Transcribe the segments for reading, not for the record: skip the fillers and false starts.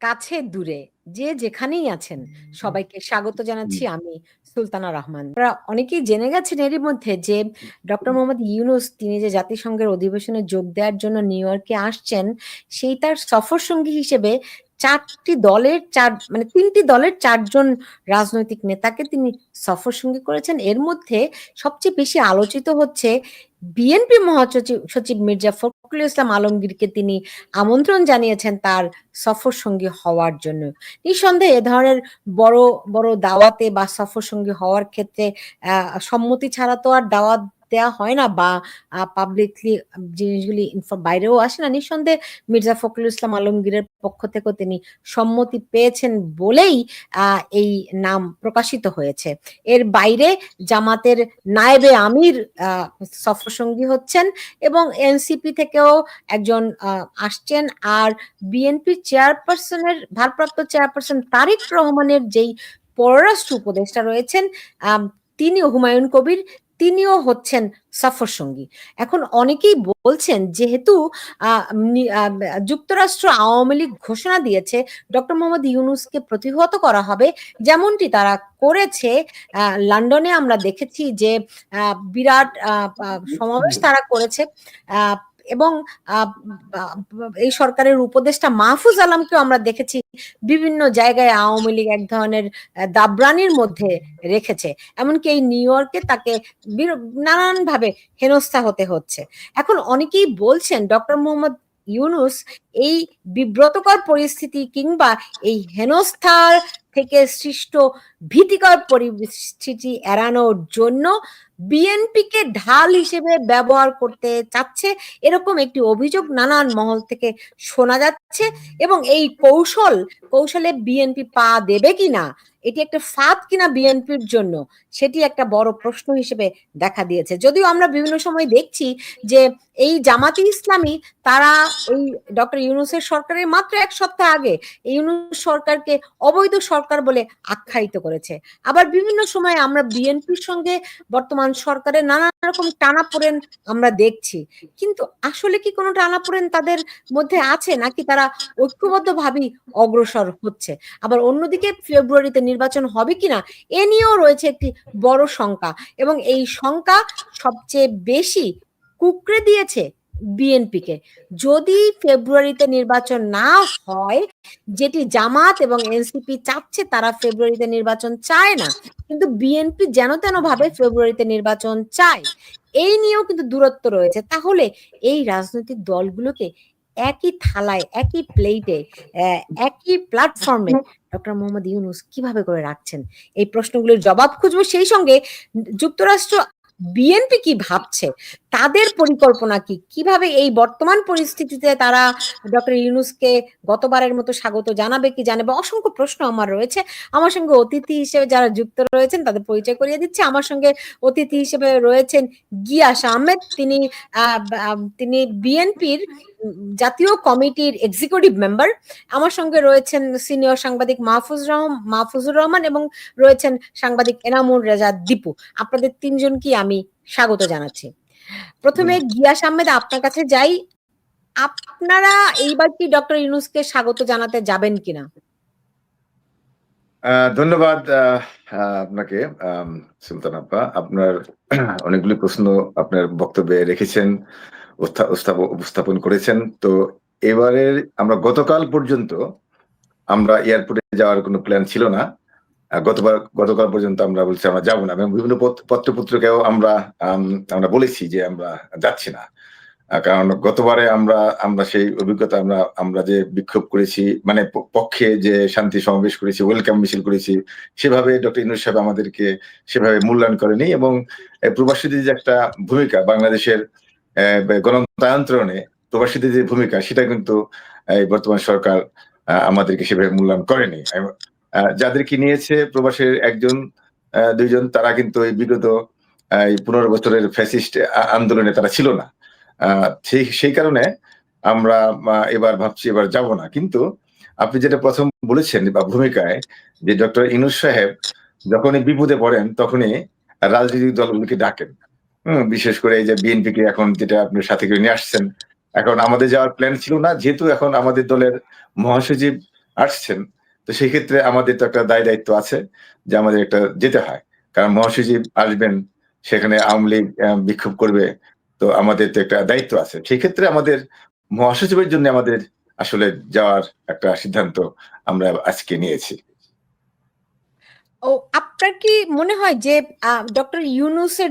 কাছে দূরে যে যেখানেই আছেন সবাইকে স্বাগত জানাচ্ছি আমি সুলতানা রহমান। আপনারা অনেকেই জেনে গেছেন এরই মধ্যে যে ডক্টর মোহাম্মদ ইউনূস তিনি যে জাতিসংঘের অধিবেশনে যোগ দেওয়ার জন্য নিউ ইয়র্কে আসছেন, সেই তার সফর সঙ্গী হিসেবে তিনটি দলের ৪ জন রাজনৈতিক নেতাকে তিনি সফর সঙ্গী করেছেন। এর মধ্যে সবচেয়ে বেশি আলোচিত হচ্ছে বিএনপি সচিব মির্জা ফখরুল ইসলাম আলমগীরকে তিনি আমন্ত্রণ জানিয়েছেন তার সফর সঙ্গী হওয়ার জন্য। নিঃসন্দেহে এ ধরনের বড় বড় দাওয়াতে বা সফর সঙ্গী হওয়ার ক্ষেত্রে সম্মতি ছাড়া তো আর দাওয়াত দেওয়া হয় না, বা পাবলিকলি জিনিসগুলি বাইরেও আসে না। নিঃসন্দেহে মির্জা ফখরুল ইসলাম আলমগীরের পক্ষ থেকেও তিনি সম্মতি পেয়েছেন বলেই এই নাম প্রকাশিত হয়েছে। এর বাইরে জামাতের নায়েবে আমির সফর সঙ্গী হচ্ছেন এবং এনসিপি থেকেও একজন আসছেন। আর বিএনপির ভারপ্রাপ্ত চেয়ারপারসন তারেক রহমানের যেই পররাষ্ট্র উপদেষ্টা রয়েছেন তিনি হুমায়ুন কবির, তিনিও হচ্ছেন সফর সঙ্গী। এখন অনেকেই বলছেন যেহেতু যুক্তরাষ্ট্র আওয়ামী লীগ ঘোষণা দিয়েছে ডক্টর মোহাম্মদ ইউনূসকে প্রতিহত করা হবে, যেমনটি তারা করেছে। লন্ডনে আমরা দেখেছি যে বিরাট সমাবেশ তারা করেছে এবং এই সরকারের উপদেষ্টা মাহফুজ আলমকেও আমরা দেখেছি বিভিন্ন জায়গায় আওয়ামী লীগ এক ধরনের দাবরানির মধ্যে রেখেছে। এমনকি এই নিউ ইয়র্কে তাকে নানানভাবে হেনস্থা হতে হচ্ছে। এখন অনেকেই বলছেন ডক্টর মোহাম্মদ ইউনূস এই বিব্রতকর পরিস্থিতি কিংবা এই হেনস্থার থেকে সৃষ্ট ভীতিকর পরিস্থিতি এড়ানোর জন্য বিএনপিকে ঢাল হিসেবে ব্যবহার করতে চাচ্ছে, এরকম একটি অভিযোগ নানান মহল থেকে শোনা যাচ্ছে। এবং এই কৌশলে বিএনপি পা দেবে কিনা, এটি একটা ফাঁদ কিনা বিএনপির জন্য, সেটি একটা বড় প্রশ্ন হিসেবে দেখা দিয়েছে। যদিও আমরা বিভিন্ন সময় দেখছি যে এই জামাতে ইসলামী তারা এই ডক্টর ইউনূসের সরকারের মাত্র ১ সপ্তাহ আগে এই ইউনূস সরকারকে অবৈধ সরকার বলে আখ্যায়িত করেছে। আবার বিভিন্ন সময় আমরা বিএনপির সঙ্গে বর্তমান সরকারের নানা রকম টানাপোড়েন আমরা দেখছি, কিন্তু আসলে কি কোনো টানাপোড়েন তাদের মধ্যে আছে, নাকি তারা ঐক্যবদ্ধভাবেই অগ্রসর হচ্ছে? আবার অন্যদিকে ফেব্রুয়ারিতে নির্বাচন হবে কিনা এ নিয়েও রয়েছে একটি বড় শঙ্কা, এবং এই শঙ্কা সবচেয়ে বেশি কুঁকড়ে দিয়েছে বিএনপিকে। যদি ফেব্রুয়ারিতে নির্বাচন না হয়, যেটি জামাত এবং এনসিপি চাচ্ছে, তারা ফেব্রুয়ারিতে নির্বাচন চায় না, কিন্তু বিএনপি যেন তেন ভাবে ফেব্রুয়ারিতে নির্বাচন চায়, এই নিয়েও কিন্তু দূরত্ব রয়েছে। তাহলে এই রাজনৈতিক দলগুলোকে একই থালায়, একই প্লেটে, একই প্ল্যাটফর্মে ডক্টর মোহাম্মদ ইউনূস কিভাবে করে রাখছেন, এই প্রশ্নগুলোর জবাব খুঁজবো। সেই সঙ্গে যুক্তরাষ্ট্র বিএনপি কি ভাবছে, তাদের পরিকল্পনা কি, কিভাবে এই বর্তমান পরিস্থিতিতে তারা ডক্টর ইউনূসকে গতবারের মতো স্বাগত জানাবে কি জানাবে, অসংখ্য প্রশ্ন আমার রয়েছে। আমার সঙ্গে অতিথি হিসেবে যারা যুক্ত রয়েছেন তাদের পরিচয় করিয়ে দিচ্ছে। আমার সঙ্গে অতিথি হিসেবে রয়েছেন গিয়াস আহমেদ, তিনি বিএনপির জাতীয় কমিটির এক্সিকিউটিভ মেম্বার। আমার সঙ্গে রয়েছেন সিনিয়র সাংবাদিক মাহফুজুর রহমান এবং রয়েছেন সাংবাদিক এনামুর রেজা দীপু। আপনাদের তিনজনকে আমি স্বাগত জানাচ্ছি। প্রথমে গিয়াস আহমেদ, আপনার কাছে যাই। আপনারা এইবার কি ডক্টর ইউনূসকে স্বাগত জানাতে যাবেন কিনা? ধন্যবাদ আপনাকে সুলতান আপা। আপনার অনেকগুলি প্রশ্ন আপনার বক্তব্যে রেখেছেন, উপস্থাপন করেছেন। তো এবারের আমরা গতকাল পর্যন্ত আমরা এয়ারপোর্টে যাওয়ার কোনো প্ল্যান ছিল না। গতকাল পর্যন্ত আমরা বলছি আমরা যাবো না, এবং বিভিন্ন পত্রপত্রিকাও আমরা বলেছি যে আমরা যাচ্ছি না। কারণ গতবারে আমরা সেই অভিজ্ঞতা আমরা যে বিক্ষোভ করেছি, মানে পক্ষে যে শান্তি সমাবেশ করেছি, ওয়েলকাম মিছিল করেছি, সেভাবে ডক্টর ইউনূস সাহেব আমাদেরকে সেভাবে মূল্যায়ন করেনি। এবং প্রবাসীদের যে একটা ভূমিকা, বাংলাদেশের গণতন্ত্রে প্রবাসীদের যে ভূমিকা, সেটা কিন্তু বর্তমান সরকার আমাদেরকে সেভাবে মূল্যায়ন করেনি। যাদেরকে নিয়েছে প্রবাসের 1-2 জন, তারা কিন্তু এই বিগত 15 বছরের ফ্যাসিস্ট আন্দোলনে তারা ছিল না। সেই কারণে আমরা এবার ভাবছি এবার যাব না। কিন্তু আপনি যেটা প্রথম বলেছেন বা ভূমিকায়, যে ডক্টর ইউনূস সাহেব যখনই বিপদে পড়েন তখনই রাজনৈতিক দলগুলোকে ডাকেন। বিশেষ করে এই যে বিএনপিকে এখন যেটা আপনি সাথে করে নিয়ে আসছেন। এখন আমাদের যাওয়ার প্ল্যান ছিল না, যেহেতু এখন আমাদের দলের মহাসচিব আসছেন, তো সেই ক্ষেত্রে আমাদের তো একটা দায় দায়িত্ব আছে যে আমাদের একটা যেতে হয়, কারণ মহাসচিব আসবেন, সেখানে আওয়ামী লীগ বিক্ষোভ করবে, তো আমাদের তো একটা দায়িত্ব আছে। সেই ক্ষেত্রে আমাদের মহাসচিবের জন্য আমাদের আসলে যাওয়ার একটা সিদ্ধান্ত আমরা আজকে নিয়েছি। ও আপনার কি মনে হয় যে ডক্টর ইউনূসের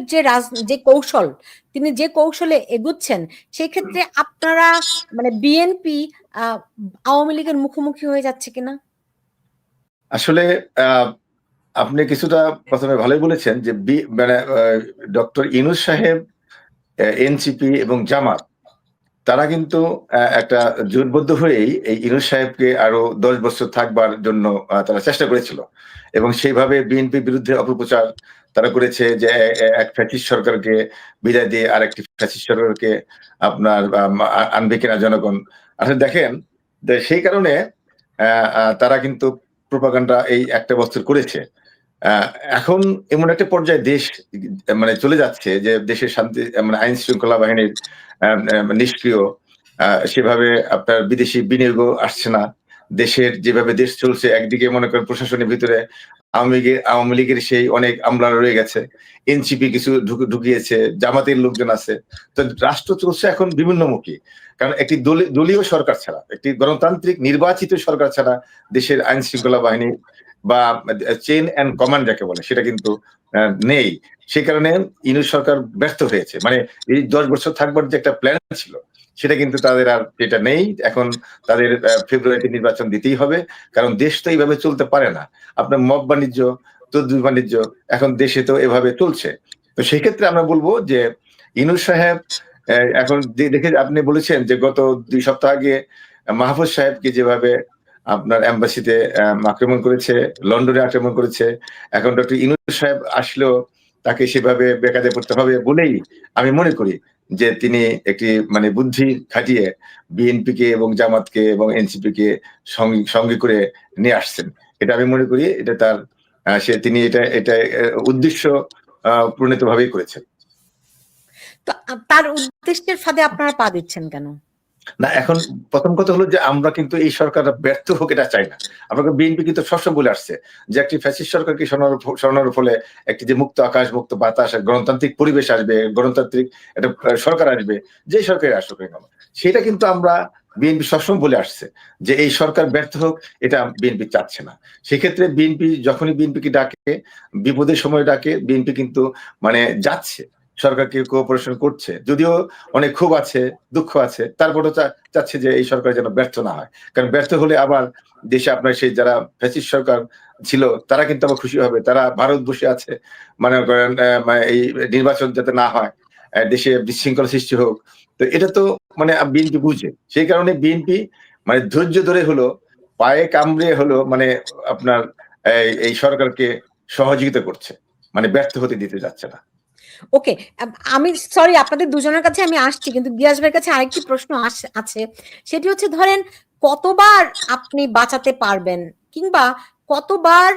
যে কৌশল, তিনি যে কৌশলে এগুচ্ছেন, সেই ক্ষেত্রে আপনারা মানে বিএনপি আওয়ামী লীগের মুখোমুখি হয়ে যাচ্ছে কিনা? আসলে আপনি কিছুটা প্রথমে ভালোই বলেছেন যে মানে ডক্টর ইউনূস সাহেব, এনসিপি এবং জামাত তারা কিন্তু একটা জোটবদ্ধ হয়েই এই ইউনূস সাহেবকে আরো ১০ বছর থাকবার জন্য তারা চেষ্টা করেছিল। এবং সেইভাবে বিএনপির বিরুদ্ধে অপপ্রচার তারা করেছে যে এক ফ্যাসিস্ট সরকারকে বিদায় দিয়ে আরেকটি ফ্যাসিস্ট সরকারকে আপনার আনবে কিনা জনগণ। আসলে দেখেন যে সেই কারণে তারা কিন্তু প্রোপাগান্ডা এই একটা বছর করেছে। আহ, এখন এমন একটা পর্যায়ে দেশ মানে চলে যাচ্ছে যে দেশের শান্তি মানে আইন শৃঙ্খলা বাহিনীর নিষ্ক্রিয়, সেভাবে আপনার বিদেশি বিনিয়োগও আসছে না। দেশের যেভাবে দেশ চলছে, একদিকে মনে করেন প্রশাসনের ভিতরে আওয়ামী লীগের সেই অনেক আমলা রয়ে গেছে, এনসিপি কিছু ঢুকিয়েছে, জামাতের লোকজন আছে। তো রাষ্ট্র চলছে এখন বিভিন্নমুখী, কারণ একটি দলীয় সরকার ছাড়া, একটি গণতান্ত্রিক নির্বাচিত সরকার ছাড়া দেশের আইন শৃঙ্খলা বাহিনী বা চেইন অ্যান্ড কমান্ড যাকে বলে সেটা কিন্তু নেই। সে কারণে ইউনূস সরকার ব্যর্থ হয়েছে। মানে এই ১০ বছর থাকবার যে একটা প্ল্যান ছিল সেটা কিন্তু তাদের আর এটা নেই। এখন তাদের ফেব্রুয়ারিতে নির্বাচন দিতেই হবে, কারণ দেশ তো এইভাবে চলতে পারে না। আপনার মব বাণিজ্য, তদ্বি বাণিজ্য এখন দেশে তো এভাবে চলছে। তো সেক্ষেত্রে আমরা বলবো যে ইউনূস সাহেব এখন দেখে আপনি বলেছেন যে গত ২ সপ্তাহ আগে মাহফুজ সাহেবকে যেভাবে আপনার এম্বাসিতে আক্রমণ করেছে, লন্ডনে আক্রমণ করেছে, এখন ডক্টর ইউনূস সাহেব আসলেও তাকে সেভাবে বেকায়দা করতে হবে বলেই আমি মনে করি যে তিনি একটি মানে বুদ্ধি খাটিয়ে বিএনপিকে এবং জামাতকে এবং এনসিপিকে সঙ্গে করে নিয়ে আসছেন। এটা আমি মনে করি এটা তার তিনি এটা এটা উদ্দেশ্য প্রণীত ভাবেই করেছেন। তো তার উদ্দেশ্যের ফাঁদে আপনারা পা দিচ্ছেন কেন? না, এখন প্রথম কথা হলো যে আমরা কিন্তু এই সরকার ব্যর্থ হোক এটা চাই না। আমরা বিএনপি কিন্তু সবসময় বলে আসছে যে একটি ফ্যাসিস্ট সরকারকে সরানোর ফলে একটি যে মুক্ত আকাশ, মুক্ত বাতাস, গণতান্ত্রিক পরিবেশ আসবে, গণতান্ত্রিক একটা সরকার আসবে, যে সরকারই আসুক না কেন, সেটা কিন্তু আমরা বিএনপি সবসময় বলে আসছে যে এই সরকার ব্যর্থ হোক এটা বিএনপি চাচ্ছে না। সেক্ষেত্রে বিএনপি যখনই বিএনপিকে ডাকে, বিপদের সময় ডাকে, বিএনপি কিন্তু মানে যাচ্ছে, সরকারকে কোঅপারেশন করছে, যদিও অনেক ক্ষোভ আছে, দুঃখ আছে, তারপরও চাচ্ছে যে এই সরকার যেন ব্যর্থ না হয়। কারণ ব্যর্থ হলে আবার দেশে আপনার সেই যারা ফ্যাসিস্ট সরকার ছিল তারা কিন্তু আবার খুশি হবে, তারা ভারত বসে আছে, মনে করেন এই নির্বাচন যাতে না হয়, দেশে বিশৃঙ্খলা সৃষ্টি হোক। তো এটা তো মানে বিএনপি বুঝে, সেই কারণে বিএনপি মানে ধৈর্য ধরে হলো, পায়ে কামড়ে হলো মানে আপনার এই সরকারকে সহযোগিতা করছে, মানে ব্যর্থ হতে দিতে যাচ্ছে না। ওকে, আমি সরি আপনাদের দুজনের কাছে আমি আসছি, কিন্তু গিয়াস ভাইয়ের কাছে আরেকটি প্রশ্ন আছে। সেটি হচ্ছে ধরেন কতবার আপনি বাঁচাতে পারবেন, কিংবা কতবার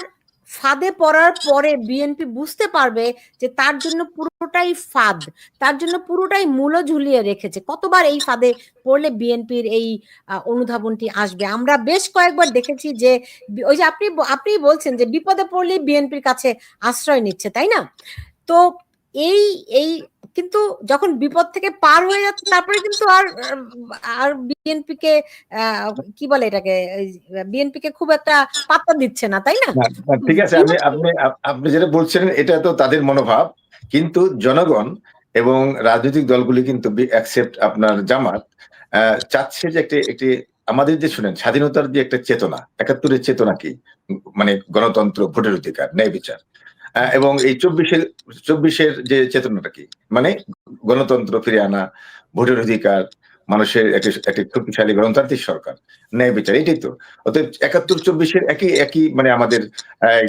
ফাঁদে পড়ার পরে বিএনপি বুঝতে পারবে যে তার জন্য পুরোটাই ফাঁদ, তার জন্য পুরোটাই মূল্য ঝুলিয়ে রেখেছে, কতবার এই ফাঁদে পড়লে বিএনপির এই অনুধাবনটি আসবে? আমরা বেশ কয়েকবার দেখেছি যে ওই যে আপনি বলছেন যে বিপদে পড়লে বিএনপির কাছে আশ্রয় নিচ্ছে, তাই না? তো এই এই কিন্তু যখন বিপদ থেকে পার হয়ে যাচ্ছে তারপরে কিন্তু আর আর বিএনপি কে কি বলে এটাকে, বিএনপি কে খুব একটা পাত্তা দিচ্ছে না, তাই না? ঠিক আছে, আপনি যেটা বলছেন এটা তো তাদের মনোভাব, কিন্তু জনগণ এবং রাজনৈতিক দলগুলি কিন্তু অ্যাকসেপ্ট আপনার জামাত চাচ্ছে যে একটি আমাদের যে শুনেন স্বাধীনতার যে একটা চেতনা, ৭১-এর চেতনা কি, মানে গণতন্ত্র, ভোটের অধিকার, ন্যায় বিচার, এবং এই ২৪-এর যে চেতনাটা কি, মানে গণতন্ত্র ফিরে আনা, ভোটের অধিকার, মানুষের একটি শক্তিশালী গণতান্ত্রিক সরকার, ন্যায় বিচার, এটাই তো। অতএব ৭১-২৪-এর একই মানে আমাদের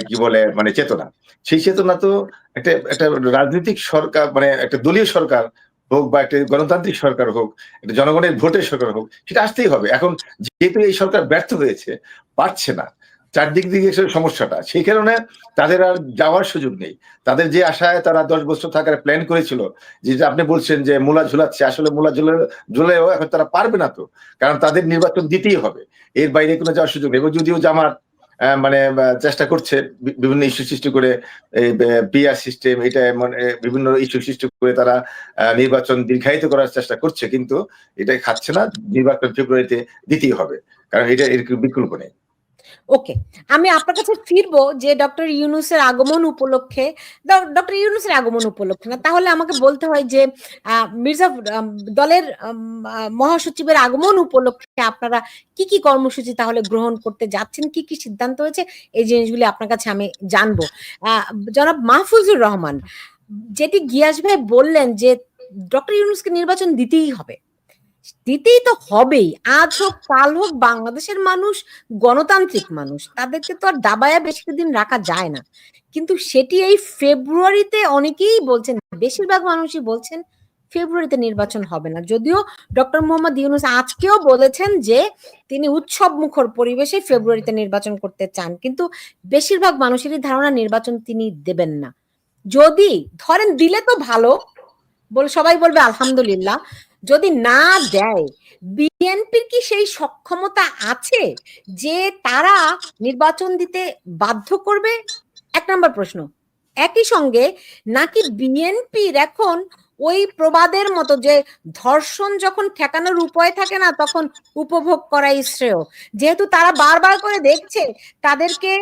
কি বলে মানে চেতনা। সেই চেতনা তো একটা রাজনৈতিক সরকার মানে একটা দলীয় সরকার হোক বা একটা গণতান্ত্রিক সরকার হোক, একটা জনগণের ভোটের সরকার হোক, সেটা আসতেই হবে। এখন যেহেতু এই সরকার ব্যর্থ হয়েছে, পারছে না, চারদিক দিকে সমস্যাটা, সেই কারণে তাদের আর যাওয়ার সুযোগ নেই। তাদের যে আশায় তারা 10 বছর থাকার প্ল্যান করেছিল, যেটা আপনি বলছেন যে মূলা ঝুলাচ্ছে, আসলে মূলা ঝুলেও এখন তারা পারবে না তো, কারণ তাদের নির্বাচন দিতেই হবে, এর বাইরে কোনো যাওয়ার সুযোগ নেই। এবং যদিও জামাত মানে চেষ্টা করছে বিভিন্ন ইস্যু সৃষ্টি করে, পিআর সিস্টেম, এটা বিভিন্ন ইস্যু সৃষ্টি করে তারা নির্বাচন দীর্ঘায়িত করার চেষ্টা করছে, কিন্তু এটা খাচ্ছে না। নির্বাচন ফেব্রুয়ারিতে দিতেই হবে, কারণ এটা এর বিকল্প নেই। ওকে, আমি আপনার কাছে ফিরবো যে ডক্টর ইউনূসের আগমন উপলক্ষে, ডক্টর ইউনূসের আগমন উপলক্ষে না, তাহলে আমাকে বলতে হয় যে মির্জা দলের মহাসচিবের আগমন উপলক্ষে আপনারা কি কি কর্মসূচি তাহলে গ্রহণ করতে যাচ্ছেন, কি কি সিদ্ধান্ত হয়েছে, এই জিনিসগুলি আপনার কাছে আমি জানবো। জনাব মাহফুজুর রহমান, যেটি গিয়াস ভাই বললেন যে ডক্টর ইউনূসকে নির্বাচন দিতেই হবে, দিতেই তো হবেই, আজ হোক কাল হোক, বাংলাদেশের মানুষ গণতান্ত্রিক মানুষ, তাদেরকে তো আর দাবায়া বেশি দিন রাখা যায় না। কিন্তু সেটি এই ফেব্রুয়ারিতে অনেকেই বলছেন, বেশিরভাগ মানুষই বলছেন ফেব্রুয়ারিতে নির্বাচন হবে না, যদিও ডক্টর মোহাম্মদ ইউনূস আজকেও বলেছেন যে তিনি উৎসব মুখর পরিবেশে ফেব্রুয়ারিতে নির্বাচন করতে চান, কিন্তু বেশিরভাগ মানুষেরই ধারণা নির্বাচন তিনি দেবেন না। যদি ধরেন দিলে তো ভালো, বলে সবাই বলবে আলহামদুলিল্লাহ। যদি না দেয়, বিএনপির কি সেই সক্ষমতা আছে যে তারা নির্বাচন দিতে বাধ্য করবে? 1 নম্বর প্রশ্ন। একই সঙ্গে নাকি বিএনপির এখন ওই প্রবাদের মতো যে ধর্ষণ যখন ঠেকানোর উপায় থাকে না, তখন উপভোগ করাই শ্রেয়, যেহেতু তারা বারবার করে দেখছে তাদেরকে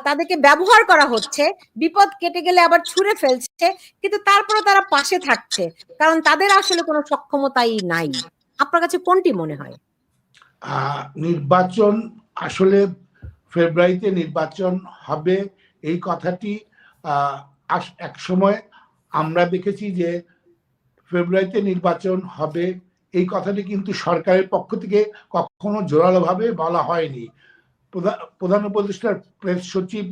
তাদেরকে ব্যবহার করা হচ্ছে, বিপদ কেটে গেলে আবার ছুঁড়ে ফেলছে, কিন্তু তারপরে তারা পাশে থাকছে, কারণ তাদের আসলে কোনো সক্ষমতাই নাই। আপনার কাছে কোনটি মনে হয়? নির্বাচন আসলে ফেব্রুয়ারিতে নির্বাচন হবে এই কথাটি এক সময় আমরা দেখেছি যে ফেব্রুয়ারিতে নির্বাচন হবে এই কথাটি কিন্তু সরকারের পক্ষ থেকে কখনো জোরালোভাবে বলা হয়নি। প্রধান উপদেষ্টার প্রেস সচিব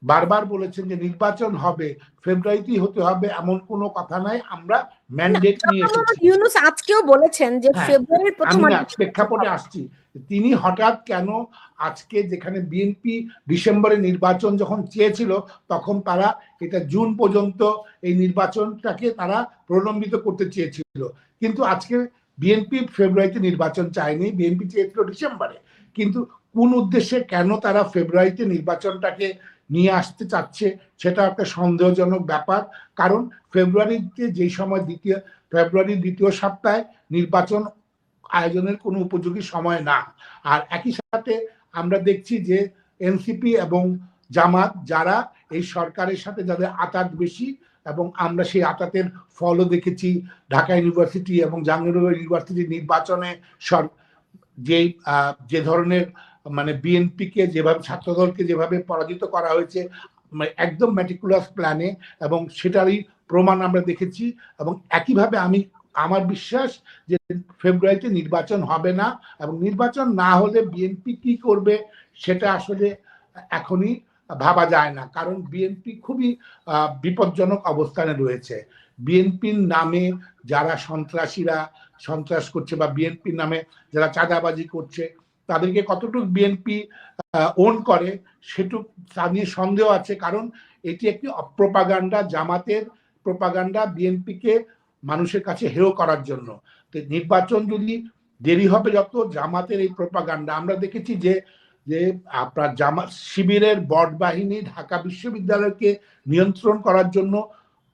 বারবার বলেছেন যে নির্বাচন হবে, ফেব্রুয়ারিতেই হতে হবে, এমন কোনো কথা নাই, আমরা ম্যান্ডেট নিয়ে এসেছি। ইউনূস আজকেও বলেছেন যে ফেব্রুয়ারির প্রথম প্রেক্ষাপটে আসছি, তিনি হঠাৎ কেন আজকে, যেখানে বিএনপি ডিসেম্বরে নির্বাচন যখন চেয়েছিল তখন তারা এটা জুন পর্যন্ত এই নির্বাচনটাকে তারা প্রলম্বিত করতে চেয়েছিল, কিন্তু আজকে বিএনপি ফেব্রুয়ারিতে নির্বাচন চায়নি, বিএনপি চেয়েছিল ডিসেম্বরে। কিন্তু কোন উদ্দেশ্যে, কেন তারা ফেব্রুয়ারিতে নির্বাচনটাকে নিয়ে আসতে চাচ্ছে সেটা একটা সন্দেহজনক ব্যাপার। কারণ ফেব্রুয়ারিতে যেই সময় ফেব্রুয়ারির দ্বিতীয় সপ্তাহে নির্বাচন আয়োজনের কোনো উপযোগী সময় না। আর একই সাথে আমরা দেখছি যে এনসিপি এবং জামাত, যারা এই সরকারের সাথে যাদের আঁতাত বেশি, এবং আমরা সেই আঁতাতের ফলও দেখেছি ঢাকা ইউনিভার্সিটি এবং জাহাঙ্গীরনগর ইউনিভার্সিটির নির্বাচনে যে ধরনের মানে বিএনপিকে যেভাবে, ছাত্রদলকে যেভাবে পরাজিত করা হয়েছে একদম ম্যাটিকুলাস প্ল্যানে, এবং সেটারই প্রমাণ আমরা দেখেছি। এবং একইভাবে আমার বিশ্বাস যে ফেব্রুয়ারিতে নির্বাচন হবে না, এবং নির্বাচন না হলে বিএনপি কি করবে সেটা আসলে এখনই ভাবা যায় না, কারণ বিএনপি খুবই বিপজ্জনক অবস্থানে রয়েছে। বিএনপির নামে যারা সন্ত্রাসীরা সন্ত্রাস করছে, বা বিএনপির নামে যারা চাঁদাবাজি করছে, তাদেরকে কতটুকু বিএনপি ওন করে সেটুকু তা নিয়ে সন্দেহ আছে, কারণ এটি একটি প্রপাগান্ডা, জামাতের প্রপাগান্ডা, বিএনপিকে মানুষের কাছে হেয় করার জন্য। তো নির্বাচন যদি দেরি হবে যত, জামাতের এই প্রপাগান্ডা আমরা দেখেছি যে আপনার জামাত শিবিরের বট বাহিনী ঢাকা বিশ্ববিদ্যালয়কে নিয়ন্ত্রণ করার জন্য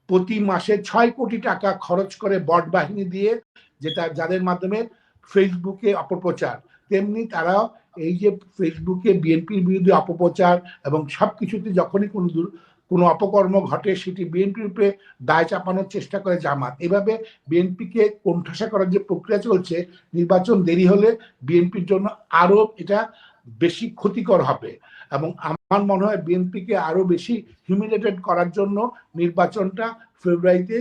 প্রতি মাসে 6 কোটি টাকা খরচ করে বট বাহিনী দিয়ে, যাদের মাধ্যমে ফেসবুকে অপপ্রচার, তেমনি তারাও এই যে ফেসবুকে বিএনপির বিরুদ্ধে অপপ্রচার এবং সবকিছুতে যখনই কোনো অপকর্ম ঘটে সেটি বিএনপির উপরে দায় চাপানোর চেষ্টা করে জামাত। এভাবে বিএনপিকে কোণঠাসা করার যে প্রক্রিয়া চলছে, নির্বাচন দেরি হলে বিএনপির জন্য আরো এটা বেশি ক্ষতিকর হবে, এবং আমার মনে হয় বিএনপিকে আরো বেশি হিউমিলেটেড করার জন্য নির্বাচনটা ফেব্রুয়ারিতে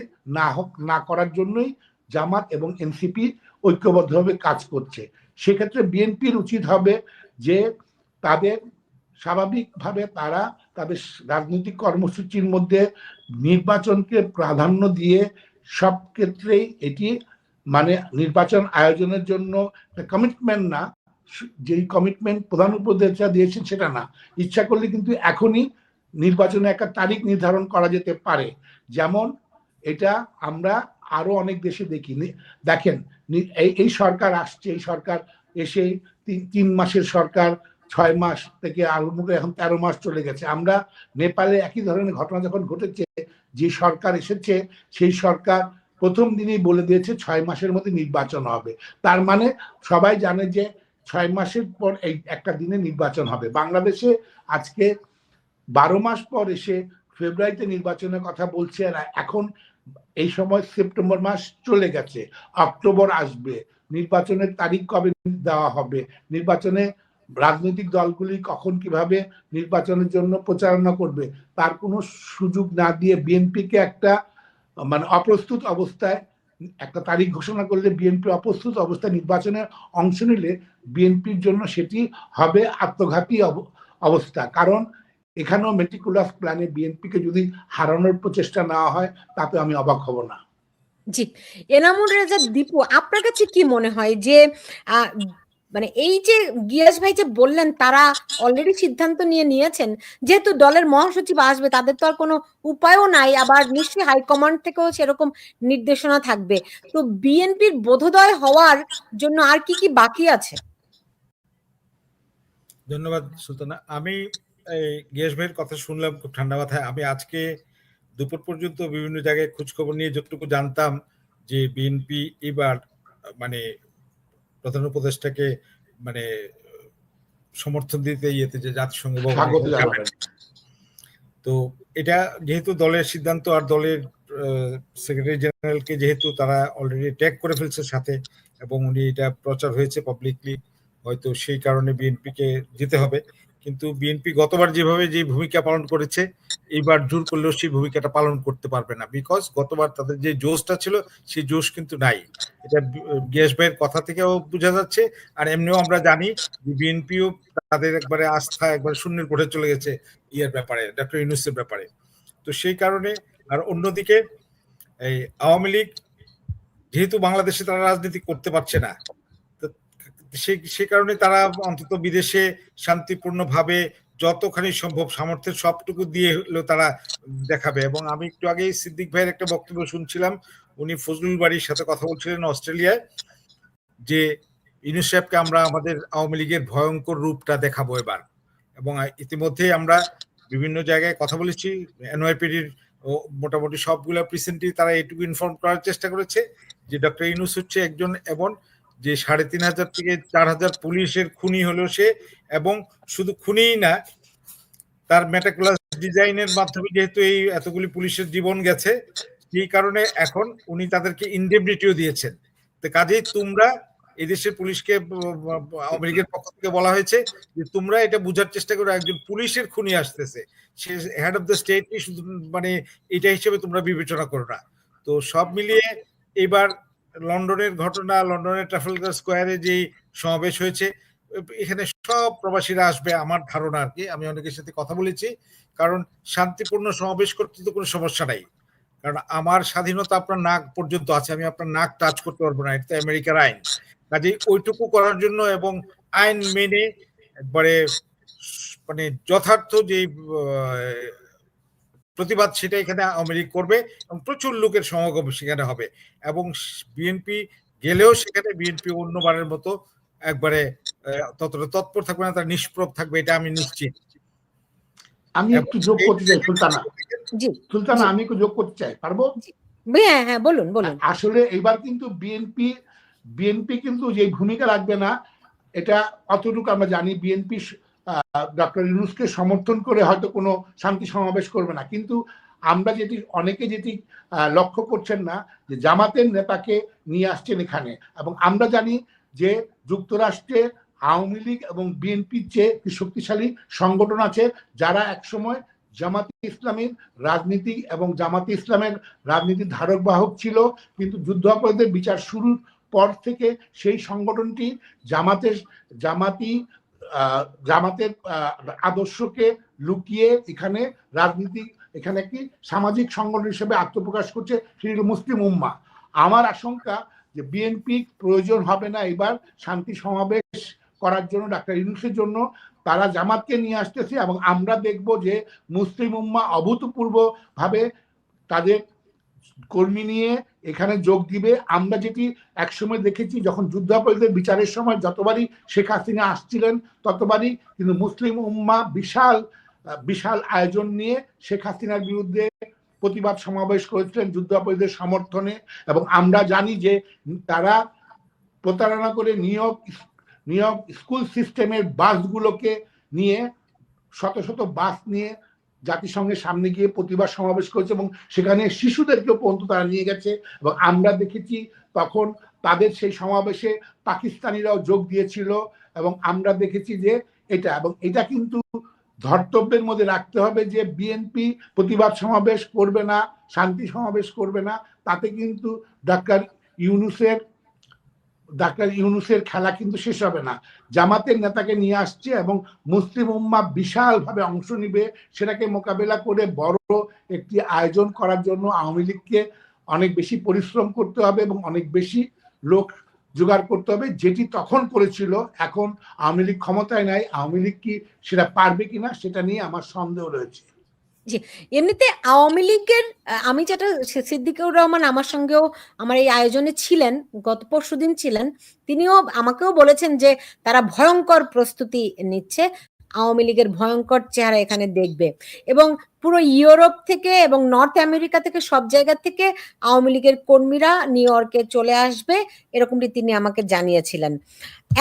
না করার জন্যই জামাত এবং এনসিপি ঐক্যবদ্ধভাবে কাজ করছে। সেক্ষেত্রে বিএনপির উচিত হবে যে তাদের স্বাভাবিকভাবে তারা তাদের রাজনৈতিক কর্মসূচির মধ্যে নির্বাচনকে প্রাধান্য দিয়ে সব ক্ষেত্রেই এটি মানে নির্বাচন আয়োজনের জন্য কমিটমেন্ট না, যেই কমিটমেন্ট প্রধান উপদেষ্টা দিয়েছেন সেটা না, ইচ্ছা করলে কিন্তু এখনই নির্বাচনে একটা তারিখ নির্ধারণ করা যেতে পারে। যেমন এটা আমরা আরো অনেক দেশে দেখি। দেখেন এই সরকার আসছে, এই সরকার এসে 3 মাসের সরকার 6 মাস থেকে আরম্ভ করে এখন 13 মাস চলে গেছে। আমরা নেপালে একই ধরনের ঘটনা যখন ঘটেছে, যে সরকার এসেছে সেই সরকার প্রথম দিনই বলে দিয়েছে 6 মাসের মধ্যে নির্বাচন হবে। তার মানে সবাই জানে যে 6 মাসের পর এই একটা দিনে নির্বাচন হবে। বাংলাদেশে আজকে 12 মাস পর এসে ফেব্রুয়ারিতে নির্বাচনের কথা বলছে, আর এখন এই সময় সেপ্টেম্বর মাস চলে গেছে, অক্টোবর আসবে, নির্বাচনের তারিখ কবে দেওয়া হবে, নির্বাচনে রাজনৈতিক দলগুলি কখন কিভাবে নির্বাচনের জন্য প্রচারণা করবে তার কোনো সুযোগ না দিয়ে বিএনপিকে একটা মানে অপ্রস্তুত অবস্থায় একটা তারিখ ঘোষণা করলে বিএনপি অপ্রস্তুত অবস্থায় নির্বাচনে অংশ নিলে বিএনপির জন্য সেটি হবে আত্মঘাতী অবস্থা। কারণ এখানেও মেটিকুলাস প্ল্যানে বিএনপিকে যদি হারানোর প্রচেষ্টা নেওয়া হয় তাতে আমি অবাক হব না। জি, এনামুল রেজা দীপু, আপনার কাছে কি মনে হয় যে মানে এই যে গিয়াস ভাই যে বললেন তারা অলরেডি সিদ্ধান্ত নিয়েছেন, যেহেতু দলের মহাসচিব আসবে তাদের তো আর কোনো উপায়ও নাই, আবার নিশ্চয়ই হাইকমান্ড থেকেও সেরকম নির্দেশনা থাকবে, তো বিএনপির বোধোদয় হওয়ার জন্য আর কি বাকি আছে? ধন্যবাদ সুলতানা। আমি গিয়াস ভাইয়ের কথা শুনলাম খুব ঠান্ডা মাথায়। আমি আজকে দুপুর পর্যন্ত বিভিন্ন জায়গায় খোঁজখবর নিয়ে যতটুকু জানতাম যে বিএনপি এবার মানে প্রধান উপদেষ্টাকে মানে সমর্থন দিতে যে জাতিসংঘ ভবনে যাবেন, তো এটা যেহেতু দলের সিদ্ধান্ত আর দলের সেক্রেটারি জেনারেলকে যেহেতু তারা অলরেডি ট্যাগ করে ফেলছে সাথে, এবং উনি এটা প্রচার হয়েছে পাবলিকলি, হয়তো সেই কারণে বিএনপিকে যেতে হবে। কিন্তু বিএনপি গতবার যেভাবে যে ভূমিকা পালন করেছে এইবার জোর করলেও সেই ভূমিকাটা পালন করতে পারবে না, বিকজ গতবার তাদের যে জোশটা ছিল সেই জোশ কিন্তু নাই। এটা গিয়াস ভাইয়ের কথা থেকেও বোঝা যাচ্ছে। আর এমনিও আমরা জানি যে বিএনপিও তাদের একবারে আস্থা একবার শূন্যের কোঠে চলে গেছে ইয়ের ব্যাপারে, ডক্টর ইউনূসের ব্যাপারে। তো সেই কারণে, আর অন্যদিকে এই আওয়ামী লীগ যেহেতু বাংলাদেশে তারা রাজনীতি করতে পারছে না, সে কারণে তারা অন্তত বিদেশে শান্তিপূর্ণভাবে যতখানি সম্ভব সামর্থ্যের সবটুকু দিয়ে হলেও তারা দেখাবে। এবং আমি একটু আগে সিদ্দিক ভাইয়ের একটা বক্তব্য শুনছিলাম, উনি ফজলুল বাড়ির সাথে কথা বলছিলেন অস্ট্রেলিয়ায়, যে ইউনূস সাহেবকে আমরা আমাদের আওয়ামী লীগের ভয়ঙ্কর রূপটা দেখাবো এবার। এবং ইতিমধ্যে আমরা বিভিন্ন জায়গায় কথা বলেছি, এনওয়াইপিডির মোটামুটি সবগুলা প্রিসেন্টই তারা এটুকু ইনফর্ম করার চেষ্টা করেছে যে ডক্টর ইউনূস হচ্ছে একজন এমন যে ৩৫০০ থেকে ৪০০০ পুলিশের খুনি হলো সে, এবং শুধু খুনিই না, তার মেটাকুলাস ডিজাইনের মাধ্যমে যেহেতু এই এতগুলি পুলিশের জীবন গেছে, সেই কারণে এখন উনি তাদেরকে ইনডেমনিটিও দিয়েছেন। তো কাজেই তোমরা এদেশের পুলিশকে, আওয়ামী লীগের পক্ষ থেকে বলা হয়েছে যে তোমরা এটা বুঝার চেষ্টা করো একজন পুলিশের খুনি আসতেছে, সে হেড অফ দ্য স্টেট, শুধু মানে এটা হিসেবে তোমরা বিবেচনা করো না। তো সব মিলিয়ে এবার লন্ডনের ঘটনা, লন্ডনের ট্রাফালগার স্কোয়ারে যে সমাবেশ হয়েছে, এখানে সব প্রবাসীরা আসবে আমার ধারণা আর কি। আমি অনেকের সাথে কথা বলেছি, কারণ শান্তিপূর্ণ সমাবেশ করতে তো কোনো সমস্যা নাই, কারণ আমার স্বাধীনতা আপনার নাক পর্যন্ত আছে, আমি আপনার নাক টাচ করতে পারবো না, এটা আমেরিকার আইন। কাজে ওইটুকু করার জন্য এবং আইন মেনে একবারে মানে যথার্থ যে প্রতিবাদ সেটা এখানে আওয়ামী লীগ করবে, এবং প্রচুর লোকের সমাগম সেখানে হবে। এবং বিএনপি গেলেও সেখানে বিএনপি অন্যবারের মতো একবারে ততটা তৎপর থাকবে না, তার নিষ্প্রভ থাকবে, এটা আমি নিশ্চিত। আমি একটু যোগ করতে চাই সুলতানা, আমি একটু যোগ করতে চাই, পারবো? হ্যাঁ, বলুন। আসলে এবার কিন্তু বিএনপি কিন্তু যে ভূমিকা রাখবে না এটা অতটুকু আমরা জানি। বিএনপি ডক্টর ইউনূসকে সমর্থন করে হয়তো কোনো শান্তি সমাবেশ করবে না, কিন্তু আমরা অনেকে লক্ষ্য করছেন না যে জামাতের নেতাকে নিয়ে আসছেন এখানে। এবং আমরা জানি যে যুক্তরাষ্ট্রে আওয়ামী লীগ এবং বিএনপির চেয়ে শক্তিশালী সংগঠন আছে, যারা একসময় জামাতে ইসলামের রাজনীতি এবং জামাতে ইসলামের রাজনীতির ধারক বাহক ছিল, কিন্তু যুদ্ধাপরাধের বিচার শুরুর পর থেকে সেই সংগঠনটি জামাতের আদর্শকে লুকিয়ে এখানে এখানে একটি সামাজিক সংগঠন হিসেবে আত্মপ্রকাশ করছে, সেটি হল মুসলিম উম্মাহ। আমার আশঙ্কা যে বিএনপি প্রয়োজন হবে না এবার শান্তি সমাবেশ করার জন্য, ডাক্তার ইউনূসের জন্য তারা জামাতকে নিয়ে আসতেছে, এবং আমরা দেখব যে মুসলিম উম্মাহ অভূতপূর্ব ভাবে তাদের কর্মী নিয়ে এখানে যোগ দিবে। আমরা যেটি একসময় দেখেছি, যখন যুদ্ধাপরাধীদের বিচারের সময় যতবারই শেখ হাসিনা আসছিলেন ততবারই কিন্তু মুসলিম উম্মাহ বিশাল বিশাল আয়োজন নিয়ে শেখ হাসিনার বিরুদ্ধে প্রতিবাদ সমাবেশ করেছিলেন যুদ্ধাপরাধীদের সমর্থনে। এবং আমরা জানি যে তারা প্রতারণা করে নিয়োগ স্কুল সিস্টেমের বাসগুলোকে নিয়ে শত শত বাস নিয়ে জাতিসংঘের সামনে গিয়ে প্রতিবাদ সমাবেশ করেছে, এবং সেখানে শিশুদেরকেও পর্যন্ত তারা নিয়ে গেছে। এবং আমরা দেখেছি তখন তাদের সেই সমাবেশে পাকিস্তানিরাও যোগ দিয়েছিল, এবং আমরা দেখেছি যে এটা কিন্তু ধর্তব্যের মধ্যে রাখতে হবে যে বিএনপি প্রতিবাদ সমাবেশ করবে না, শান্তি সমাবেশ করবে না, তাতে কিন্তু ডাক্তার ইউনূসের খেলা কিন্তু শেষ হবে না। জামাতের নেতাকে নিয়ে আসছে এবং মুসলিম উম্মাহ বিশালভাবে অংশ নিবে। সেটাকে মোকাবেলা করে বড় একটি আয়োজন করার জন্য আওয়ামী লীগকে অনেক বেশি পরিশ্রম করতে হবে এবং অনেক বেশি লোক জোগাড় করতে হবে, যেটি তখন করেছিল। এখন আওয়ামী লীগ ক্ষমতায় নাই, আওয়ামী লীগ কি সেটা পারবে কিনা সেটা নিয়ে আমার সন্দেহ রয়েছে। জি, এমনিতে আওয়ামী লীগের আমি যেটা সিদ্দিকুর রহমান আমার সঙ্গেও আমার এই আয়োজনে ছিলেন, গত পরশুদিন ছিলেন, তিনিও আমাকেও বলেছেন যে তারা ভয়ঙ্কর প্রস্তুতি নিচ্ছে, আওয়ামী লীগের ভয়ঙ্কর চেহারা এখানে দেখবে, এবং পুরো ইউরোপ থেকে এবং নর্থ আমেরিকা থেকে সব জায়গা থেকে আওয়ামী লীগের কর্মীরা নিউ ইয়র্কে চলে আসবে, এরকমটি তিনি আমাকে জানিয়েছিলেন।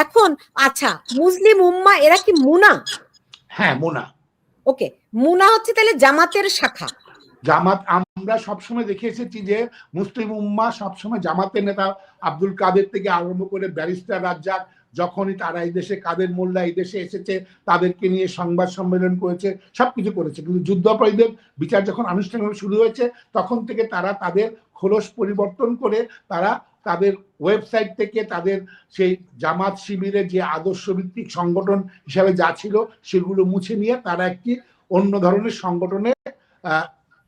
এখন আচ্ছা, মুসলিম উম্মাহ এরা কি মুনা? হ্যাঁ, মুনা। ওকে, মুনা হচ্ছে তাহলে জামাতের শাখা। জামাত আমরা সবসময় দেখে এসেছি যে মুসলিম উম্মাহ সবসময় জামাতের নেতা আব্দুল কাদের থেকে আরম্ভ করে ব্যারিস্টার রাজ্জাক, যখনই তারা এই দেশে, কাদের মোল্লা এই দেশে এসেছে, তাদেরকে নিয়ে সংবাদ সম্মেলন করেছে, সবকিছু করেছে। কিন্তু যুদ্ধাপরাধীদের বিচার যখন আনুষ্ঠানিকভাবে শুরু হয়েছে তখন থেকে তারা তাদের খোলস পরিবর্তন করে তারা তাদের ওয়েবসাইট থেকে তাদের সেই জামাত শিবিরের যে আদর্শভিত্তিক সংগঠন হিসাবে যা ছিল সেগুলো মুছে নিয়ে তারা একটি অন্য ধরনের সংগঠনে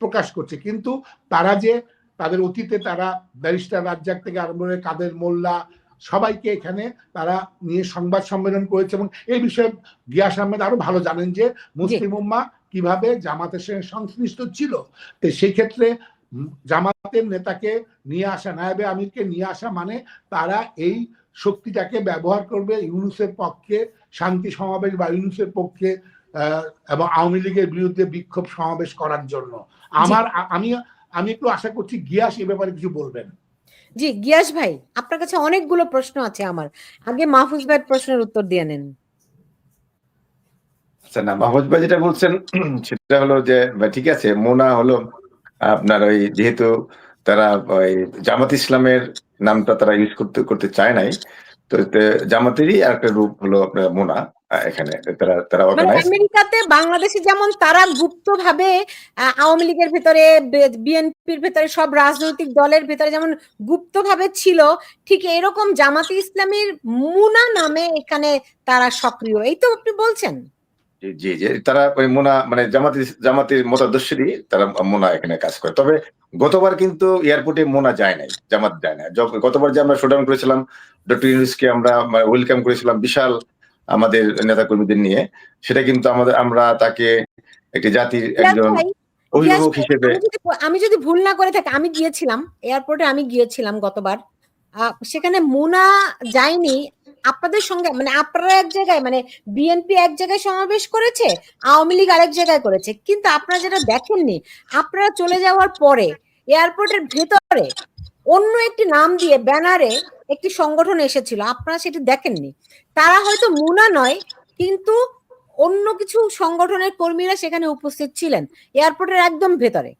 প্রকাশ করছে। কিন্তু তারা যে তাদের অতীতে তারা ব্যারিস্টার রাজ্জাক থেকে আরম্ভ করে কাদের মোল্লা সবাইকে এখানে তারা নিয়ে সংবাদ সম্মেলন করেছে, এবং এই বিষয়ে গিয়াস আহমেদ আরো ভালো জানেন যে মুসলিম উম্মাহ কিভাবে জামাতের সঙ্গে সংশ্লিষ্ট ছিল। তো সেই ক্ষেত্রে জামাতের নেতাকে নিয়ে আসা, নায়েবে আমিরকে নিয়ে আসা মানে তারা এই শক্তিটাকে ব্যবহার করবে ইউনূসের পক্ষে শান্তি সমাবেশ বা ইউনূসের পক্ষে এবং আওয়ামী লীগের বিরুদ্ধে বিক্ষোভ সমাবেশ করার জন্য। আমি একটু আশা করছি গিয়াস এ ব্যাপারে কিছু বলবেন। জি, গিয়াস ভাই, আপনার কাছে অনেকগুলো প্রশ্ন আছে আমার, আগে মাহফুজ ভাইয়ের প্রশ্নের উত্তর দিয়ে নেন। আচ্ছা, না, মাহফুজ ভাই যেটা বলছেন সেটা হলো যে ঠিক আছে, মোনা হলো আপনার ওই, যেহেতু তারা ওই জামাত ইসলামের নামটা তারা ইউজ করতে চায় নাই, তো জামাতেরই একটা রূপ হলো আপনার মোনা। এখানে তারা অর্গানাইজ, আমেরিকাতে বাংলাদেশে যেমন তারা গুপ্তভাবে আওয়ামী লীগের ভেতরে, বিএনপির ভেতরে, সব রাজনৈতিক দলের ভেতরে যেমন গুপ্তভাবে ছিল, ঠিক এরকম জামাতে ইসলামীর মুনা নামে এখানে তারা সক্রিয়, এই তো আপনি বলছেন? জি জি, তারা ওই মোনা মানে জামাতের মতাদর্শেরই তারা মোনা এখানে কাজ করে। তবে গতবার কিন্তু এয়ারপোর্টে মোনা যায় নাই, জামাত যায় না। গতবার যে আমরা শোডাউন করেছিলাম, ডক্টর ইউনূসকে আমরা ওয়েলকাম করেছিলাম বিশাল আমাদের নেতা কর্মীদের নিয়ে, সেটা কিন্তু আমরা তাকে একটি জাতির একজন অভিভাবক হিসেবে, আমি যদি ভুল না করে থাকি, আমি গিয়েছিলাম এয়ারপোর্টে, আমি গিয়েছিলাম গতবার, সেখানে মুনা যায়নি আপনাদের সঙ্গে, মানে আপনারা এক জায়গায়, মানে বিএনপি এক জায়গায় সমাবেশ করেছে, আওয়ামী লীগ আরেক জায়গায় করেছে, কিন্তু আপনারা যেটা দেখেননি, আপনারা চলে যাওয়ার পরে এয়ারপোর্টের ভেতরে অন্য একটি নাম দিয়ে ব্যানারে একটি সংগঠন এসেছিল, আপনারা সেটি দেখেননি। তারা হয়তো মুনা নয়, কিন্তু অন্য কিছু সংগঠনের কর্মীরা সেখানে উপস্থিত ছিলেন এয়ারপোর্টের একদম ভেতরে।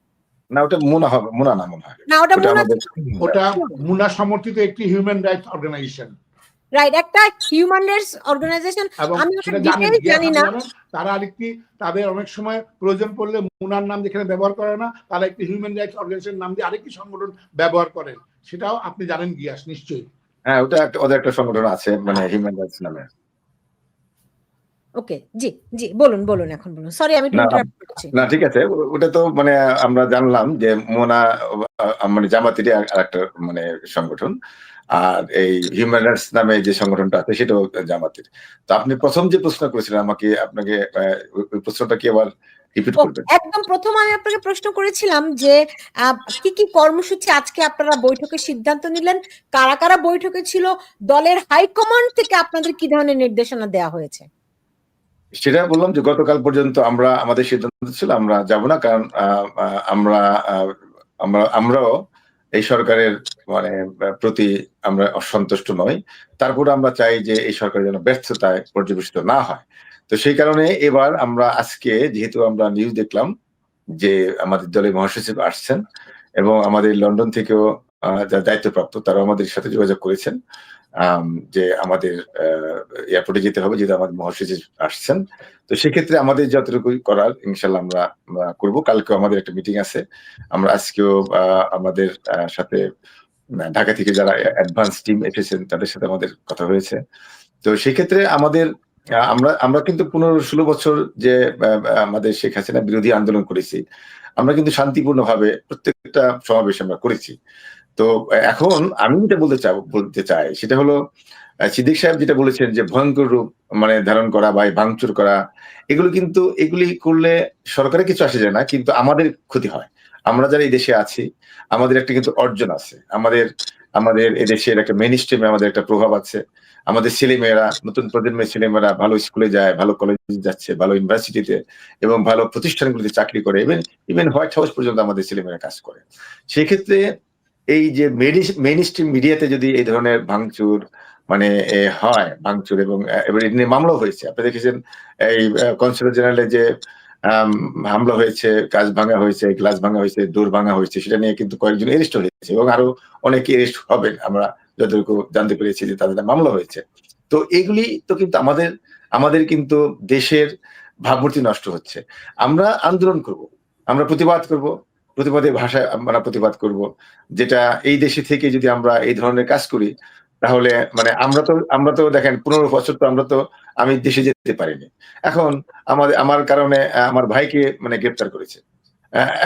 না, ওটা মুনা হবে, মুনা না মনে হয়, না ওটা মুনা, ওটা মুনা সমর্থিত একটি হিউম্যান রাইটস অর্গানাইজেশন। রাইট, একটা হিউম্যান রাইটস অর্গানাইজেশন। আমি ওটা ডিটেইলস জানি না। তারা আরেকটি, তাদের অনেক সময় প্রয়োজন পড়লে মুনার নাম যেখানে ব্যবহার করে না, তারা একটি হিউম্যান রাইটস অর্গানাইজেশন নাম দিয়ে আরেকটি সংগঠন ব্যবহার করেন, সেটাও আপনি জানেন গিয়াস নিশ্চয়ই। হ্যাঁ, ওটা ওদের একটা সংগঠন আছে, মানে হিউম্যান রাইটস নামে। ওকে, জি, জি, বলুন, বলুন, এখন বলুন। সরি আমি একটু না, ইন্টারাপ্ট করছি। না ঠিক আছে। ওটা তো মানে আমরা জানলাম যে মোনা মানে জামাতেরই আরেকটা মানে সংগঠন। আর এই হিউম্যান রাইটস নামে যে সংগঠনটা আছে সেটাও জামাতের। তো আপনি ১ম যে প্রশ্ন করেছিলেন আমাকে আপনাকে ওই প্রশ্নটা কি আবার রিপিট ও করবেন? একদম ১ম আমি আপনাকে প্রশ্ন করেছিলাম যে আ কি কর্মসূচি আজকে আপনারা বৈঠকে সিদ্ধান্ত নিলেন? কারা, কারা বৈঠকে ছিল? দলের হাইকমান্ড থেকে আপনাদের কি ধরনের নির্দেশনা দেয়া হয়েছে? সেটা বললাম যে গতকাল পর্যন্ত আমাদের সিদ্ধান্ত ছিল আমরা যাব না। কারণ আ আ আমরা আ আমরাও এই সরকারের মানে প্রতি আমরা অসন্তুষ্ট নই। তারপরেও আমরা চাই যে এই সরকার যেন ব্যর্থতায় পর্যবেসিত না হয়। তো সেই কারণে এবার আমরা আজকে যেহেতু আমরা নিউজ দেখলাম যে আমাদের দলের মহাসচিব আসছেন এবং আমাদের লন্ডন থেকেও যারা দায়িত্বপ্রাপ্ত তারাও আমাদের সাথে যোগাযোগ করেছেন। আম যে আমাদের এয়ারপোর্টে যেতে হবে যেহেতু আমাদের মহাসচিব আসছেন। তো সেক্ষেত্রে আমাদের যতটুকু করার ইনশাআল্লাহ আমরা করব। কালকেও আমাদের একটা মিটিং আছে। আমরা আজকেও আমাদের সাথে ঢাকা থেকে যারা অ্যাডভান্স টিম এসেছেন তাদের সাথে আমাদের কথা হয়েছে। তো সেক্ষেত্রে আমাদের আমরা কিন্তু ১৫-১৬ বছর যে আমাদের শেখ হাসিনা বিরোধী আন্দোলন করেছি। আমরা কিন্তু শান্তিপূর্ণভাবে প্রত্যেকটা সমাবেশ আমরা করেছি। তো এখন আমি যেটা বলতে চাই সেটা হলো সিদ্দিক সাহেব যেটা বলেছেন যে ভয়ংকর রূপ মানে ধারণ করা বা ভাঙচুর করা এগুলি করলে সরকারের কিছু আসে যায় না কিন্তু আমাদের ক্ষতি হয়। আমরা যারা এই দেশে আছি আমাদের একটা কিন্তু অর্জন আছে। আমাদের এদেশের একটা মেইনস্ট্রিমে আমাদের একটা প্রভাব আছে। আমাদের ছেলেমেয়েরা নতুন প্রজন্মের ছেলেমেয়েরা ভালো স্কুলে যায়, ভালো কলেজে যাচ্ছে, ভালো ইউনিভার্সিটিতে এবং ভালো প্রতিষ্ঠানগুলোতে চাকরি করে। ইভেন হোয়াইট হাউস পর্যন্ত আমাদের ছেলেমেয়েরা কাজ করে। সেক্ষেত্রে এই যে মেইনস্ট্রিম মিডিয়াতে যদি এই ধরনের ভাঙচুর মানে হয় ভাঙচুর এবং এবার এটা নিয়ে মামলাও হয়েছে। আপনি দেখেছেন এই কনস্যুলেট জেনারেলে যে আম হামলা হয়েছে, কাঁচ ভাঙা হয়েছে, গ্লাস ভাঙা হয়েছে, ডোর ভাঙা হয়েছে সেটা নিয়ে কিন্তু কয়েকজন অ্যারেস্ট হয়েছে এবং আরো অনেকে অ্যারেস্ট হবেন। আমরা যতটুকু জানতে পেরেছি যে তাদের মামলা হয়েছে। তো এগুলি তো কিন্তু আমাদের কিন্তু দেশের ভাবমূর্তি নষ্ট হচ্ছে। আমরা আন্দোলন করব। আমরা প্রতিবাদ করব। প্রতিবাদের ভাষায় আমরা প্রতিবাদ করব। যেটা এই দেশে থেকে যদি আমরা এই ধরনের কাজ করি তাহলে মানে আমরা তো দেখেন ১৫ বছর তো আমি দেশে যেতে পারিনি। এখন আমার কারণে আমার ভাইকে মানে গ্রেফতার করেছে।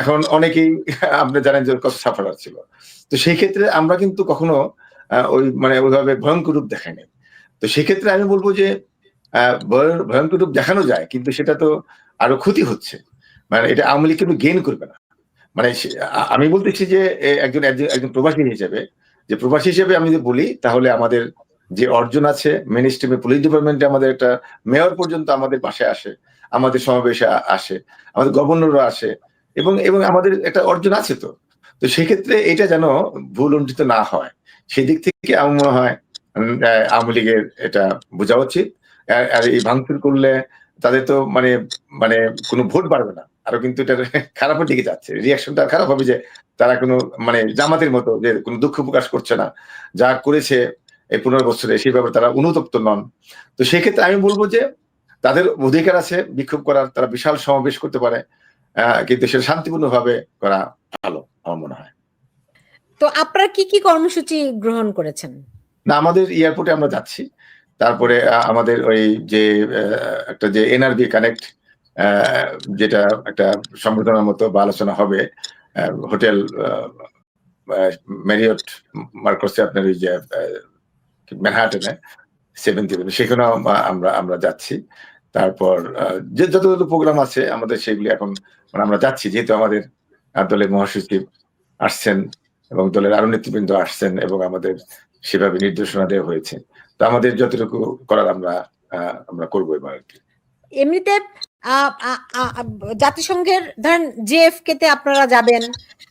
এখন অনেকেই আপনি জানেন যে ওর কত সাফারার ছিল। তো সেই ক্ষেত্রে আমরা কিন্তু কখনো ওই মানে ওইভাবে ভয়ংকর রূপ দেখাই নাই। তো সেক্ষেত্রে আমি বলব যে আ ভয়ংকর রূপ দেখানো যায় কিন্তু সেটা তো আরো ক্ষতি হচ্ছে। মানে এটা আওয়ামী লীগ কিন্তু গেইন করবে না। মানে আমি বলতেছি যে একজন প্রবাসী হিসেবে প্রবাসী হিসেবে আমি যদি বলি তাহলে আমাদের যে অর্জন আছে মেইন স্ট্রিমে পুলিশ ডিপার্টমেন্টে আমাদের একটা মেয়র পর্যন্ত আমাদের বাসায় আসে, আমাদের সমাবেশে আসে, আমাদের গভর্নররা আসে এবং আমাদের একটা অর্জন আছে তো। তো সেক্ষেত্রে এটা যেন ভুল উন্ঠিত না হয়। সেদিক থেকে আমার মনে হয় আওয়ামী লীগের এটা বোঝা উচিত। আর এই ভাঙচুর করলে তাদের তো মানে কোনো ভোট বাড়বে না। আরো কিন্তু এটা খারাপের দিকে যাচ্ছে। রিঅ্যাকশনটা খারাপ হবে যে তারা কোনো মানে জামাতের মতো যে কোনো দুঃখ প্রকাশ করছে না। যা করেছে এই ১৫ বছরে সেই ব্যাপারে তারা অনুতপ্ত নন। তো সেক্ষেত্রে আমি বলব যে তাদের অধিকার আছে বিক্ষোভ করার। তারা বিশাল সমাবেশ করতে পারে। কিন্তু সেটা শান্তিপূর্ণভাবে করা ভালো আমার মনে হয়। তো আপনারা কি কর্মসূচি গ্রহণ করেছেন? না আমাদের এয়ারপোর্টে আমরা যাচ্ছি। তারপরে আমাদের ওই যে একটা যে এনআরবি কানেক্ট আ যেটা একটা সম্বর্ধনার মতো বা আলোচনা হবে হোটেল আ ম্যারিয়ট মার্কসে আপনার ওই যে ম্যানহাটনে 7th ইলেভেন সেখানেও আমরা যাচ্ছি। তারপর যে যতগুলো প্রোগ্রাম আছে আমাদের সেগুলি এখন মানে আমরা যাচ্ছি যেহেতু আমাদের দলের মহাসচিব আসছেন এবং দলের আরো নেতৃবৃন্দ আসছেন এবং আমাদের সেভাবে নির্দেশনা দেওয়া হয়েছে। তো আমাদের যতটুকু করার আমরা করব এবার আরকি। এমনিতে আ আ আ জাতিসংঘের ধরেন জেএফকে তে আপনারা যাবেন।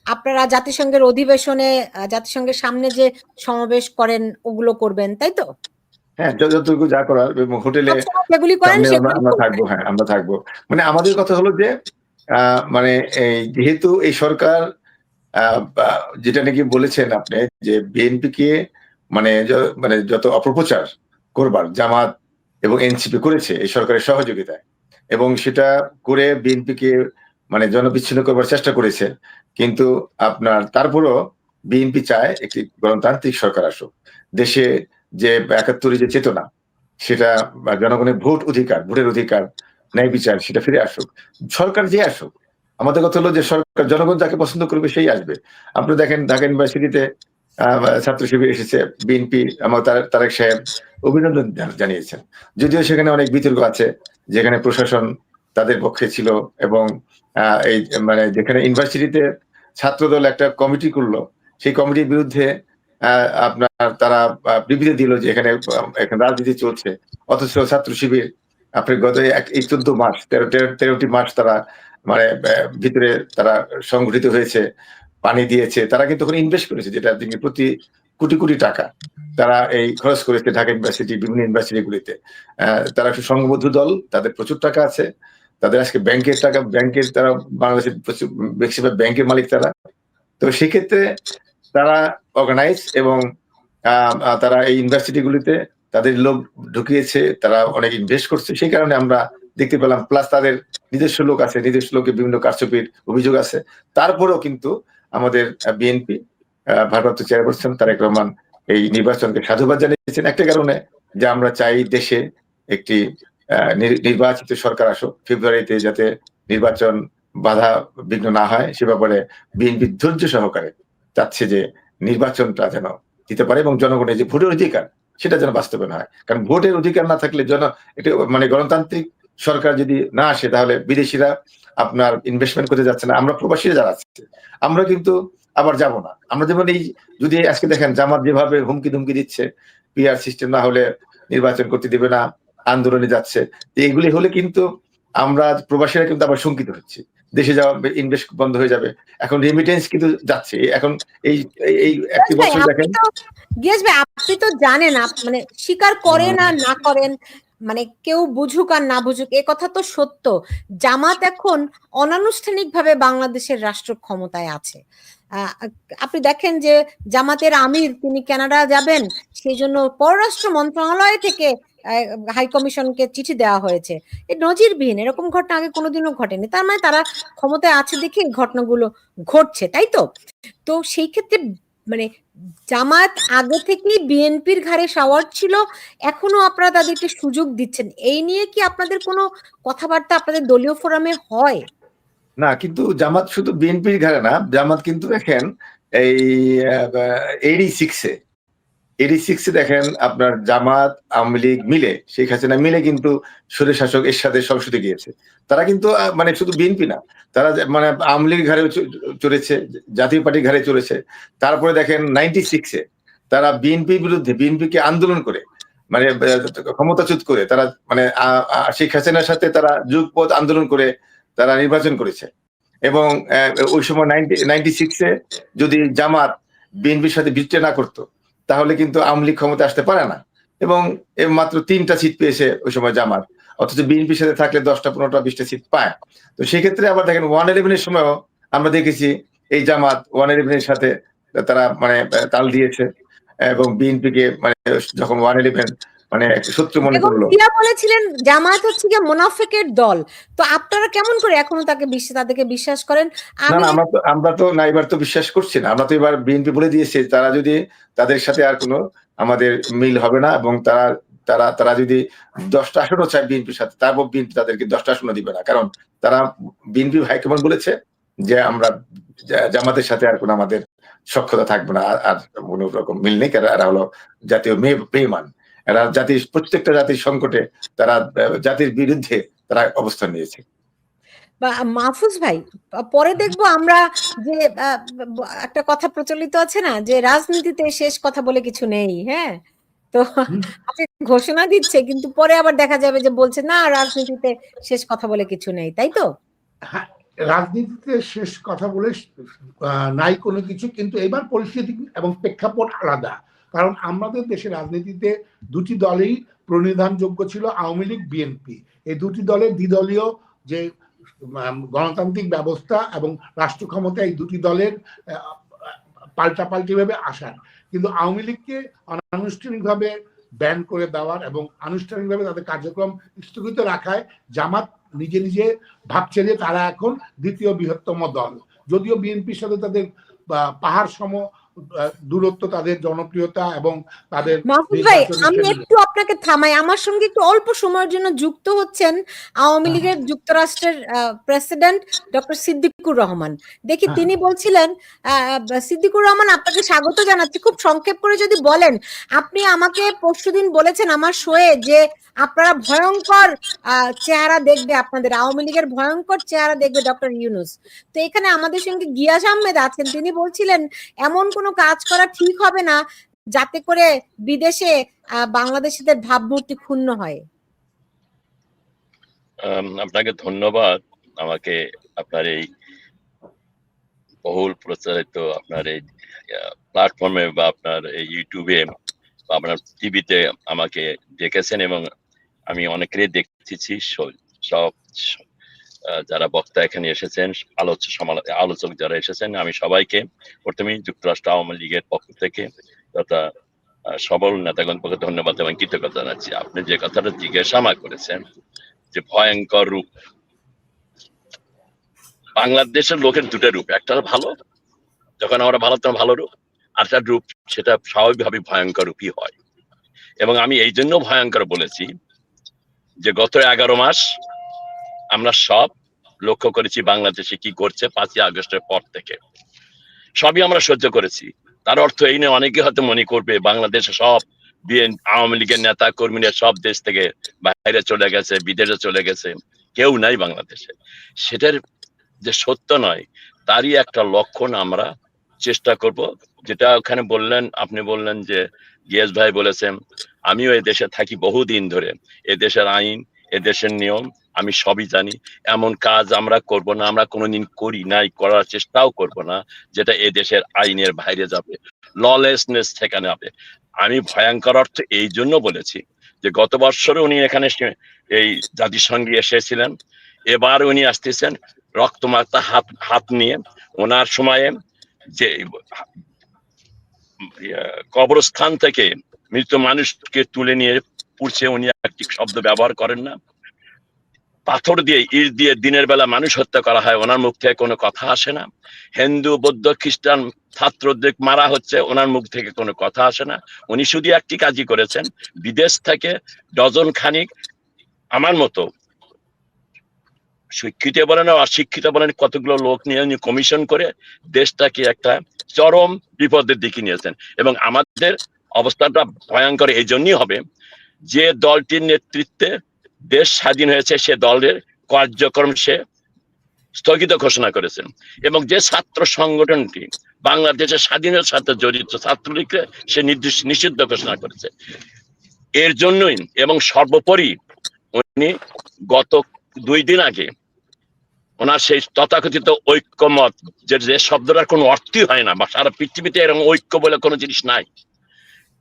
আপনারা জাতিসংঘের অধিবেশনে জাতিসংঘের সামনে যে সমাবেশ করেন ওগুলো করবেন, তাই তো? হ্যাঁ, যতটুকু যা করার এবং হোটেলে তাছাড়া যেগুলি করেন সামনে সেগুলি আমরা থাকবো। করবেন। হ্যাঁ, আমরা থাকবো। মানে আমাদের কথা হলো যে মানে এই যেহেতু এই সরকার আ বা যেটা নাকি বলেছেন আপনি যে বিএনপিকে মানে মানে যত অপপ্রচার করবার জামাত এবং এনসিপি করেছে এই সরকারের সহযোগিতায় এবং সেটা করে বিএনপিকে মানে জনবিচ্ছিন্ন করবার চেষ্টা করেছে। কিন্তু আপনার তারপরও বিএনপি চায় একটি গণতান্ত্রিক সরকার আসুক। দেশে যে ৭১ যে চেতনা সেটা জনগণের ভোটের অধিকার, ন্যায় বিচার সেটা ফিরে আসুক। সরকার যে আসুক, আমাদের কথা হলো যে সরকার জনগণ যাকে পছন্দ করবে সেই আসবে। আপনি দেখেন ঢাকা ইউনিভার্সিটিতে ছাত্র শিবির এসেছে, বিএনপি আমার তারেক সাহেব অভিনন্দন জানিয়েছেন। যদিও সেখানে অনেক বিতর্ক আছে, যেখানে প্রশাসন তাদের পক্ষে ছিল এবং এই মানে যেখানে ইউনিভার্সিটিতে ছাত্রদল একটা কমিটি করলো, সেই কমিটির বিরুদ্ধে আপনার তারা বিবৃতি দিল যে এখানে রাজনীতি চলছে, অথচ ছাত্র শিবির আপনার গত এই 14 মাস 13টি মাস তারা মানে ভিতরে তারা সংগঠিত হয়েছে, পানি দিয়েছে, তারা কিন্তু ওখানে ইনভেস্ট করেছে, যেটা প্রতি কোটি কোটি টাকা তারা এই খরচ করেছে ঢাকা ইউনিভার্সিটি বিভিন্ন ইউনিভার্সিটিগুলিতে। তারা একটা সংঘবদ্ধ দল, তাদের প্রচুর টাকা আছে, তাদের আজকে ব্যাংকের টাকা, ব্যাংকের তারা বাংলাদেশের বেশিরভাগ ব্যাংকের মালিক তারা। তো সেক্ষেত্রে তারা অর্গানাইজ এবং তারা এই ইউনিভার্সিটিগুলিতে তাদের লোক ঢুকিয়েছে, তারা অনেক ইনভেস্ট করছে, সেই কারণে আমরা দেখতে পেলাম। প্লাস তাদের নিজস্ব লোক আছে, নিজস্ব লোকের বিভিন্ন কারচুপির অভিযোগ আছে। তারপরেও কিন্তু আমাদের বিএনপি ভারপ্রাপ্ত চেয়ারপারসন তারেক রহমান এই নির্বাচনকে সাধুবাদ জানিয়েছেন একটা কারণে, যে আমরা চাই দেশে একটি নির্বাচিত সরকার আসুক, ফেব্রুয়ারিতে যাতে নির্বাচন বাধা বিঘ্ন না হয় সে ব্যাপারে বিএনপি ধৈর্য সহকারে চাচ্ছে যে নির্বাচনটা যেন দিতে পারে এবং জনগণের যে ভোটের অধিকার সেটা যেন বাস্তবায়ন হয়। কারণ ভোটের অধিকার না থাকলে এটা মানে গণতান্ত্রিক সরকার যদি না আসে, তাহলে বিদেশিরা আপনার ইনভেস্টমেন্ট করতে যাচ্ছে না, আমরা প্রবাসীরা যারা আছে আমরা কিন্তু আবার যাব না। আমরা যেমন এই যদি আজকে দেখেন জামাত যেভাবে হুমকি ধুমকি দিচ্ছে, পিআর সিস্টেম না হলে নির্বাচন করতে দিবে না, আন্দোলনে যাচ্ছে, এইগুলি হলে কিন্তু আমরা প্রবাসীরা কিন্তু আবার শঙ্কিত হচ্ছি, দেশে যাওয়া ইনভেস্ট বন্ধ হয়ে যাবে। এখন রেমিটেন্স কিন্তু যাচ্ছে, এখন এই এই একটি বছর দেখেন। গিয়াস ভাই, আপনি তো জানেন, মানে স্বীকার করেন আর না করেন, মানে কেউ বুঝুক আর না বুঝুক, এ কথা তো সত্য, জামাত এখন অনানুষ্ঠানিকভাবে বাংলাদেশের রাষ্ট্র ক্ষমতায় আছে। আপনি দেখেন যে জামাতের আমির তিনি কানাডা যাবেন, সেই জন্য পররাষ্ট্র মন্ত্রণালয় থেকে হাই কমিশনকে চিঠি দেওয়া হয়েছে। এই নজিরবিহীন, এরকম ঘটনা আগে কোনোদিনও ঘটেনি। তার মানে তারা ক্ষমতায় আছে দেখে এই ঘটনাগুলো ঘটছে, তাই তো? তো সেই ক্ষেত্রে মানে জামাত আগে থেকেই বিএনপির ঘাড়ে সাওয়ার ছিল, এখনো আপনারা তাদেরকে সুযোগ দিচ্ছেন, এই নিয়ে কি আপনাদের কোনো কথাবার্তা আপনাদের দলীয় ফোরামে হয়? না, কিন্তু জামাত শুধু বিএনপির ঘাড়ে না, জামাত কিন্তু দেখেন এই 86-এ দেখেন আপনার জামাত আওয়ামী লীগ মিলে, শেখ হাসিনা মিলে কিন্তু স্বৈর শাসক এরশাদের সংসদে গিয়েছে। তারা কিন্তু মানে শুধু বিএনপি না, তারা মানে আওয়ামী লীগের ঘাড়ে চড়েছে, জাতীয় পার্টির ঘাড়ে চড়েছে। তারপরে দেখেন 96-এ তারা বিএনপির বিরুদ্ধে, বিএনপিকে আন্দোলন করে মানে ক্ষমতাচ্যুত করে তারা মানে শেখ হাসিনার সাথে তারা যুগপৎ আন্দোলন করে তারা নির্বাচন করেছে। এবং ওই সময় 96-এ যদি জামাত বিএনপির সাথে বিচ্ছেদ না করতো, তাহলে কিন্তু আওয়ামী লীগ ক্ষমতা আসতে পারে না। এবং মাত্র 3টা সিট পেয়েছে ওই সময় জামাত, অথচ বিএনপির সাথে থাকলে 10টা 15টা 20টা সিট পায়। তো সেক্ষেত্রে আবার দেখেন 111-এর সময়ও আমরা দেখেছি এই জামাত 111-এর সাথে তারা মানে তাল দিয়েছে এবং বিএনপিকে মানে যখন 111 মানে শত্রু মনে করলো, বলেছিলেন জামাত হচ্ছে গিয়ে মুনাফিকের দল। তো আপনারা কেমন করে এখনো তাদেরকে বিশ্বাস করেন? না, আমরা তো না, এবার তো বিশ্বাস করছি না। আমরা তো এবার বিএনপি বলে দিয়েছে তারা যদি তাদের সাথে আর কোনো আমাদের মিল হবে না, এবং তারা যদি 10টা আসনও চায় বিএনপির সাথে, তারপর বিএনপি তাদেরকে 10টা আসনও দিবে না। কারণ তারা বিএনপি হাইকমান্ড বলেছে যে আমরা জামাতের সাথে আর কোনো আমাদের সখ্যতা থাকবে না, আর কোনো রকম মিল নেই। এরা হলো জাতীয় বেঈমান, এরা প্রত্যেকটা জাতির সংকটে তারা জাতির বিরুদ্ধে তারা অবস্থান নিয়েছে। মাহফুজ ভাই, পরে দেখবো আমরা যে একটা কথা প্রচলিত আছে না, যে রাজনীতিতে শেষ কথা বলে কিছু নেই। হ্যাঁ, তো ঘোষণা দিচ্ছে কিন্তু পরে আবার দেখা যাবে যে বলছে না রাজনীতিতে শেষ কথা বলে কিছু নেই, তাই তো? হ্যাঁ, রাজনীতিতে শেষ কথা বলে নাই কোনো কিছু, কিন্তু এবার পরিস্থিতি এবং প্রেক্ষাপট আলাদা। কারণ আমাদের দেশে রাজনীতিতে দুটি দলই প্রণিধানযোগ্য ছিল, আওয়ামী লীগ বিএনপি। এই দুটি দলের দ্বিদলীয় যে গণতান্ত্রিক ব্যবস্থা এবং রাষ্ট্র ক্ষমতা, এই দুটি দলের পাল্টাপাল্টি ভাবে আসার, কিন্তু আওয়ামী লীগকে অনানুষ্ঠানিকভাবে ব্যান করে দেওয়ার এবং আনুষ্ঠানিকভাবে তাদের কার্যক্রম স্থগিত রাখায় জামাত নিজে নিজে ভাবছে যে তারা এখন দ্বিতীয় বৃহত্তম দল। যদিও বিএনপির সাথে তাদের পাহাড় সম দূরত্ব, তাদের জনপ্রিয়তা এবং তাদের মাহফুজ ভাই, নির্বাচনী আমি কেন্দ্রে। একটু আপনাকে থামাই, আমার সঙ্গে একটু অল্প সময়ের জন্য যুক্ত হচ্ছেন আওয়ামী লীগের যুক্তরাষ্ট্রের প্রেসিডেন্ট ডক্টর সিদ্দিকুর রহমান। দেখি হ্যাঁ। তিনি বলছিলেন, সিদ্দিকুর রহমান আপনাকে স্বাগত জানাচ্ছি। খুব সংক্ষেপ করে যদি বলেন, আপনি আমাকে পরশুদিন বলেছেন আমার শোয়ে যে আপনারা ভয়ঙ্কর চেহারা দেখবে, আপনাদের আওয়ামী লীগের ভয়ঙ্কর চেহারা দেখবে ডক্টর ইউনূস। তো এখানে আমাদের সঙ্গে গিয়াস আহমেদ আছেন, তিনি বলছিলেন এমন কোনো কাজ করা ঠিক হবে না যাতে করে বিদেশে বাংলাদেশিদের ভাবমূর্তি ক্ষুণ্ণ হয়। আপনাকে ধন্যবাদ আমাকে আপনার এই বহুল প্রচারিত আপনার এই প্ল্যাটফর্মে বা আপনার এই ইউটিউবে বা আপনার টিভিতে আমাকে দেখেছেন, এবং আমি অনেকেরই দেখতেছি সব যারা বক্তা এখানে এসেছেন, আলোচক যারা এসেছেন, আমি সবাইকে প্রথমেই যুক্তরাষ্ট্র আওয়ামী লীগের পক্ষ থেকে তথা সবল নেতাগণ পক্ষে ধন্যবাদ এবং কৃতজ্ঞতা জানাচ্ছি। আপনি যে কথাটা জিজ্ঞাসা করেছেন যে ভয়ঙ্কর রূপ, বাংলাদেশের লোকের দুটো রূপ, একটা ভালো, যখন আমরা ভালো তখন ভালো রূপ, আর একটা রূপ সেটা স্বাভাবিকভাবে ভয়ঙ্কর রূপই হয়। এবং আমি এই জন্য ভয়ঙ্কর বলেছি যে গত 11 মাস আমরা সব লক্ষ্য করেছি বাংলাদেশে কি করছে 5ই আগস্টের পর থেকে, সবই আমরা সহ্য করেছি। তার অর্থ এই নয়, অনেকে হয়তো মনে করবে বাংলাদেশে সব আওয়ামী লীগের নেতা কর্মীরা সব দেশ থেকে বাইরে চলে গেছে, বিদেশে চলে গেছে, কেউ নাই বাংলাদেশে। সেটার যে সত্য নয়, তারই একটা লক্ষণ আমরা চেষ্টা করব। যেটা ওখানে বললেন, আপনি বললেন যে গিয়াস ভাই বলেছেন, আমিও এই দেশে থাকি বহুদিন ধরে, এ দেশের আইন, এ দেশের নিয়ম আমি সবই জানি। এমন কাজ আমরা করব না, আমরা কোনোদিন করি নাই, করার চেষ্টাও করব না যেটা এ দেশের আইনের বাইরে যাবে, ললেসনেস সেখানে হবে। আমি ভয়ঙ্কর অর্থ এই জন্য বলেছি যে গত বছরে উনি এখানে এই জাতিসংঘে এসেছিলেন, এবার উনি আসতেছেন রক্তমাখা হাত নিয়ে। ওনার সময়ে যে কবরস্থান থেকে মৃত মানুষকে তুলে নিয়ে পুড়ছে, উনি একটি শব্দ ব্যবহার করেন না। পাথর দিয়ে, ইট দিয়ে দিনের বেলা মানুষ হত্যা করা হয়, ওনার মুখ থেকে কোনো কথা আসে না। হিন্দু, বৌদ্ধ, খ্রিস্টান ছাত্রদের মারা হচ্ছে, ওনার মুখ থেকে কোনো কথা আসে না। উনি শুধু একটি কাজই করেছেন, বিদেশ থেকে ডজন খানিক আমার মতো শিক্ষিত বলেন অশিক্ষিত বলেন কতগুলো লোক নিয়ে উনি কমিশন করে দেশটাকে একটা চরম বিপদের দিকে নিয়েছেন। এবং আমাদের অবস্থাটা ভয়ঙ্কর এই জন্যই হবে যে দলটির নেতৃত্বে দেশ স্বাধীন হয়েছে, সে দলের কার্যক্রম সে স্থগিত ঘোষণা করেছেন, এবং যে ছাত্র সংগঠনটি বাংলাদেশের স্বাধীনতার সাথে জড়িত ছাত্রলীগকে সে নিষিদ্ধ ঘোষণা করেছে। এর জন্যই এবং সর্বোপরি উনি গত 2 দিন আগে ওনার সেই তথাকথিত ঐক্যমত, যে শব্দটার কোনো অর্থই হয় না, বা সারা পৃথিবীতে এরকম ঐক্য বলে কোনো জিনিস নাই,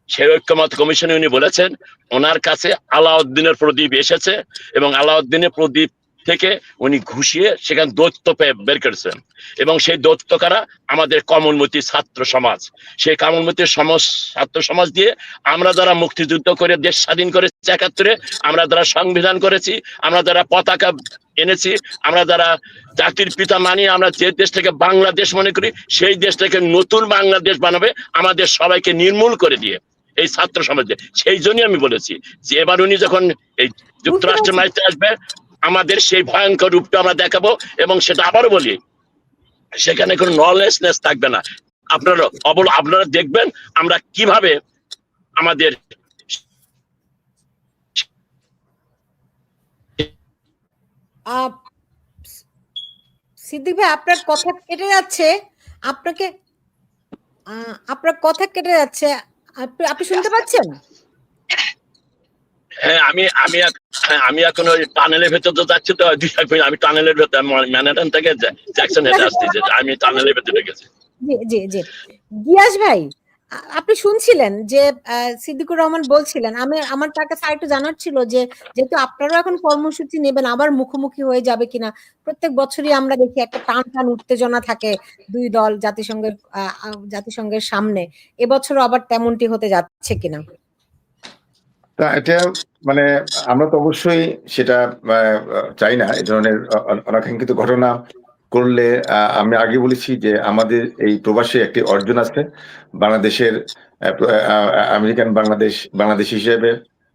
সেই ঐক্যমত কমিশনে উনি বলেছেন ওনার কাছে আলাউদ্দিনের প্রদীপ এসেছে, এবং আলাউদ্দিনের প্রদীপ থেকে উনি ঘুষিয়ে সেখানে দৈত্য বের করেছেন, এবং সেই দৈত্য কারা? আমাদের কমলমতি ছাত্র সমাজ। সেই কমলমতি ছাত্র সমাজ দিয়ে আমরা যারা মুক্তিযুদ্ধ করে দেশ স্বাধীন করেছি 71-এ, আমরা যারা সংবিধান করেছি, আমরা যারা পতাকা এনেছি, আমরা যারা জাতির পিতা মানি, আমরা যে দেশটাকে বাংলাদেশ মনে করি, সেই দেশটাকে নতুন বাংলাদেশ বানাবে আমাদের সবাইকে নির্মূল করে দিয়ে এই ছাত্র সমাজে। সেই জন্যই আমি বলেছি যে এবার উনি যখন এই যুক্তরাষ্ট্রের মাটিতে আসবে, আমাদের সেই ভয়ঙ্কর রূপটা আমরা দেখাবো, এবং সেটা আবারও বলি, সেখানে কোনো নলেজনেস থাকবে না। আপনারা দেখবেন আমরা কিভাবে আমাদের সিদ্দিক ভাই, আপনার কথা কেটে যাচ্ছে, আপনার কথা কেটে যাচ্ছে, আপনি শুনতে পাচ্ছেন? হ্যাঁ, আমি এখন ওই টানেলের ভেতর তো যাচ্ছি, তো আমি টানেলের ভেতর ম্যানহাটন থেকে জ্যাকসন হেডে আসছি, আমি টানেলের ভেতরে গেছি। জি জি জি, গিয়াস ভাই, আপনি শুনছিলেন যে সিদ্দিকুর রহমান বলছিলেন, আমার তার কাছে আরেকটু জানার ছিল যে যেহেতু আপনারাও এখন কর্মসূচি নেবেন, আবার মুখোমুখি হয়ে যাবে কিনা। প্রত্যেক বছরই আমরা দেখি একটা টান উত্তেজনা থাকে দুই দল জাতিসংঘের সামনে, এবছরও আবার তেমনটি হতে যাচ্ছে কিনা? তা এটা মানে আমরা তো অবশ্যই সেটা চাই না, এই ধরনের অনাকাঙ্ক্ষিত ঘটনা করলে আমি আগে বলেছি যে আমাদের এই প্রবাসে একটি অর্জন আছে বাংলাদেশের আমেরিকান বাংলাদেশ হিসেবে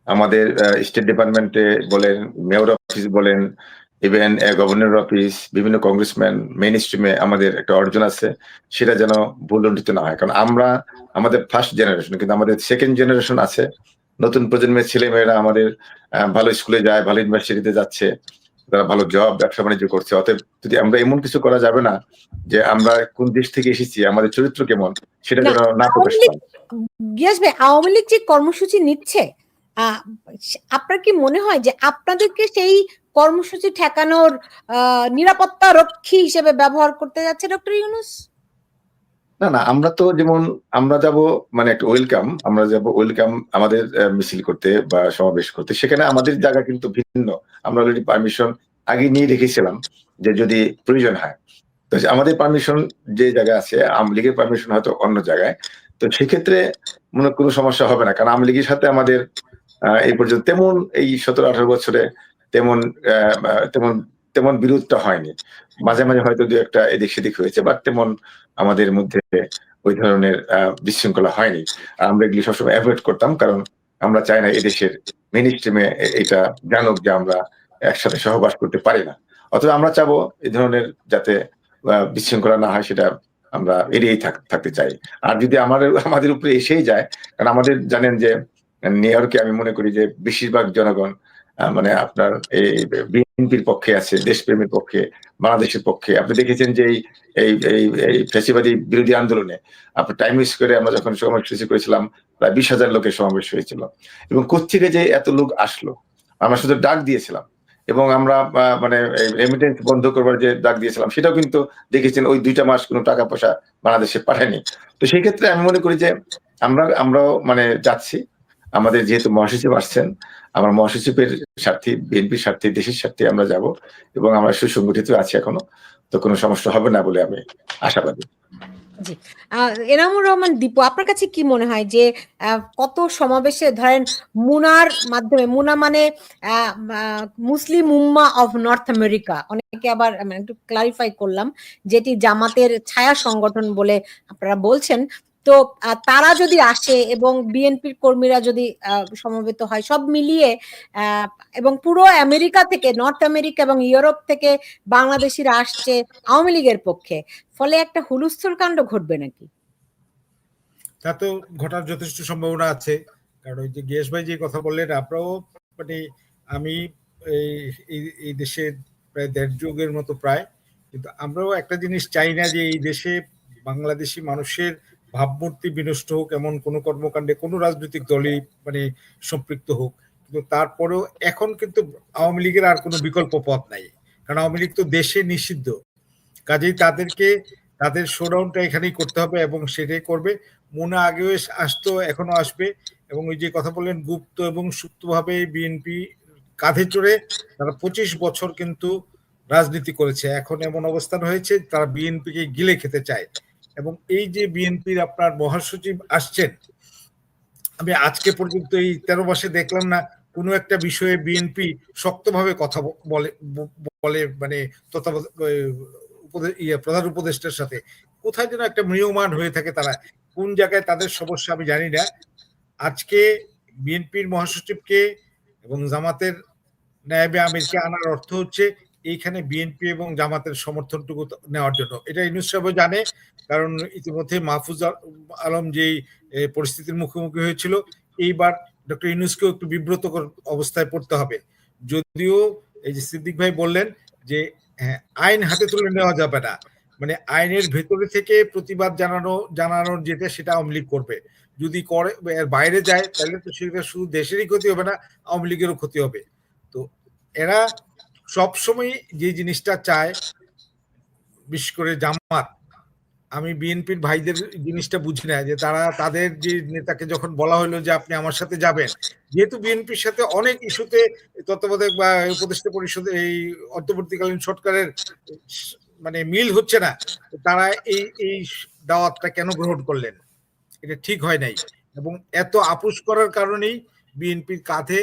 আমাদের স্টেট ডিপার্টমেন্টে বলেন, মেয়র অফিস বলেন, ইভেন গভর্নর অফিস, বিভিন্ন কংগ্রেসম্যান মেইন স্ট্রিমে আমাদের একটা অর্জন আছে, সেটা যেন ভুলণ্ঠিত না হয়। কারণ আমরা আমাদের ফার্স্ট জেনারেশন, কিন্তু আমাদের সেকেন্ড জেনারেশন আছে, নতুন প্রজন্মের ছেলেমেয়েরা আমাদের ভালো স্কুলে যায়, ভালো ইউনিভার্সিটিতে যাচ্ছে, তারা ভালো জব, ব্যবসা বাণিজ্য করছে। অতএব যদি আমরা এমন কিছু করা যাবে না যে আমরা কোন দেশ থেকে এসেছি, আমাদের চরিত্র কেমন, সেটা যেন না প্রকাশ পায়। গিয়াস ভাই, আওয়ামী লীগ যে কর্মসূচি নিচ্ছে, আপনার কি মনে হয় যে আপনাদেরকে সেই কর্মসূচি ঠেকানোর নিরাপত্তা রক্ষী হিসেবে ব্যবহার করতে যাচ্ছে ডক্টর ইউনূস? না, আমরা তো যেমন আমরা যাব মানে একটা আমরা যাব ওয়েলকাম আমাদের মিছিল করতে বা সমাবেশ করতে, সেখানে আমাদের জায়গা কিন্তু ভিন্ন। আমরা অলরেডি পারমিশন আগে নিয়ে রেখেছিলাম যে যদি প্রয়োজন হয়। তো আমাদের পারমিশন যে জায়গায় আছে, আওয়ামী লীগের পারমিশন হয়তো অন্য জায়গায়। তো সেক্ষেত্রে কোনো সমস্যা হবে না, কারণ আওয়ামী লীগের সাথে আমাদের এই পর্যন্ত তেমন এই 17-18 বছরে তেমন তেমন তেমন বিরোধটা হয়নি। মাঝে মাঝে হয়তো দু একটা এদিক সেদিক হয়েছে, বাট তেমন আমাদের মধ্যে ওই ধরনের বিশৃঙ্খলা হয়নি। আমরা এগুলি সবসময় অ্যাভয়েড করতাম, কারণ আমরা চাই না এদেশের মেইন স্ট্রিমে এটা জানুক যে আমরা একসাথে সহবাস করতে পারি না। অথবা আমরা চাবো এই ধরনের যাতে বিশৃঙ্খলা না হয়, সেটা আমরা এড়িয়েই থাকতে চাই। আর যদি আমাদের উপরে এসেই যায়, কারণ আমাদের জানেন যে নিউ ইয়র্কে আমি মনে করি যে বেশিরভাগ জনগণ মানে আপনার এই বিএনপির পক্ষে আছে, দেশপ্রেমের পক্ষে, বাংলাদেশের পক্ষে। আপনি দেখেছেন যে এই এই এই ফ্যাসিবাদী বিরোধী আন্দোলনে আপনার টাইম স্কোয়ারে আমরা যখন সমাবেশ করেছিলাম, প্রায় 20,000 লোকের সমাবেশ হয়েছিল। এবং কোত্থেকে যে এত লোক আসলো, আমরা শুধু ডাক দিয়েছিলাম, এবং আমরা মানে রেমিটেন্স বন্ধ করবার যে ডাক দিয়েছিলাম, সেটাও কিন্তু দেখেছেন ওই 2টা মাস কোনো টাকা পয়সা বাংলাদেশে পাঠায়নি। তো সেই ক্ষেত্রে আমি মনে করি যে আমরাও মানে যাচ্ছি, আমাদের যেহেতু মহাসচিব আসছেন, আমার মহাসচিবের স্বার্থে, বিএনপির স্বার্থে, দেশের স্বার্থে আমরা যাব, এবং আমরা সুসংগঠিত আছি এখনো। তো কোনো সমস্যা হবে না বলে আমি আশাবাদী। জি, এনামুর রহমান দীপু, আপনার কাছে কি মনে হয় যে কত সমাবেশে ধরেন মুনার মাধ্যমে, মুনা মানে মুসলিম উম্মাহ অফ নর্থ আমেরিকা, অনেকে আবার একটু ক্লারিফাই করলাম, যেটি জামাতের ছায়া সংগঠন বলে আপনারা বলছেন, তো তারা যদি আসে এবং বিএনপির কর্মীরা যদি সমবেত হয়, সব মিলিয়ে এবং পুরো আমেরিকা থেকে, নর্থ আমেরিকা এবং ইউরোপ থেকে বাংলাদেশিরা আসছে আওয়ামী লীগের পক্ষে, ফলে একটা হুলস্থুল কাণ্ড ঘটবে নাকি? তা তো ঘটার যথেষ্ট সম্ভাবনা আছে, কারণ ওই যে গিয়াস ভাই যে কথা বললেন, আপনারাও মানে আমি এই দেশে প্রায় 1.5 যুগের মতো প্রায়, কিন্তু আমরাও একটা জিনিস চাই না যে এই দেশে বাংলাদেশি মানুষের ভাবমূর্তি বিনষ্ট হোক, এমন কোনো কর্মকাণ্ডে কোনো রাজনৈতিক দলই মানে সম্পৃক্ত হোক। কিন্তু তারপরেও এখন কিন্তু আওয়ামী লীগের আর কোনো বিকল্প পথ নাই, কারণ আওয়ামী লীগ তো দেশে নিষিদ্ধ। কাজেই তাদের শোডাউনটা এখানেই করতে হবে, এবং সেটাই করবে। মুনা আগেও আসতো, এখনো আসবে। এবং ওই যে কথা বললেন, গুপ্ত এবং সুপ্তভাবে বিএনপি কাঁধে চড়ে তারা 25 বছর কিন্তু রাজনীতি করেছে। এখন এমন অবস্থান হয়েছে তারা বিএনপিকে গিলে খেতে চায়। এবং এই যে বিএনপির আপনার মহাসচিব আসছেন, আমি আজকে পর্যন্ত এই 13 মাসে দেখলাম না কোনো একটা বিষয়ে বিএনপি শক্তভাবে কথা বলে মানে প্রধান উপদেষ্টার সাথে। কোথায় যেন একটা ম্রিয়মাণ হয়ে থাকে তারা, কোন জায়গায় তাদের সমস্যা আমি জানি না। আজকে বিএনপির মহাসচিবকে এবং জামাতের নায়েবে আমিরকে আনার অর্থ হচ্ছে এইখানে বিএনপি এবং জামাতের সমর্থনটুকু নেওয়ার জন্য। এটা ইউনূস সাহেবও জানে, কারণ ইতিমধ্যে মাহফুজ আলম যেই পরিস্থিতির মুখোমুখি হয়েছিল, এইবার ডক্টর ইউনূসকেও একটু বিব্রতকর অবস্থায় পড়তে হবে। যদিও এই যে সিদ্দিক ভাই বললেন যে হ্যাঁ, আইন হাতে তুলে নেওয়া যাবে না, মানে আইনের ভেতরে থেকে প্রতিবাদ জানানোর যেটা, সেটা আওয়ামী লীগ করবে। যদি করে এর বাইরে যায়, তাহলে তো সেটা শুধু দেশেরই ক্ষতি হবে না, আওয়ামী লীগেরও ক্ষতি হবে। তো এরা সবসময় যে জিনিসটা চায়, বিশেষ করে জামাত, আমি বিএনপির ভাইদের জিনিসটা বুঝি না, যে তারা তাদের যে নেতাকে যখন বলা হলো যে আপনি আমার সাথে যাবেন, যেহেতু বিএনপির সাথে অনেক ইস্যুতে তত্ত্বাবধায়ক বা উপদেষ্টা পরিষদে এই অন্তর্বর্তীকালীন সরকারের মানে মিল হচ্ছে না, তারা এই দাওয়াতটা কেন গ্রহণ করলেন? এটা ঠিক হয় নাই। এবং এত আপোষ করার কারণেই বিএনপির কাঁধে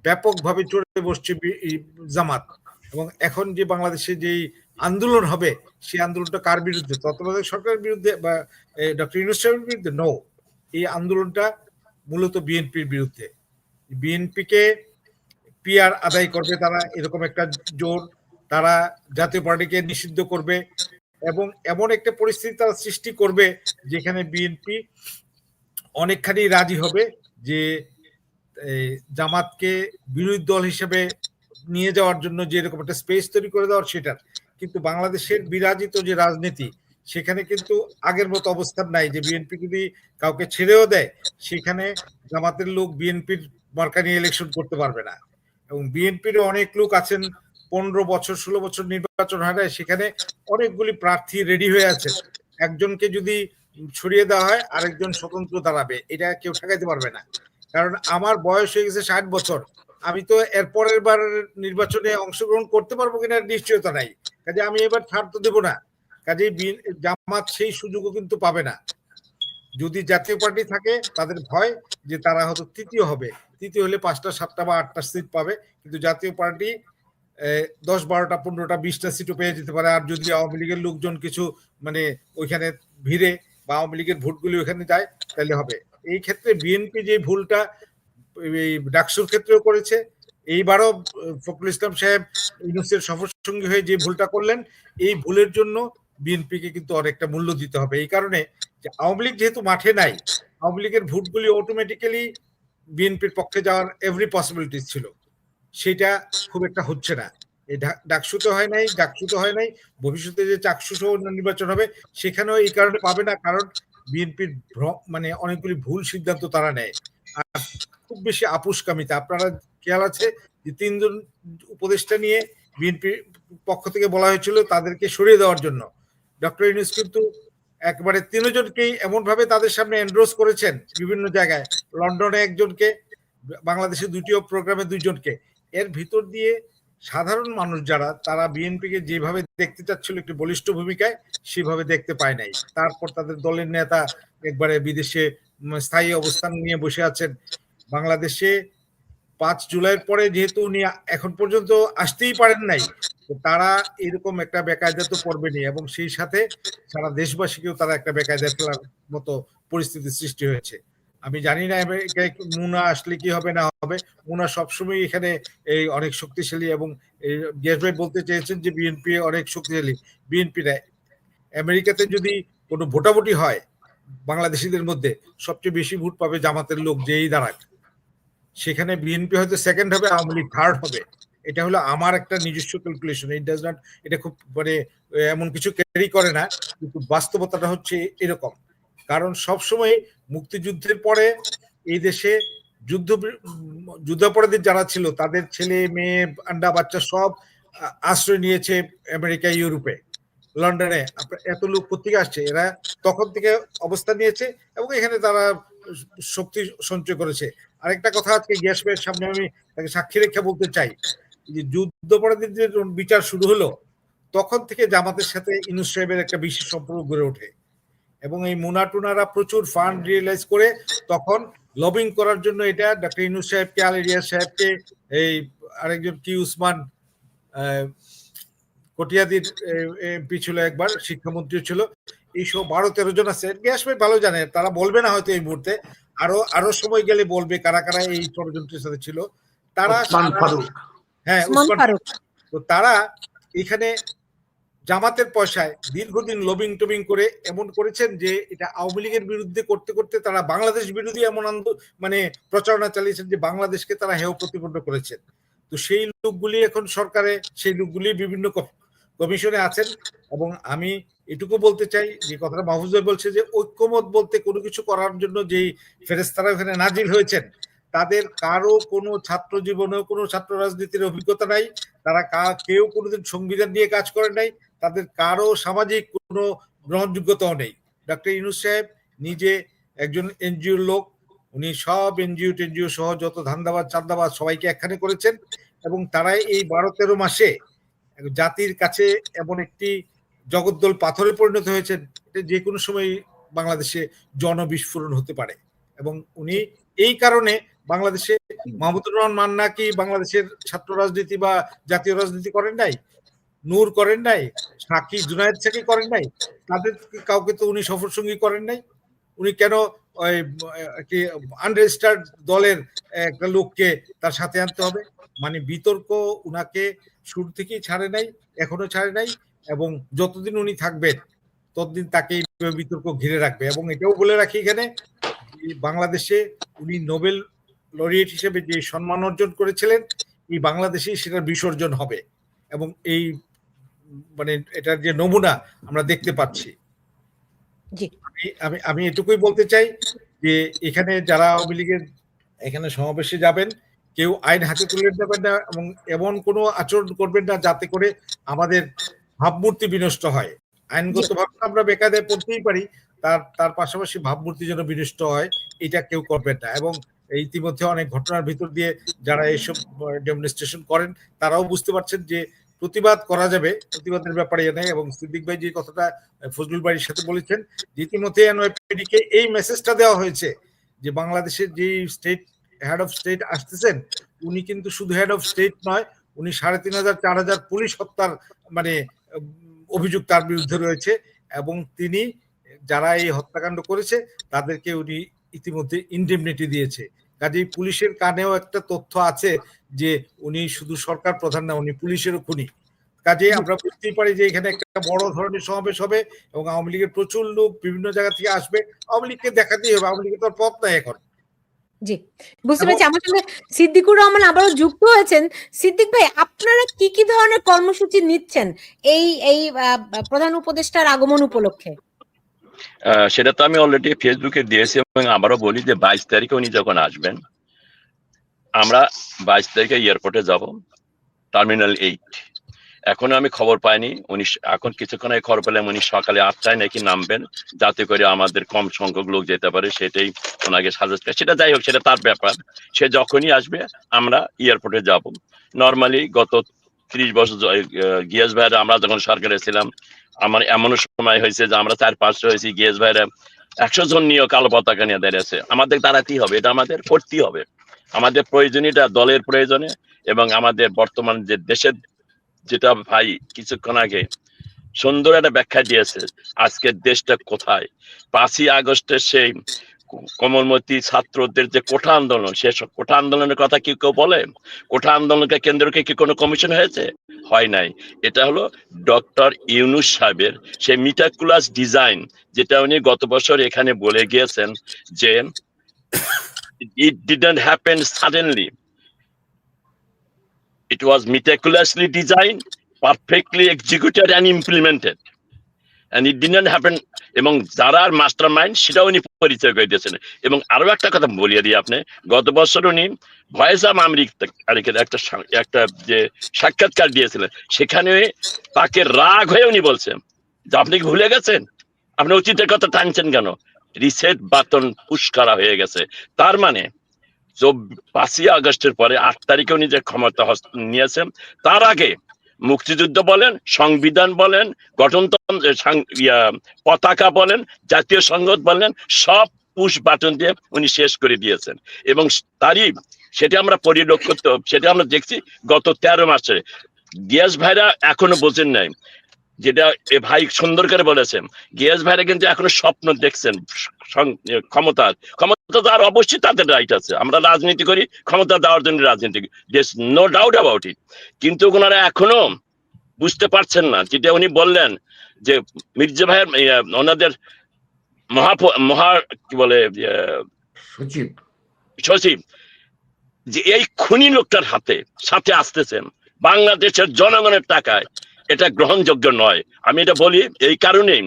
ব্যাপকভাবে চড়ে বসছে জামাত। এবং এখন যে বাংলাদেশে যেই আন্দোলন হবে, সেই আন্দোলনটা কার বিরুদ্ধে? তত্ত্বাবধায়ক সরকারের বিরুদ্ধে বা ডক্টর ইউনূস সাহেবের বিরুদ্ধে? নো, এই আন্দোলনটা মূলত বিএনপির বিরুদ্ধে। বিএনপিকে পিআর আদায় করবে তারা, এরকম একটা জোর, তারা জাতীয় পার্টিকে নিষিদ্ধ করবে এবং এমন একটা পরিস্থিতি তারা সৃষ্টি করবে যেখানে বিএনপি অনেকখানি রাজি হবে যে জামাতকে বিরোধী দল হিসেবে নিয়ে যাওয়ার জন্য যে এরকম একটা স্পেস তৈরি করে দেওয়ার সেটার। কিন্তু বাংলাদেশের বিরাজিত যে রাজনীতি, সেখানে কিন্তু আগের মতো অবস্থান নাই যে বিএনপি যদি কাউকে ছেড়েও দেয় সেখানে জামাতের লোক বিএনপির মার্কা নিয়ে ইলেকশন করতে পারবে না। এবং বিএনপির অনেক লোক আছেন 15 বছর 16 বছর নির্বাচন হয় না, সেখানে অনেকগুলি প্রার্থী রেডি হয়ে আছে। একজনকে যদি ছড়িয়ে দেওয়া হয় আরেকজন স্বতন্ত্র দাঁড়াবে, এটা কেউ ঠেকাইতে পারবে না। কারণ আমার বয়স হয়ে গেছে 60 বছর, আমি তো এর পরের বার নির্বাচনে অংশগ্রহণ করতে পারবো কিনা নিশ্চয়তা নাই, কাজে আমি এবার ছাড় তো দেবো না। কাজে জামাত সেই সুযোগও কিন্তু পাবে না। যদি জাতীয় পার্টি থাকে তাদের ভয় যে তারা হয়তো তৃতীয় হবে, তৃতীয় হলে 5টা 7টা বা 8টা সিট পাবে, কিন্তু জাতীয় পার্টি 10 12টা 15টা 20টা সিটও পেয়ে যেতে পারে। আর যদি আওয়ামী লীগের লোকজন কিছু মানে ওইখানে ভিড়ে বা আওয়ামী লীগের ভোটগুলি ওইখানে যায় তাহলে হবে। এই ক্ষেত্রে বিএনপি যে ভুলটা এই ডাকসুর ক্ষেত্রেও করেছে, এইবারও ফখরুল ইসলাম সাহেব ইউনূসের সফরসঙ্গী হয়ে যে ভুলটা করলেন, এই ভুলের জন্য বিএনপিকে কিন্তু অনেকটা মূল্য দিতে হবে। এই কারণে যে আওয়ামী লীগ যেহেতু মাঠে নাই, আওয়ামী লীগের ভোটগুলি অটোমেটিক্যালি বিএনপির পক্ষে যাওয়ার এভরি পসিবিলিটি ছিল, সেটা খুব একটা হচ্ছে না। এই ডাকসুতে হয় নাই, ডাকসুতে হয় নাই, ভবিষ্যতে যে চাকসু সহ নির্বাচন হবে সেখানেও এই কারণে পাবে না, কারণ বিএনপির মানে অনেকগুলি ভুল সিদ্ধান্ত তারা নেয় আর খুব বেশি আপুসকামিতা। আপনারা খেয়াল আছে যে 3 জন উপদেষ্টা নিয়ে বিএনপির পক্ষ থেকে বলা হয়েছিল তাদেরকে সরিয়ে দেওয়ার জন্য। ডক্টর ইউনূস কিন্তু একবারে 3 জনকেই এমন ভাবে তাদের সামনে এন্ডোর্স করেছেন বিভিন্ন জায়গায়, লন্ডনে একজনকে, বাংলাদেশে 2টি প্রোগ্রামে 2 জনকে। এর ভিতর দিয়ে সাধারণ মানুষ যারা, তারা বিএনপিকে যেভাবে দেখতে চাচ্ছিল একটি বলিষ্ঠ ভূমিকায়, সেভাবে দেখতে পায় নাই। তারপর তাদের দলের নেতা একবারে বিদেশে স্থায়ী অবস্থান নিয়ে বসে আছেন। বাংলাদেশে 5 জুলাইয়ের পরে যেহেতু উনি এখন পর্যন্ত আসতেই পারেন নাই, তো তারা এরকম একটা বেকায়দা তো করবেনি এবং সেই সাথে সারা দেশবাসীকেও তারা একটা বেকায়দা ফেলার মতো পরিস্থিতি সৃষ্টি হয়েছে। আমি জানি না মুনা আসলে কি হবে না হবে। মুনা সবসময় এখানে এই অনেক শক্তিশালী এবং গিয়াস ভাই বলতে চেয়েছেন যে বিএনপি অনেক শক্তিশালী। বিএনপি আমেরিকাতে যদি কোনো ভোটাভুটি হয় বাংলাদেশিদের মধ্যে, সবচেয়ে বেশি ভোট পাবে জামাতের লোক যেই দাঁড়াক, সেখানে বিএনপি হয়তো সেকেন্ড হবে, আওয়ামী লীগ থার্ড হবে। এটা হলো আমার একটা নিজস্ব ক্যালকুলেশন। ইট ডাজ নট, এটা খুব মানে এমন কিছু ক্যারি করে না, কিন্তু বাস্তবতাটা হচ্ছে এরকম। কারণ সবসময় মুক্তিযুদ্ধের পরে এই দেশে যুদ্ধাপরাধী যারা ছিল তাদের ছেলে মেয়ে আন্ডা বাচ্চা সব আশ্রয় নিয়েছে আমেরিকা, ইউরোপে, লন্ডনে। এত লোক কোথেকে আসছে, এরা তখন থেকে অবস্থান নিয়েছে এবং এখানে তারা শক্তি সঞ্চয় করেছে। আরেকটা কথা আজকে গ্যাস ভাইয়ের সামনে আমি তাকে সাক্ষী রেখে বলতে চাই যে যুদ্ধাপরাধীদের বিচার শুরু হলো তখন থেকে জামাতের সাথে ইউনূস সাহেবের একটা বিশেষ সম্পর্ক গড়ে ওঠে এবং এই মুনা টুনারা প্রচুর ফান্ড রিয়েলাইজ করে তখন লবিং করার জন্য এটা ডক্টর ইউনূস সাহেবকে, আল ইলিয়াস সাহেবকে, এই আরেকজন কি উসমান কটিয়াদির এমপি ছিল, একবার শিক্ষামন্ত্রী ছিল, এইসব 12-13 জন আছে। গ্যাস ভাই ভালো জানে, তারা বলবে না হয়তো এই মুহূর্তে, আরো সময় গেলে বলবে কারা কারা এই ষড়যন্ত্রের সাথে ছিল। তারা হ্যাঁ, উসমান ফারুক। তো তারা এখানে জামাতের পয়সায় দীর্ঘদিন লবিং টবিং করে এমন করেছেন যে এটা আওয়ামী লীগের বিরুদ্ধে করতে করতে তারা বাংলাদেশ বিরোধী এমন মানে প্রচারণা চালিয়েছেন যে বাংলাদেশকে তারা হেয় প্রতিপন্ন করেছেন। তো সেই লোকগুলি এখন সরকারে, সেই লোকগুলি বিভিন্ন কমিশনে আছেন। এবং আমি এটুকু বলতে চাই যে কথাটা মাহফুজ ভাই বলছে যে ঐক্যমত বলতে কোনো কিছু করার জন্য যেই ফেরেশতারা ওখানে নাজিল হয়েছেন, তাদের কারো কোনো ছাত্র জীবনেও কোনো ছাত্র রাজনীতির অভিজ্ঞতা নাই, তারা কেউ কোনোদিন সংবিধান নিয়ে কাজ করেন নাই, তাদের কারো সামাজিক কোনো গ্রহণযোগ্যতাও নেই। ডক্টর ইউনূস সাহেব নিজে একজন এনজিওর লোক, উনি সব এনজিও সহ যত ধান্দাবাজ চাঁদাবাজ সবাইকে একখানে করেছেন এবং তারাই এই 12-13 মাসে জাতির কাছে এমন একটি জগদ্দল পাথরে পরিণত হয়েছেন, যে কোনো সময় বাংলাদেশে জনবিস্ফোরণ হতে পারে। এবং উনি এই কারণে বাংলাদেশে, মাহমুদুর রহমান মান্না কি বাংলাদেশের ছাত্র রাজনীতি বা জাতীয় রাজনীতি করেন নাই? নূর করেন নাই? সাকি জুনায়েদ সাকি করেন নাই, তাদের কাউকে তো উনি সফর সঙ্গী করেন নাই। উনি কেন ওই কি আনরেজিস্টার্ড দলের একটা লোককে তার সাথে আনতে হবে? মানে বিতর্ক উনাকে শুরু থেকেই ছাড়ে নাই, এখনো ছাড়ে নাই, এবং যতদিন উনি থাকবেন ততদিন তাকে এই বিতর্ক ঘিরে রাখবে। এবং এটাও বলে রাখি এখানে, বাংলাদেশে উনি নোবেল লরিয়েট হিসেবে যে সম্মান অর্জন করেছিলেন, এই বাংলাদেশেই সেটার বিসর্জন হবে, এবং এই মানে এটার যে নমুনা আমরা দেখতে পাচ্ছি। জি আমি আমি এটুকুই বলতে চাই যে এখানে যারা আওয়ামী লীগের এখানে সমাবেশে যাবেন, কেউ আইন হাতে তুলে নেবেন না, এবং এমন কোনো আচরণ করবেন না যাতে করে আমাদের ভাবমূর্তি বিনষ্ট হয়। আইনগতভাবে আমরা বেকায়দায় পড়তেই পারি, তার পাশাপাশি ভাবমূর্তি যেন বিনষ্ট হয়, এটা কেউ করবেন না। এবং ইতিমধ্যে অনেক ঘটনার ভিতর দিয়ে যারা এইসব ডেমনস্ট্রেশন করেন তারাও বুঝতে পারছেন যে প্রতিবাদ করা যাবে, প্রতিবাদের ব্যাপারে নেই। এবং সিদ্দিক ভাই যে কথাটা ফজলুল বাড়ির সাথে বলেছেন, যে ইতিমধ্যে এনওয়াইপিডিকে এই মেসেজটা দেওয়া হয়েছে যে বাংলাদেশের যে স্টেট হেড অফ স্টেট আসতেছেন, উনি কিন্তু শুধু হেড অফ স্টেট নয়, উনি ৩,৫০০-৪,০০০ পুলিশ হত্যার মানে অভিযোগ তার বিরুদ্ধে রয়েছে, এবং তিনি যারা এই হত্যাকাণ্ড করেছে তাদেরকে উনি ইতিমধ্যে ইনডেমনিটি দিয়েছে। কাজেই পুলিশের কানেও একটা তথ্য আছে যে উনি শুধু সরকার প্রধান না, উনি পুলিশেরও খুনি। কাজেই আমরা বুঝতেই পারি যে এখানে একটা বড় ধরনের সমাবেশ হবে, এবং আওয়ামী লীগের প্রচুর লোক বিভিন্ন জায়গা থেকে আসবে। আওয়ামী লীগকে দেখাতেই হবে, আওয়ামী লীগের তো পথ নাই এখন। জি বুঝতে পেরেছি। আমার সঙ্গে সিদ্দিকুর রহমান আবারও যুক্ত হয়েছেন। সিদ্দিক ভাই, আপনারা কি কি ধরনের কর্মসূচি নিচ্ছেন এই এই প্রধান উপদেষ্টার আগমন উপলক্ষে? সেটা তো আমি অলরেডি ফেসবুকে দিয়েছি, এবং আবারও বলি যে 22 তারিখে উনি যখন আসবেন, আমরা 22 তারিখে এয়ারপোর্টে যাব, টার্মিনাল 8। এখনো আমি খবর পাইনি, উনি এখন কিছুক্ষণ আগে খবর পেলাম উনি সকালে 8টায় নাকি নামবেন, যাতে করে আমাদের কম সংখ্যক লোক যেতে পারে, সেটাই ওনাকে সাজেস্ট করে। সেটা যাই হোক, সেটা তার ব্যাপার। সে যখনই আসবে আমরা এয়ারপোর্টে যাব। নর্মালি গত 30 বছর গিয়াস ভাইরা আমরা যখন সরকারে ছিলাম, আমার এমনও সময় হয়েছে যে আমরা 4-5 হয়েছি, গিয়াস ভাইরা 100 জন নিয়ে কালো পতাকা নিয়ে দাঁড়িয়েছে। আমাদের দাঁড়াতেই হবে, এটা আমাদের করতেই হবে। আমাদের প্রয়োজনীয়টা দলের প্রয়োজনে, এবং আমাদের বর্তমান যে দেশের, যেটা ভাই কিছুক্ষণ আগে সুন্দর একটা ব্যাখ্যা দিয়েছে, আজকের দেশটা কোথায়। 5ই আগস্টের সেই কোমলমতি ছাত্রদের যে কোঠা আন্দোলন, সে কোঠা আন্দোলনের কথা কি কেউ বলে? কোঠা আন্দোলনকে কেন্দ্র করে কি কোনো কমিশন হয়েছে? হয় নাই। এটা হলো ডক্টর ইউনূস সাহেবের সেই মিটাকুলাস ডিজাইন, যেটা উনি গত বছর এখানে বলে গিয়েছেন যে it didn't happen suddenly. It was meticulously designed, perfectly executed and implemented. And it didn't happen. এবং যারা মাস্টার মাইন্ড সেটা উনি পরিচয় করে দিয়েছেন। এবং আরো একটা কথা বলিয়ে দিই আপনি, গত বছর উনি ভয়েস অফ আমেরিকার একটা যে সাক্ষাৎকার দিয়েছিলেন, সেখানে তাকে রাগ হয়ে উনি বলছেন যে আপনি কি ভুলে গেছেন, আপনি অতীতের কথা টানছেন কেন? রিসেট বাটন পুশ করা হয়ে গেছে। তার মানে 5ই আগস্টের পরে 8 তারিখে উনি যে ক্ষমতা নিয়েছেন, তার আগে মুক্তিযুদ্ধ বলেন, সংবিধান বলেন, গঠনতন্ত্র, পতাকা বলেন, জাতীয় সংসদ বলেন, সব পুশ বাটন দিয়ে উনি শেষ করে দিয়েছেন। এবং তারই সেটা আমরা পরিলক্ষিত, সেটা আমরা দেখছি গত 13 মাসে। গিয়াস ভাইরা এখনো বোঝেন নাই, যেটা এ ভাই সুন্দর করে বলেছেন, গিয়াস ভাইরা কিন্তু এখনো স্বপ্ন দেখছেন ক্ষমতা দেওয়ার। অবশ্যই তাদের রাইট আছে, আমরা রাজনীতি করি ক্ষমতা দেওয়ার জন্য, রাজনীতি, নো ডাউট অ্যাবাউট ইট। কিন্তু ওনারা এখনো বুঝতে পারছেন না, যেটা উনি বললেন যে মির্জা ভাইয়ের ওনাদের মহা কি বলে সচিব, যে এই খুনি লোকটার সাথে আসতেছেন বাংলাদেশের জনগণের টাকায়, এটা গ্রহণযোগ্য নয়। আমি এটা বলি এই কারণেই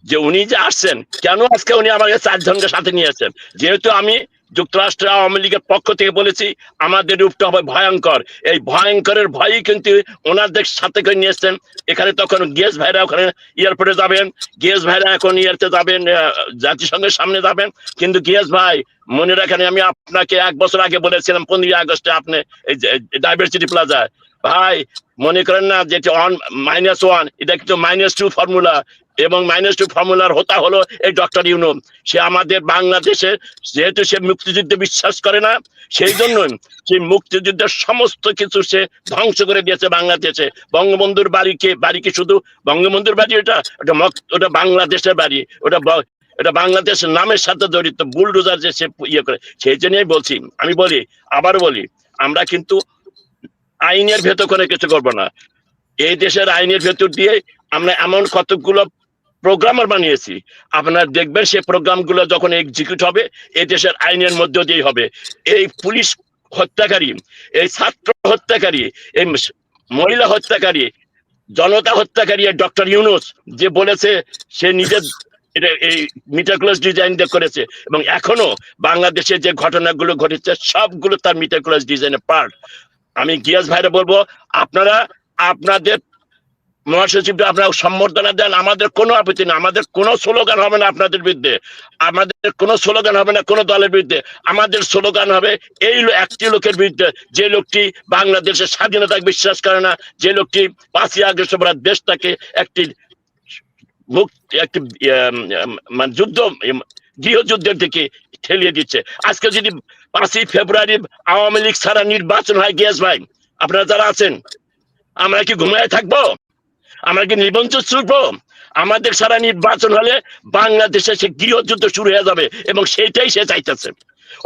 যে উনি যে আসছেন, কেন আজকে উনি আমাকে 4 জনকে সাথে নিয়েছেন? যেহেতু আমি যুক্তরাষ্ট্র আওয়ামী লীগের পক্ষ থেকে বলেছি আমাদের রূপটা হবে ভয়ঙ্কর, এই ভয়ঙ্করের ভয়ই কিন্তু ওনাদের সাথে করে নিয়েছেন এখানে। তখন গিয়াস ভাইরা ওখানে এয়ারপোর্টে যাবেন, গিয়াস ভাইরা এখন ইয়ারতে যাবেন, জাতিসংঘের সামনে যাবেন। কিন্তু গিয়াস ভাই মনে রাখেন, আমি আপনাকে 1 বছর আগে বলেছিলাম 15 আগস্টে আপনি এই ডাইভার্সিটি প্লাজায় ভাই মনে করেন না যেটা -1 এটা কিন্তু -2 ফর্মুলা, এবং -2 ফর্মুলার হতা হলো এই ডক্টর ইউনূস। সে আমাদের বাংলাদেশে যেহেতু সে মুক্তিযুদ্ধে বিশ্বাস করে না, সেই জন্য সেই মুক্তিযুদ্ধের সমস্ত কিছু সে ধ্বংস করে দিয়েছে বাংলাদেশে। বঙ্গবন্ধুর বাড়ি কি শুধু বঙ্গবন্ধুর বাড়ি? ওটা বাংলাদেশের বাড়ি, ওটা বাংলাদেশের নামের সাথে জড়িত। বুলডোজার যে সে ইয়ে করে, সেই জন্যই বলছি, আমি বলি, আবার বলি, আমরা কিন্তু আইনের ভেতর করে কিছু করবো না। এই দেশের আইনের ভেতর দিয়ে আমরা এমন কতগুলো প্রোগ্রামার বানিয়েছি, আপনারা দেখবেন সেই প্রোগ্রামগুলো যখন এক্সিকিউট হবে এই দেশের আইনের মধ্য দিয়ে হবে। এই পুলিশ হত্যাকারী, এই ছাত্র হত্যাকারী, এই মহিলা হত্যাকারী, জনতা হত্যাকারী ডক্টর ইউনূস যে বলেছে সে নিজের এই মিটাকুলাস ডিজাইন দিয়ে করেছে, এবং এখনো বাংলাদেশে যে ঘটনাগুলো ঘটেছে সবগুলো তার মিটাকুলাস ডিজাইনের পার্ট। আমি গিয়াস ভাইরা বলবো, আপনারা আপনাদের মহাসচিবকে আপনারা সম্বর্ধনা দেন, আমাদের কোনো আপত্তি না, আমাদের কোনো স্লোগান হবে না আপনাদের বিরুদ্ধে, আমাদের কোনো স্লোগান হবে না কোনো দলের বিরুদ্ধে। আমাদের স্লোগান হবে এই একটি লোকের বিরুদ্ধে, যে লোকটি বাংলাদেশের স্বাধীনতাকে বিশ্বাস করে না, যে লোকটি 5ই আগস্ট দেশটাকে একটি মানে গৃহযুদ্ধের দিকে ঠেলিয়ে দিচ্ছে। আজকে যদি 5ই ফেব্রুয়ারি আওয়ামী লীগ ছাড়া নির্বাচন হয়, গিয়াস ভাই আপনারা যারা আছেন, আমরা কি ঘুমিয়ে থাকবো? আমরা কি নিবঞ্চন শুনবো? আমাদের সারা নির্বাচন হলে বাংলাদেশে সে গৃহযুদ্ধ শুরু হয়ে যাবে, এবং সেইটাই সে চাইতেছে।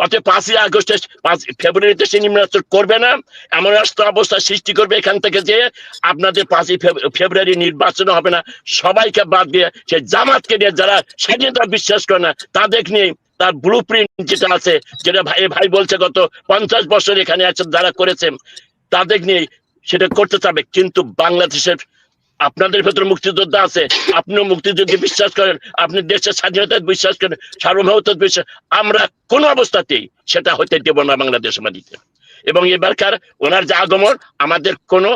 অতএব 5ই আগস্টে 5 ফেব্রুয়ারিতে সে নির্বাচন করবে না, এমন রাষ্ট্র অবস্থা সৃষ্টি করবে এখান থেকে যে আপনাদের 5ই ফেব্রুয়ারি নির্বাচন হবে না। সবাইকে বাদ দিয়ে সে জামাতকে দিয়ে, যারা স্বাধীনতা বিশ্বাস করে না, তাদের নিয়ে তার ব্লু প্রিন্ট যেটা আছে, যেটা ভাই বলছে গত 50 বছর এখানে আছে যারা করেছে, তাদের নিয়ে সেটা করতে চাবে। কিন্তু বাংলাদেশের আপনাদের ভেতরে মুক্তিযোদ্ধা আছে, আপনিও মুক্তিযুদ্ধে বিশ্বাস করেন, আপনি দেশের স্বাধীনতা বিশ্বাস করেন, সার্বভৌমত্ব বিশ্বাস, আমরা কোনো অবস্থাতেই সেটা হতে দেব না বাংলাদেশ মাটিতে। এবং এবারকার ওনার যে আগমন, আমাদের কোনো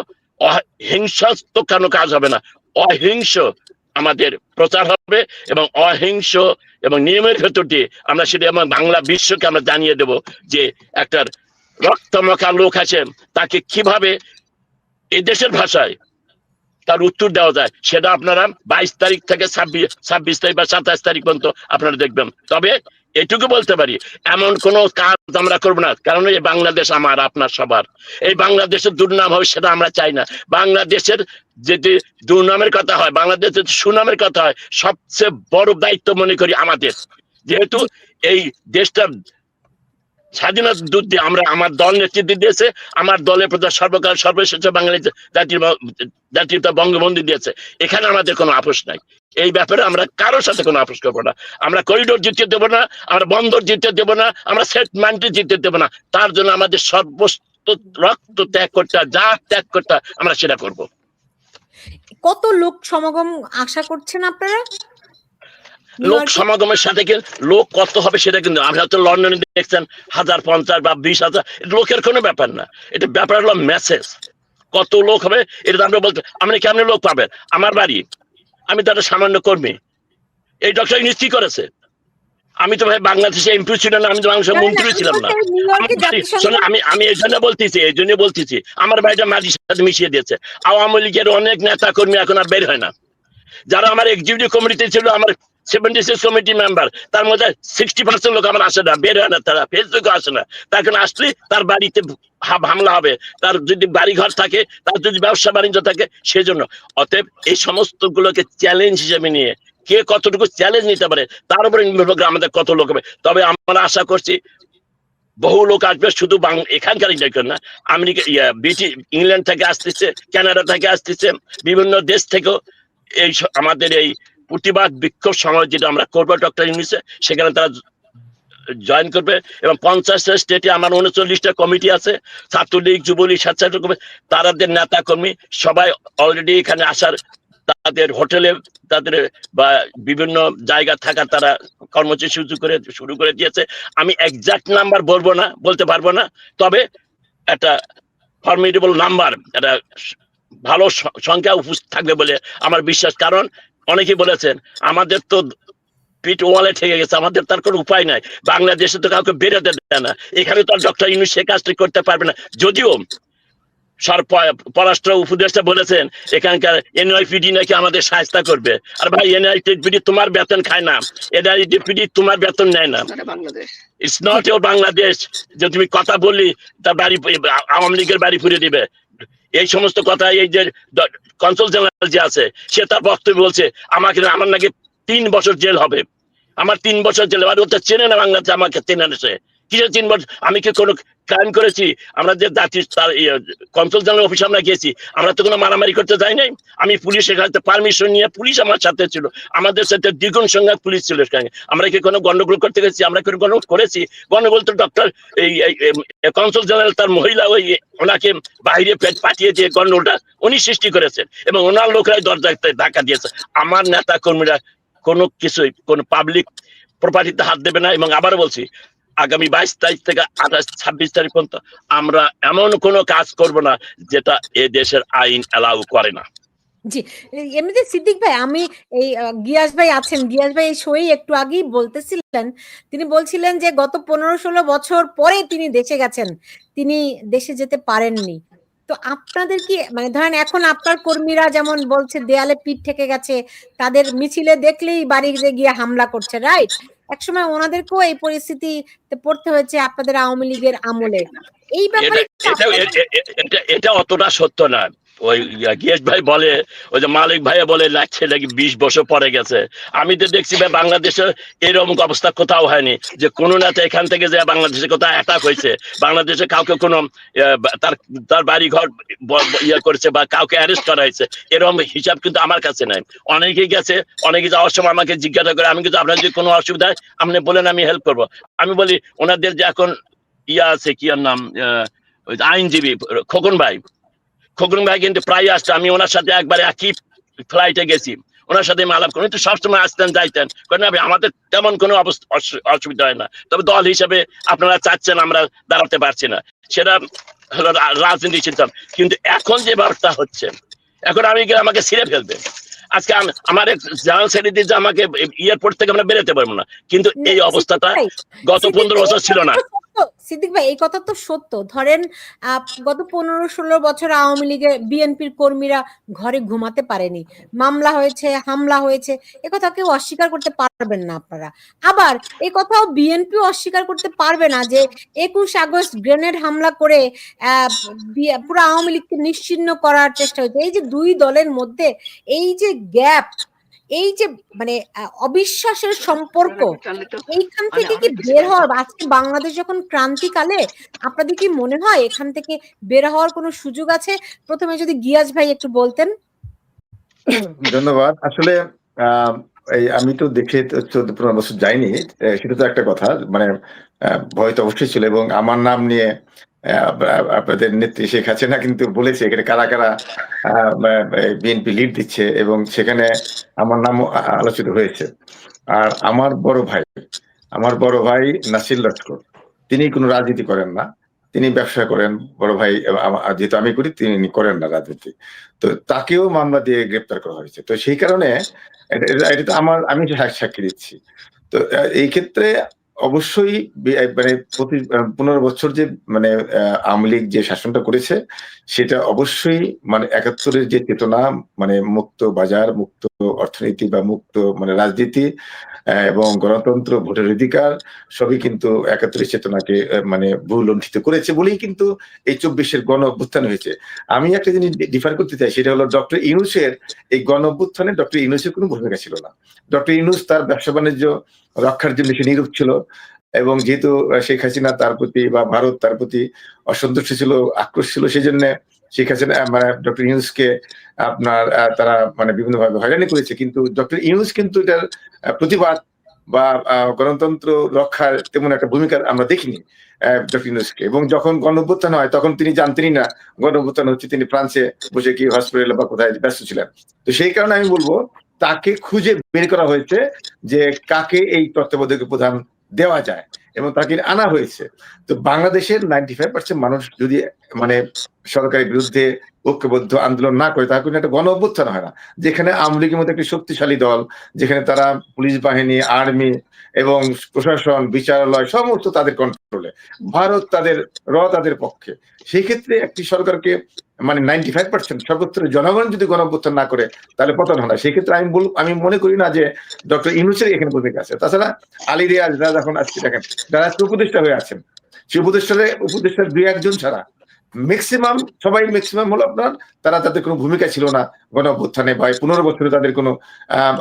হিংসাত্মক কোনো কাজ হবে না, অহিংস আমাদের প্রচার হবে, এবং অহিংস এবং নিয়মের ভেতর দিয়ে আমরা সেটা আমার বাংলা বিশ্বকে আমরা জানিয়ে দেব যে একটা রক্তমাখা লোক আছে, তাকে কিভাবে এই দেশের ভাষায় তার উত্তর দেওয়া যায়, সেটা আপনারা 22 তারিখ থেকে 26 তারিখ বা 27 তারিখ পর্যন্ত আপনারা দেখবেন। তবে এটুকু বলতে পারি, এমন কোনো কাজ আমরা করবো না, কারণ এই বাংলাদেশ আমার আপনার সবার। এই বাংলাদেশের দুর্নাম হবে সেটা আমরা চাই না। বাংলাদেশের যদি দুর্নামের কথা হয়, বাংলাদেশের যদি সুনামের কথা হয়, সবচেয়ে বড় দায়িত্ব মনে করি আমাদের, যেহেতু এই দেশটা স্বাধীনতা যুদ্ধ দিয়ে আমরা, আমার দল নেতৃত্ব দিয়েছে, আমার দলের প্রধান সর্বকাল সর্বশ্রেষ্ঠ বাঙালি জাতির বঙ্গবন্ধু দিয়েছে। এখানে আমাদের কোনো আপোষ নাই, এই ব্যাপারে আমরা কারোর সাথে কোনো আপোষ করবো না। আমরা করিডোর জিততে দেবো না, আমরা বন্দর জিততে দেবো না, আমরা সেটমেন্ট জিততে দেবো না। তার জন্য আমাদের সর্বস্ত রক্ত ত্যাগ করতে, যা ত্যাগ করতে আমরা সেটা করব। কত লোক সমাগম আশা করছেন আপনারা? লোক সমাগমের সাথে লোক কত হবে সেটা কিন্তু আপনি হয়তো লন্ডনে দেখছেন 1050 বা 20,000, লোকের কোনো ব্যাপার না, এটা ব্যাপার হলো মেসেজ। কত লোক হবে এটা আমরা বলতে, আপনি কেমন লোক পাবেন? আমার বাড়ি, আমি তো একটা সামান্য কর্মী, এই ডক্টর ইউনূস কি করেছে? আমি তো ভাই বাংলাদেশে এমপি ছিলাম না, আমি তো বাংলাদেশের মন্ত্রী ছিলাম না। আমি এই জন্য বলতেছি আমার বাড়িটা মাটির সাথে মিশিয়ে দিয়েছে। আওয়ামী লীগের অনেক নেতা কর্মী এখন আর বের হয় না, যারা আমার এক্সিকিউটিভ কমিটিতে ছিল, আমার 76 কমিটি মেম্বার, তার মধ্যে 60% লোক আমার আসে না, বের হয় না, তারা ফেসবুকে আসে না। তার কারণ আসলে তার বাড়িতে হামলা হবে, তার যদি বাড়ি ঘর থাকে, তার যদি ব্যবসা বাণিজ্য থাকে, সেজন্য। অতএব এই সমস্ত গুলোকে চ্যালেঞ্জ হিসেবে নিয়ে কে কতটুকু চ্যালেঞ্জ নিতে পারে তার উপরে আমাদের কত লোক হবে। তবে আমরা আশা করছি বহু লোক আসবে, শুধু এখানকার না, আমেরিকা, ইংল্যান্ড থেকে আসতেছে, কানাডা থেকে আসতেছে, বিভিন্ন দেশ থেকেও এই আমাদের এই প্রতিবাদ বিক্ষোভ সমাবেশ যেটা আমরা করবো ডক্টর ইউনূসে, সেখানে তারা জয়েন করবে। এবং 50টা স্টেটে আমার 39টা কমিটি আছে, ছাত্রলীগ, যুবলীগ, স্বেচ্ছাসেবক কমিটি, তাদের নেতা কর্মী সবাই অলরেডি এখানে আসার, তাদের হোটেলে, তাদের বা বিভিন্ন জায়গা থাকার তারা কর্মসূচি শুরু করে দিয়েছে। আমি এক্সাক্ট নাম্বার বলতে পারবো না, তবে একটা ফর্মিডেবল নাম্বার, একটা ভালো সংখ্যা উপস্থিত থাকবে বলে আমার বিশ্বাস। কারণ অনেকে বলেছেন আমাদের তো পিঠ ওয়ালে ঠেকে গেছে, আমাদের তার কোনো উপায় নাই, বাংলাদেশে তো কাউকে বেরোতে দেয় না, এখানে তো ডক্টর ইউনূস সে কাজটি করতে পারবে না। যদিও পররাষ্ট্র উপদেষ্টা বলেছেন এখানকার এনআইপিডি নাকি আমাদের সাহায্য করবে। আর ভাই এনআইপিডি তোমার বেতন খায় না, এনআইপিডি তোমার বেতন নেয় না, ইটস নট ইউর বাংলাদেশ। যে তুমি কথা বললি তার বাড়ি আওয়ামী লীগের বাড়ি ফুরিয়ে দিবে, এই সমস্ত কথা। এই যে কনসুল জেনারেল যে আছে সে তার বক্তব্য বলছে আমার নাকি 3 বছর জেল হবে, আমার 3 বছর জেল। আর ওটা চেনে না বাংলাদেশ, আমাকে চেনে না। সে কিসের 3 বছর? আমি কি কোনো ক্রাইম করেছি? আমরা যে জাতির তার কনসুল জেনারেল অফিসে আমরা গেছি, আমরা তো কোনো মারামারি করতে যাই নাই। আমি পুলিশের কাছে পারমিশন নিয়ে, পুলিশ আমার সাথে ছিল, আমাদের সাথে দ্বিগুণ সংখ্যক পুলিশ ছিল সেখানে। আমরা কি কোনো গন্ডগোল করতে গেছি? আমরা কি গন্ডগোল করেছি? গন্ডগোল তো ডক্টর এই কনসুল জেনারেল তার মহিলা ওনাকে বাইরে পাঠিয়ে দিয়ে গন্ডগোলটা উনি সৃষ্টি করেছেন এবং ওনার লোকরাই দরজায় ধাক্কা দিয়েছে। আমার নেতা কর্মীরা কোনো কিছুই কোনো পাবলিক প্রপার্টিতে হাত দেবে না। এবং আবার বলছি, আগামী 22 তারিখ থেকে 26 তারিখ পর্যন্ত আমরা এমন কোনো কাজ করব না যেটা এ দেশের আইন অ্যালাউ করে না। জি, এমনিতে সিদ্দিক ভাই, আমি এই গিয়াস ভাই আছেন, গিয়াস ভাই এই শোই একটু আগেই বলতেছিলেন, তিনি বলছিলেন যে গত 15-16 বছর পরে তিনি দেশে গেছেন, তিনি দেশে যেতে পারেননি। তো আপনাদের কি মানে ধরেন এখন আপনার কর্মীরা যেমন বলছে দেয়ালে পিঠ ঠেকে গেছে, তাদের মিছিলে দেখলেই বাড়িতে গিয়ে হামলা করছে, রাইট? একসময় ওনাদেরকেও এই পরিস্থিতিতে পড়তে হয়েছে আপনাদের আওয়ামী লীগের আমলে। এই ব্যাপারে এটা অতটা সত্য না। ওই গিয়াস ভাই বলে, ওই যে মালিক ভাই বলে লাগছে নাকি 20 বছর পরে গেছে। আমি তো দেখছি ভাই বাংলাদেশে এরকম অবস্থা কোথাও হয়নি যে কোনো নেতা এখান থেকে যে বাংলাদেশে কোথাও অ্যাটাক হয়েছে, বাংলাদেশে কাউকে কোনো তার বাড়ি ঘর করেছে বা কাউকে অ্যারেস্ট করা হয়েছে, এরকম হিসাব কিন্তু আমার কাছে নাই। অনেকেই গেছে, অনেকে যাওয়ার সময় আমাকে জিজ্ঞাসা করে, আমি কিন্তু আপনার যদি কোনো অসুবিধা হয় আপনি বলেন, আমি হেল্প করবো। আমি বলি ওনাদের যে এখন আছে কি আর নাম, আইনজীবী খোকন ভাই কিন্তু প্রায় আসতো। আমি ওনার সাথে একবারে একই ফ্লাইটে গেছি, ওনার সাথে আলাপ করি, তো সবসময় আসতেন যাইতেন, কারণ আমাদের তেমন কোনো অসুবিধা হয় না। তবে দল হিসেবে আপনারা চাচ্ছেন আমরা দাঁড়াতে পারছি না, সেটা হলো রাজনীতি চিন্তা। কিন্তু এখন যে ব্যবস্থা হচ্ছে, এখন আমাকে ছিঁড়ে ফেলবে। আজকে আমার জেনারেল সেক্রেটারি যে আমাকে এয়ারপোর্ট থেকে আমরা বেরোতে পারবো না, কিন্তু এই অবস্থাটা গত 15 বছর ছিল না। সিদ্দিক ভাই, এই কথা তো সত্য। ধরেন গত 15-16 বছর আওয়ামী লীগের বিএনপির কর্মীরা ঘরে ঘুমাতে পারেনি, মামলা হয়েছে, হামলা হয়েছে, এ কথা কেউ অস্বীকার করতে পারবেন না আপনারা। আবার এই কথাও বিএনপি অস্বীকার করতে পারবে না যে 21 আগস্ট গ্রেনেড হামলা করে পুরো আওয়ামী লীগকে নিশ্চিহ্ন করার চেষ্টা হয়েছে। এই যে দুই দলের মধ্যে এই যে গ্যাপ, এই যে মানে অবিশ্বাসের সম্পর্ক, এইখান থেকে কি বের হওয়ার, আজকে বাংলাদেশ যখন ক্রান্তিকালে, আপনাদের কি মনে হয় এখান থেকে বের হওয়ার কোনো সুযোগ আছে? প্রথমে যদি গিয়াস ভাই একটু বলতেন। ধন্যবাদ। আসলে এই আমি তো দেখে 14-15 বছর যাইনি, সেটা তো একটা কথা। মানে ভয় তো অবশ্যই ছিল, এবং আমার নাম নিয়ে আপনাদের নেত্রী শেখ হাসিনা কিন্তু বলেছে এখানে কারা কারা বিএনপি লিড দিচ্ছে, এবং সেখানে আমার নাম আলোচিত হয়েছে। আর আমার বড় ভাই নাসির লস্কর, তিনি কোনো রাজনীতি করেন না, তিনি ব্যবসা করেন। বড় ভাই যেহেতু আমি করি, তিনি করেন না রাজনীতি, তো তাকেও মামলা দিয়ে গ্রেপ্তার করা হয়েছে। তো সেই কারণে এটা তো আমি সাক্ষী দিচ্ছি। তো এই ক্ষেত্রে অবশ্যই মানে 15 বছর যে মানে আওয়ামী লীগ যে শাসনটা করেছে, সেটা অবশ্যই মানে 71-এর যে চেতনা, মানে মুক্ত বাজার, মুক্ত অর্থনীতি বা মুক্ত মানে রাজনীতি এবং গণতন্ত্র, ভোটের অধিকার, সবই কিন্তু 71-এর চেতনাকে মানে ভূলুণ্ঠিত করেছে বলেই কিন্তু এই 24-এর গণ অভ্যুত্থান হয়েছে। আমি একটা জিনিস ডিফার করতে চাই, সেটা হলো ডক্টর ইউনূসের এই গণ অভ্যুত্থানে ডক্টর ইউনূসের কোনো ভূমিকা ছিল না। ডক্টর ইউনূস তার ব্যবসা বাণিজ্য রক্ষার জন্য সে নীরব ছিল, এবং যেহেতু শেখ হাসিনা তার প্রতি বা ভারত তার প্রতি অসন্তুষ্ট ছিল, আক্রোশ ছিল, সেই জন্য শেখ হাসিনা মানে ডক্টর ইউনূসকে তারা মানে বিভিন্নভাবে হয়রানি করেছে। কিন্তু ডক্টর ইউনূস কিন্তু এটার প্রতিবাদ বা গণতন্ত্র রক্ষার তেমন একটা ভূমিকা আমরা দেখিনি ডক্টর ইউনূসকে। এবং যখন গণ অভ্যুত্থান হয় তখন তিনি জানতেনই না গণ অভ্যুত্থান হচ্ছে, তিনি ফ্রান্সে বসে কি হসপিটালে বা কোথায় ব্যস্ত ছিলেন। তো সেই কারণে আমি বলবো তাকে খুঁজে বের করা হয়েছে যে কাকে এই তত্ত্বাবধায়ক প্রধান দেওয়া যায়, এবং তাকে আনা হয়েছে। তো বাংলাদেশের 95% মানুষ যদি মানে সরকারের বিরুদ্ধে ঐক্যবদ্ধ আন্দোলন না করে, তার কোনো একটা গণ অভ্যুত্থান হয় না। যেখানে আওয়ামী লীগের মতো একটি শক্তিশালী দল, যেখানে তারা পুলিশ বাহিনী, আর্মি এবং প্রশাসন, বিচারালয় সমস্ত তাদের কন্ট্রোলে, ভারত তাদের পক্ষে। সেই ক্ষেত্রে একটি সরকারকে মানে 95% সর্বত্র জনগণ যদি গণ অভ্যুত্থান না করে তাহলে পতন হয়। সেই ক্ষেত্রে আমি মনে করি না যে ডক্টর ইউনূসের এখানে ভূমিকা আছে। তাছাড়া আলী রিয়াজরা যখন আজকে দেখেন যারা উপদেষ্টা হয়ে আছেন, সেই উপদেষ্টার 2-1 জন ছাড়া ম্যাক্সিমাম হলো আপনার, তারা তাদের কোনো ভূমিকা ছিল না গণ অভ্যুত্থানে, বা 15 বছরে তাদের কোনো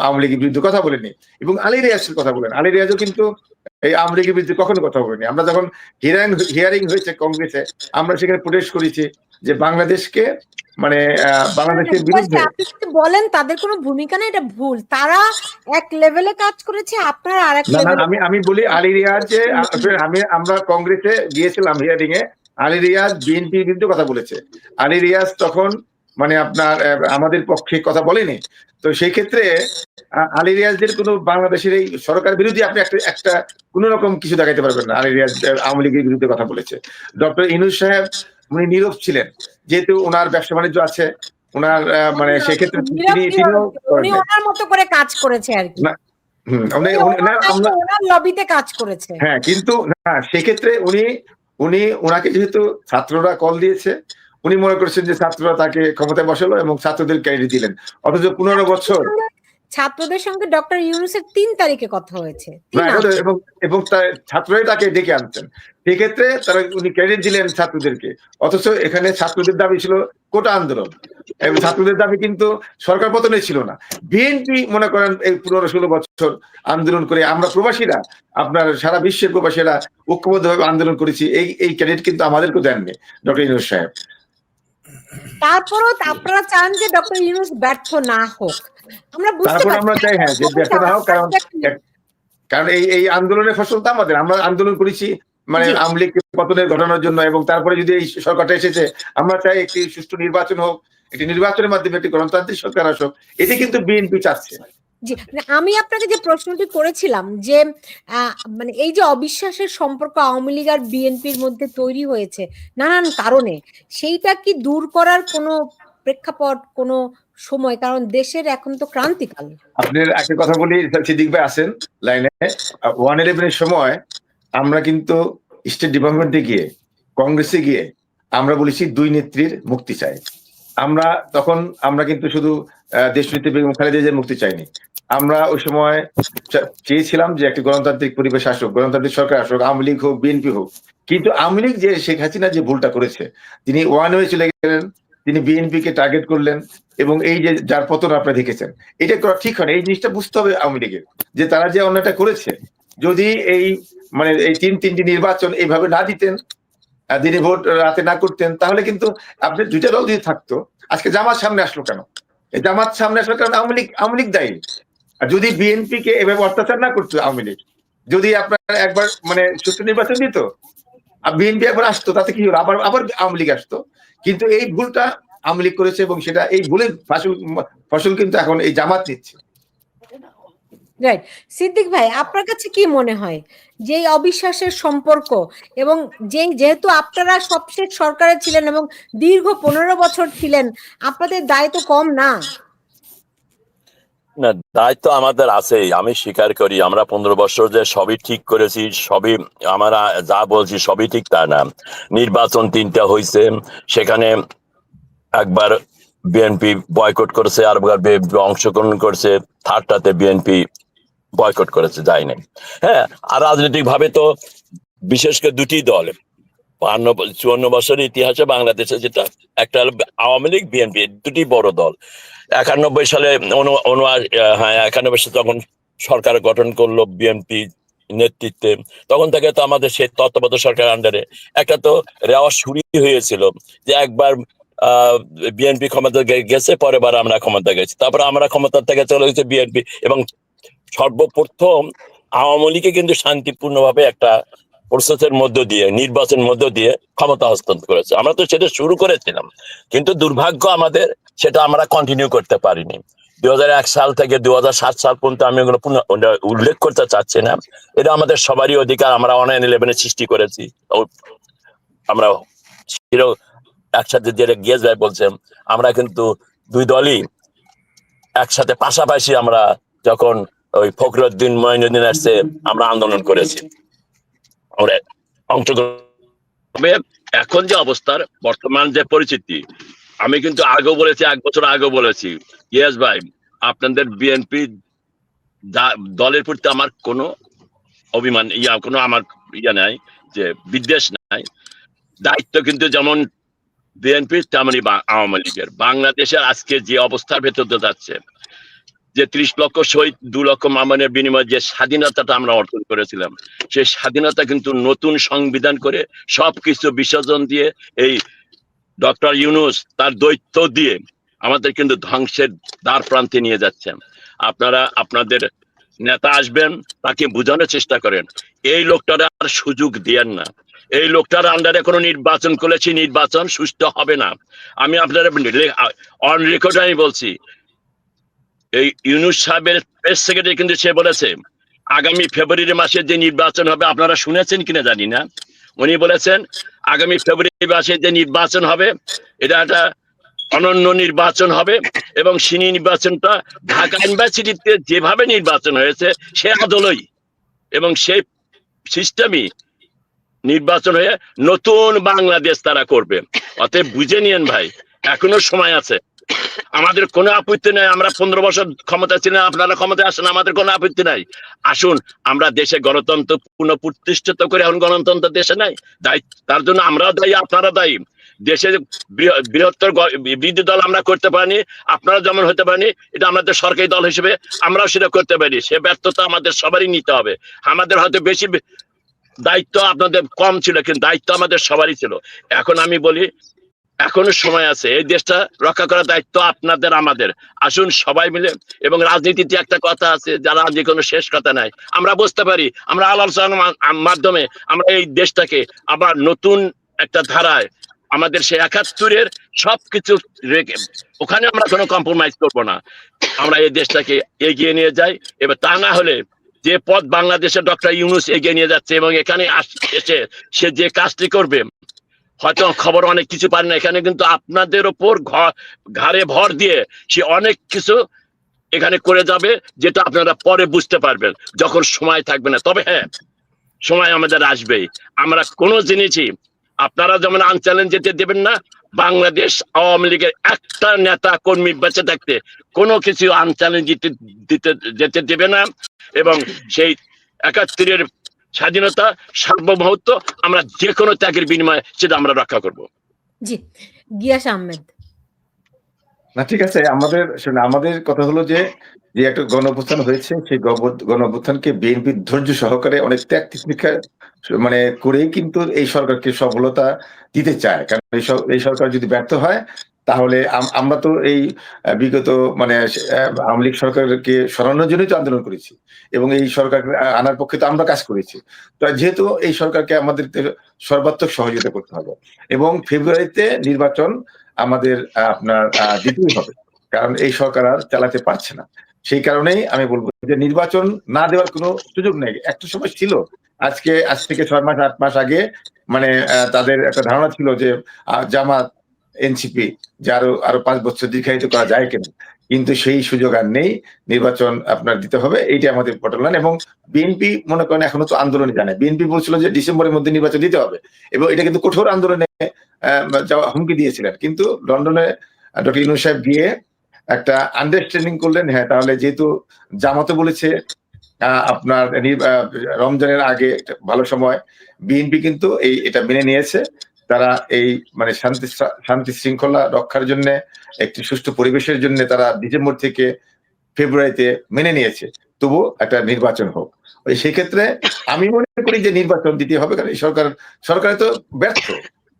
আওয়ামী লীগের বিরুদ্ধে কথা বলেনি। এবং আলী রিয়াজের কথা বলেন, আলী রিয়াজও কিন্তু এই আওয়ামী লীগের বিরুদ্ধে কখনো কথা বলেনি। আমরা যখন হিয়ারিং হয়েছে কংগ্রেসে, আমরা সেখানে প্রোটেস্ট করেছি যে বাংলাদেশকে মানে বাংলাদেশের বিরুদ্ধে বলেন তাদের কোনো ভূমিকা নেই, এটা ভুল। তারা এক লেভেলে কাজ করেছে, আপনারা আরেক না, লেভেলে। আমি বলি আলী রিয়াজে আমরা কংগ্রেসে গিয়েছিলাম হিয়ারিং এ, আলী রিয়াজ বিএনপির বিরুদ্ধে কথা বলেছে। আলী রিয়াজ তখন মানে আপনার আমাদের পক্ষে কথা বলেনি। তো সেই ক্ষেত্রে আলী রিয়াজের কোনো বাংলাদেশের এই সরকার বিরোধী আপনি একটা কোন রকম কিছু দেখাইতে পারবেন না। আলী রিয়াজ আওয়ামী লীগের বিরুদ্ধে কথা বলেছে। ডক্টর ইউনূস সাহেব উনি নীরব ছিলেন, যেহেতু ওনার ব্যবসা বাণিজ্য আছে, ওনার মানে সেক্ষেত্রে উনি ওনার মতো করে কাজ করেছে আর কি, ওনার লবিতে কাজ করেছে। হ্যাঁ, কিন্তু না সেক্ষেত্রে ওনাকে যেহেতু ছাত্ররা কল দিয়েছে, উনি মনে করছেন যে ছাত্ররা তাকে ক্ষমতায় বসালো এবং ছাত্রদের ক্যারিয়ার দিলেন, অথচ 15 বছর ছাত্রদের সঙ্গে ডক্টর ইউনূসের 3 তারিখে কথা হয়েছে, এবং ছাত্ররাই তাকে ডেকে আনছেন। সেক্ষেত্রে উনি ক্রেডিট দিলেন ছাত্রদেরকে, অথচ এখানে ছাত্রদের দাবি ছিল কোটা আন্দোলন, এবং ছাত্রদের দাবি কিন্তু সরকার পতনে ছিল না। বিএনপি মনে করেন এই 15-16 বছর আন্দোলন করে, আমরা প্রবাসীরা, আপনার সারা বিশ্বের প্রবাসীরা ঐক্যবদ্ধভাবে আন্দোলন করেছি, এই ক্রেডিট কিন্তু আমাদেরকে দেননি ডক্টর ইউনূস সাহেব। তারপরও আপনারা চান যে ডক্টর ইউনূস ব্যর্থ না হোক। আমরা চাই হ্যাঁ যে ব্যর্থ না হোক, কারণ এই আন্দোলনের ফসল তো আমরা আন্দোলন করেছি মানে আওয়ামী লীগ পতনের ঘটনার জন্য, এবং তারপরে যদি এই সরকারটা এসেছে, আমরা চাই একটি সুষ্ঠু নির্বাচন হোক, একটি নির্বাচনের মাধ্যমে একটি গণতান্ত্রিক সরকার আসুক, এটি কিন্তু বিএনপি চাচ্ছে। জি, আমি আপনাকে যে প্রশ্নটি করেছিলাম যে মানে এই যে অবিশ্বাসের সম্পর্ক আওয়ামী লীগ আর বিএনপির মধ্যে তৈরি হয়েছে নানান কারণে, সেইটা কি দূর করার কোনো প্রেক্ষাপট, কোনো সময়? কারণ দেশের এখন তো ক্রান্তিকাল। আপনার একটা কথা বলি, সিদ্দিক ভাই আছেন লাইনে, 111 সময় আমরা কিন্তু স্টেট ডিপার্টমেন্টে গিয়ে, কংগ্রেসে গিয়ে আমরা বলেছি 2 নেত্রীর মুক্তি চাই। আমরা কিন্তু শুধু দেশনেত্রী বেগম খালেদা জিয়ার মুক্তি চাইনি, আমরা ওই সময় চেয়েছিলাম যে একটি গণতান্ত্রিক পরিবেশ আসুক, গণতান্ত্রিক সরকার আসুক, আওয়ামী লীগ হোক, বিএনপি হোক। কিন্তু আওয়ামী লীগ যে শেখ হাসিনা যে ভুলটা করেছে, তিনি ওয়ান ওয়ে চলে গেলেন, তিনি বিএনপি কে টার্গেট করলেন, এবং এই যে যার পতন আপনারা দেখেছেন, এটা করা ঠিক হয় না। এই জিনিসটা বুঝতে হবে আওয়ামী লীগের, যে তারা যে অন্যটা করেছে, যদি এই মানে এই 3টি নির্বাচন এইভাবে না দিতেন, দিনে ভোট রাতে না করতেন, তাহলে কিন্তু আপনার 2টা দল যদি থাকতো, আজকে জামাত সামনে আসলো কেন? জামাত সামনে আসলো কারণ আওয়ামী লীগ দায়ী। আর যদি বিএনপি কে এভাবে অত্যাচার না করতো আওয়ামী লীগ, যদি আপনার একবার মানে সুষ্ঠু নির্বাচন দিত, বিএনপি একবার আসতো, তাতে কি হলো, আবার আওয়ামী লীগ আসতো। কিন্তু এই ভুলটা আওয়ামী লীগ করেছে, এবং সেটা এই ভুলের ফসল কিন্তু এখন এই জামাত নিচ্ছে। রাইট। সিদ্দিক ভাই, আপনার কাছে কি মনে হয় যে অবিশ্বাসের সম্পর্ক, এবং যেহেতু আপনারা সবশেষ সরকারে ছিলেন এবং দীর্ঘ 15 বছর ছিলেন, আপনাদের দায়িত্ব কম না? না, দায়িত্ব আমাদের আছেই, আমি স্বীকার করি। আমরা 15 বছর যে সবই ঠিক করেছি, সবই আমরা যা বলছি সবই ঠিক তা না। নির্বাচন 3টা হয়েছে, সেখানে একবার বিএনপি বয়কট করেছে, আর অংশগ্রহণ করেছে, 3টাতে বিএনপি বয়কট করেছে, যায় নাই। হ্যাঁ, আর রাজনৈতিক ভাবে তো বিশেষ করে 2টি দল 54 বছরের ইতিহাসে বাংলাদেশে, যেটা একটা হলো আওয়ামী লীগ, বিএনপি, 2টি বড় দল। 91 সালে 91 সালে তখন সরকার গঠন করলো বিএনপি নেতৃত্বে, তখন থেকে তো আমাদের সেই তত্ত্বাবধায়ক সরকার আন্ডারে একটা তো রেওয়া শুরু হয়েছিল যে একবার বিএনপি ক্ষমতা গেছে, পরের বার আমরা ক্ষমতা গেছি, তারপর আমরা ক্ষমতা থেকে চলে গেছে বিএনপি, এবং সর্বপ্রথম আওয়ামী লীগে কিন্তু শান্তিপূর্ণভাবে একটা প্রসেসের মধ্য দিয়ে, নির্বাচনের মধ্য দিয়ে ক্ষমতা হস্তান্তর করেছে। আমরা তো সেটা শুরু করেছিলাম, কিন্তু দুর্ভাগ্য আমাদের সেটা আমরা কন্টিনিউ করতে পারিনি। 2001 সাল থেকে 2007 সাল পর্যন্ত আমি ওগুলো উল্লেখ করতে চাচ্ছি না, এটা আমাদের সবারই অধিকার। আমরা 9/11 সৃষ্টি করেছি, আমরা একসাথে যেটা গিয়েস ভাই বলছেন, আমরা কিন্তু দুই দলই একসাথে পাশাপাশি আমরা যখন ওই ফখরুদ্দিন মঈনুদ্দিন আসছে আমরা আন্দোলন করেছি, আমরা অংশগ্রহণ। তবে এখন যে অবস্থার বর্তমান যে পরিস্থিতি, আমি কিন্তু আগেও বলেছি, 1 বছর আগেও বলেছি, ইয়েস ভাই আপনাদের বিএনপি দলের প্রতি আমার কোনো অভিমান কোনো আমার নাই, যে বিদ্বেষ নাই। দায়িত্ব কিন্তু যেমন বিএনপি তেমনি আওয়ামী লীগের। বাংলাদেশের আজকে যে অবস্থার ভেতর যাচ্ছে, যে 30 লক্ষ শহীদ 2 লক্ষ মামনের বিনিময়ে যে স্বাধীনতাটা আমরা অর্জন করেছিলাম, সেই স্বাধীনতা কিন্তু নতুন সংবিধান করে সবকিছু বিসর্জন দিয়ে এই ডক্টর ইউনূস তার দৈত্য দিয়ে আমাদের কিন্তু ধ্বংসের দ্বার প্রান্তে নিয়ে যাচ্ছেন। আপনারা আপনাদের নেতা আসবেন, তাকে বোঝানোর চেষ্টা করেন, এই লোকটার আর সুযোগ দিয়েন না। এই লোকটার আন্ডারে কোনো নির্বাচন করেছি, নির্বাচন সুষ্ঠু হবে না। আমি আপনারা অন রেকর্ড আমি বলছি, এই ইউনূস সাহেবের প্রেস সেক্রেটারি কিন্তু সে বলেছে আগামী ফেব্রুয়ারি মাসে যে নির্বাচন হবে, আপনারা শুনেছেন কিনা জানি না, উনি বলেছেন আগামী ফেব্রুয়ারি মাসে যে নির্বাচন হবে এটা একটা অনন্য নির্বাচন হবে, এবং সেই নির্বাচনটা ঢাকা ইউনিভার্সিটিতে যেভাবে নির্বাচন হয়েছে সে আদলই এবং সেই সিস্টেমই নির্বাচন হয়ে নতুন বাংলাদেশ তারা করবে। অতএব বুঝে নিয়েন ভাই, এখনো সময় আছে, আমাদের কোনো আপত্তি নাই। আমরা 15 বছর ক্ষমতা ছিলাম, আপনারা ক্ষমতায় আসেন, আমাদের কোনো আপত্তি নাই। আসুন আমরা দেশে গণতন্ত্র পুনঃপ্রতিষ্ঠিত করে, এখন গণতন্ত্র দেশে নাই, তার জন্য আমরাও দায়ী, আপনারা দায়ী। দেশে বৃহত্তর বিরোধী দল আমরা করতে পারিনি, আপনারা যেমন হতে পারেনি, এটা আমাদের সরকারি দল হিসেবে আমরাও সেটা করতে পারি। সে ব্যর্থতা আমাদের সবারই নিতে হবে। আমাদের হয়তো বেশি দায়িত্ব, আপনাদের কম ছিল, কিন্তু দায়িত্ব আমাদের সবারই ছিল। এখন আমি বলি এখনো সময় আছে, এই দেশটা রক্ষা করার দায়িত্ব আপনাদের আমাদের। আসুন সবাই মিলে, এবং রাজনীতিতে একটা কথা আছে, যারা যে কোনো শেষ কথা নাই, আমরা বুঝতে পারি, আমরা আলোচনার মাধ্যমে আমরা এই দেশটাকে আবার নতুন একটা ধারায়, আমাদের সে 71-এর সবকিছু রেখে ওখানে আমরা কোনো কম্প্রোমাইজ করবো না, আমরা এই দেশটাকে এগিয়ে নিয়ে যাই। এবার তা না হলে যে পথ বাংলাদেশে ডক্টর ইউনূস এগিয়ে নিয়ে যাচ্ছে, এবং এখানে এসে সে যে কাজটি করবে, হয়তো খবর অনেক কিছু পারে না, এখানে কিন্তু আপনাদের ওপর ঘাড়ে ভর দিয়ে সে অনেক কিছু এখানে করে যাবে, যেটা আপনারা পরে বুঝতে পারবেন যখন সময় থাকবে না। তবে হ্যাঁ, সময় আমাদের আসবেই। আমরা কোনো জিনিসই আপনারা যেমন আনচ্যালেঞ্জ যেতে দেবেন না, বাংলাদেশ আওয়ামী লীগের একটা নেতা কর্মী বেঁচে থাকতে কোনো কিছু আনচ্যালেঞ্জ যেতে দেবে না, এবং সেই 71-এর স্বাধীনতা সার্বভৌমত্ব আমরা যে কোনো ত্যাগের বিনিময়ে সেটা আমরা রক্ষা করব। জি, গিয়াস আহমেদ। না ঠিক আছে, আমাদের কথা হলো যে একটা গণঅভ্যুত্থান হয়েছে, সেই গণঅভ্যুত্থানকে বিএনপি ধৈর্য সহকারে অনেক ত্যাগ তিতিক্ষা করেই কিন্তু এই সরকারকে সফলতা দিতে চায়। কারণ এই সরকার যদি ব্যর্থ হয়, তাহলে আমরা তো এই বিগত আওয়ামী লীগ সরকারকে সরানোর জন্যই তো আন্দোলন করেছি, এবং এই সরকার আনার পক্ষে তো আমরা কাজ করেছি। তো যেহেতু এই সরকারকে আমাদের সর্বাত্মক সহযোগিতা করতে হবে, এবং ফেব্রুয়ারিতে নির্বাচন আমাদের দিতেই হবে, কারণ এই সরকার আর চালাতে পারছে না। সেই কারণেই আমি বলবো যে নির্বাচন না দেওয়ার কোনো সুযোগ নেই। একটা সময় ছিল, আজ থেকে 6 মাস 8 মাস আগে তাদের একটা ধারণা ছিল যে জামাত এনসিপি যে আরো 5 বছর দীর্ঘায়িত করা যায় কিনা, কিন্তু সেই সুযোগ আর নেই। নির্বাচন দিতে হবে, এইটা আমাদের বটম লাইন। এবং বিএনপি মনে করেন এখনো তো আন্দোলনে জানে, বিএনপি বলছিল যে ডিসেম্বরের মধ্যে নির্বাচন দিতে হবে, এবং এটা কিন্তু কঠোর আন্দোলনে যাওয়া হুমকি দিয়েছিলেন। কিন্তু লন্ডনে ডক্টর ইউনূস সাহেব গিয়ে একটা আন্ডারস্ট্যান্ডিং করলেন, হ্যাঁ তাহলে যেহেতু জামাতও বলেছে আপনার রমজানের আগে ভালো সময়, বিএনপি কিন্তু এটা মেনে নিয়েছে। তারা এই শান্তি শৃঙ্খলা রক্ষার জন্য, একটি সুষ্ঠু পরিবেশের জন্য তারা ডিসেম্বর থেকে ফেব্রুয়ারিতে মেনে নিয়েছে, তবু একটা নির্বাচন হোক। সেই ক্ষেত্রে আমি মনে করি যে নির্বাচন দিতে হবে, কারণ এই সরকারে তো ব্যর্থ।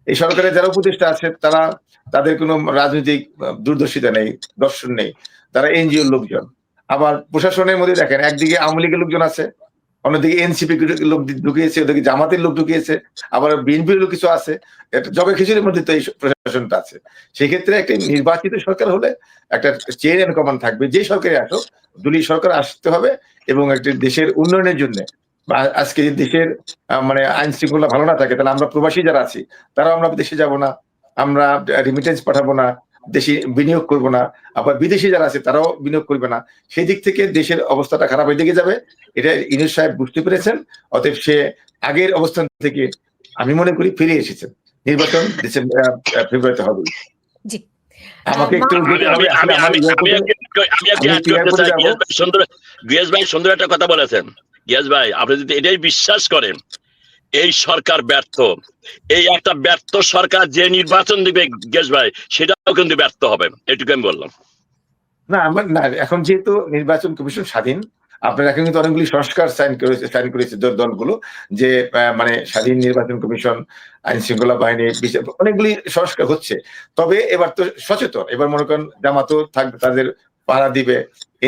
এই সরকারের যারা উপদেষ্টা আছে তাদের কোনো রাজনৈতিক দূরদর্শিতা নেই, দর্শন নেই, তারা এনজিওর লোকজন। আবার প্রশাসনের মধ্যে দেখেন, একদিকে আওয়ামী লীগের লোকজন আছে, অন্যদিকে এনসিপি লোক ঢুকিয়েছে, ওদিকে জামাতের লোক ঢুকিয়েছে, আবার বিএনপির লোক কিছু আছে। একটা জবে খিচুড়ির মধ্যে তো এই প্রশাসনটা আছে। সেক্ষেত্রে একটা নির্বাচিত সরকার হলে একটা চেইন এন্ড কমান্ড থাকবে, যে সরকারে আসুক দলীয় সরকার আসতে হবে, এবং একটা দেশের উন্নয়নের জন্য। আজকে দেশের আইন শৃঙ্খলা ভালো না থাকে, তাহলে আমরা প্রবাসী যারা আছি তারাও আমরা দেশে যাব না, আমরা রিমিটেন্স পাঠাবো না, দেশি বিনিয়োগ করবো না, আবার বিদেশি যারা আছে তারাও বিনিয়োগ করবে না, সেই দিক থেকে দেশের অবস্থাটা খারাপ হয়ে দিকে যাবে। এটা ইউনূস সাহেব বুঝতে পেরেছেন, অতএব সে আগের অবস্থান থেকে আমি মনে করি ফিরে এসেছেন। নির্বাচন ফেব্রুয়ারিতে হবে। জি আমাকে একটু গিয়াস ভাই সুন্দর একটা কথা বলেছেন। গিয়াস ভাই, আপনি যদি এটাই বিশ্বাস করেন এই সরকার ব্যর্থ, এই একটা ব্যর্থ সরকার যে নির্বাচন দিবে গিয়াস ভাই, সেটাও কিন্তু ব্যর্থ হবে, এটুকু আমি বললাম। না আমার না, এখন যেহেতু নির্বাচন কমিশন স্বাধীন, আপনারা এখন কিন্তু অনেকগুলি সংস্কার সাইন করেছে দলগুলো, যে মানে স্বাধীন নির্বাচন কমিশন, আইন শৃঙ্খলা বাহিনী, অনেকগুলি সংস্কার হচ্ছে। তবে এবার তো সচেতন, এবার মনে করেন জামাতও থাকবে, তাদের পাহারা দিবে,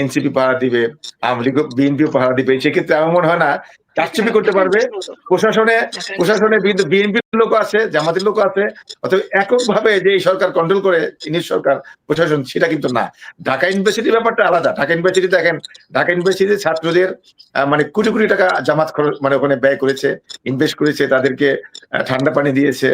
এনসিপি পাহারা দিবে, আওয়ামী লীগ বিএনপিও পাহারা দিবে। সেক্ষেত্রে আমার মনে হয় না কারচুপি করতে পারবে। প্রশাসনে বিএনপির লোক আছে, জামাতের লোক আছে, অথবা এককভাবে যে এই সরকার কন্ট্রোল করে ইউনিট সরকার প্রশাসন, সেটা কিন্তু না। ঢাকা ইউনিভার্সিটির ব্যাপারটা আলাদা। ঢাকা ইউনিভার্সিটি দেখেন, ঢাকা ইউনিভার্সিটির ছাত্রদের মানে কোটি কোটি টাকা জামাত মানে ওখানে ব্যয় করেছে, ইনভেস্ট করেছে, তাদেরকে ঠান্ডা পানি দিয়েছে,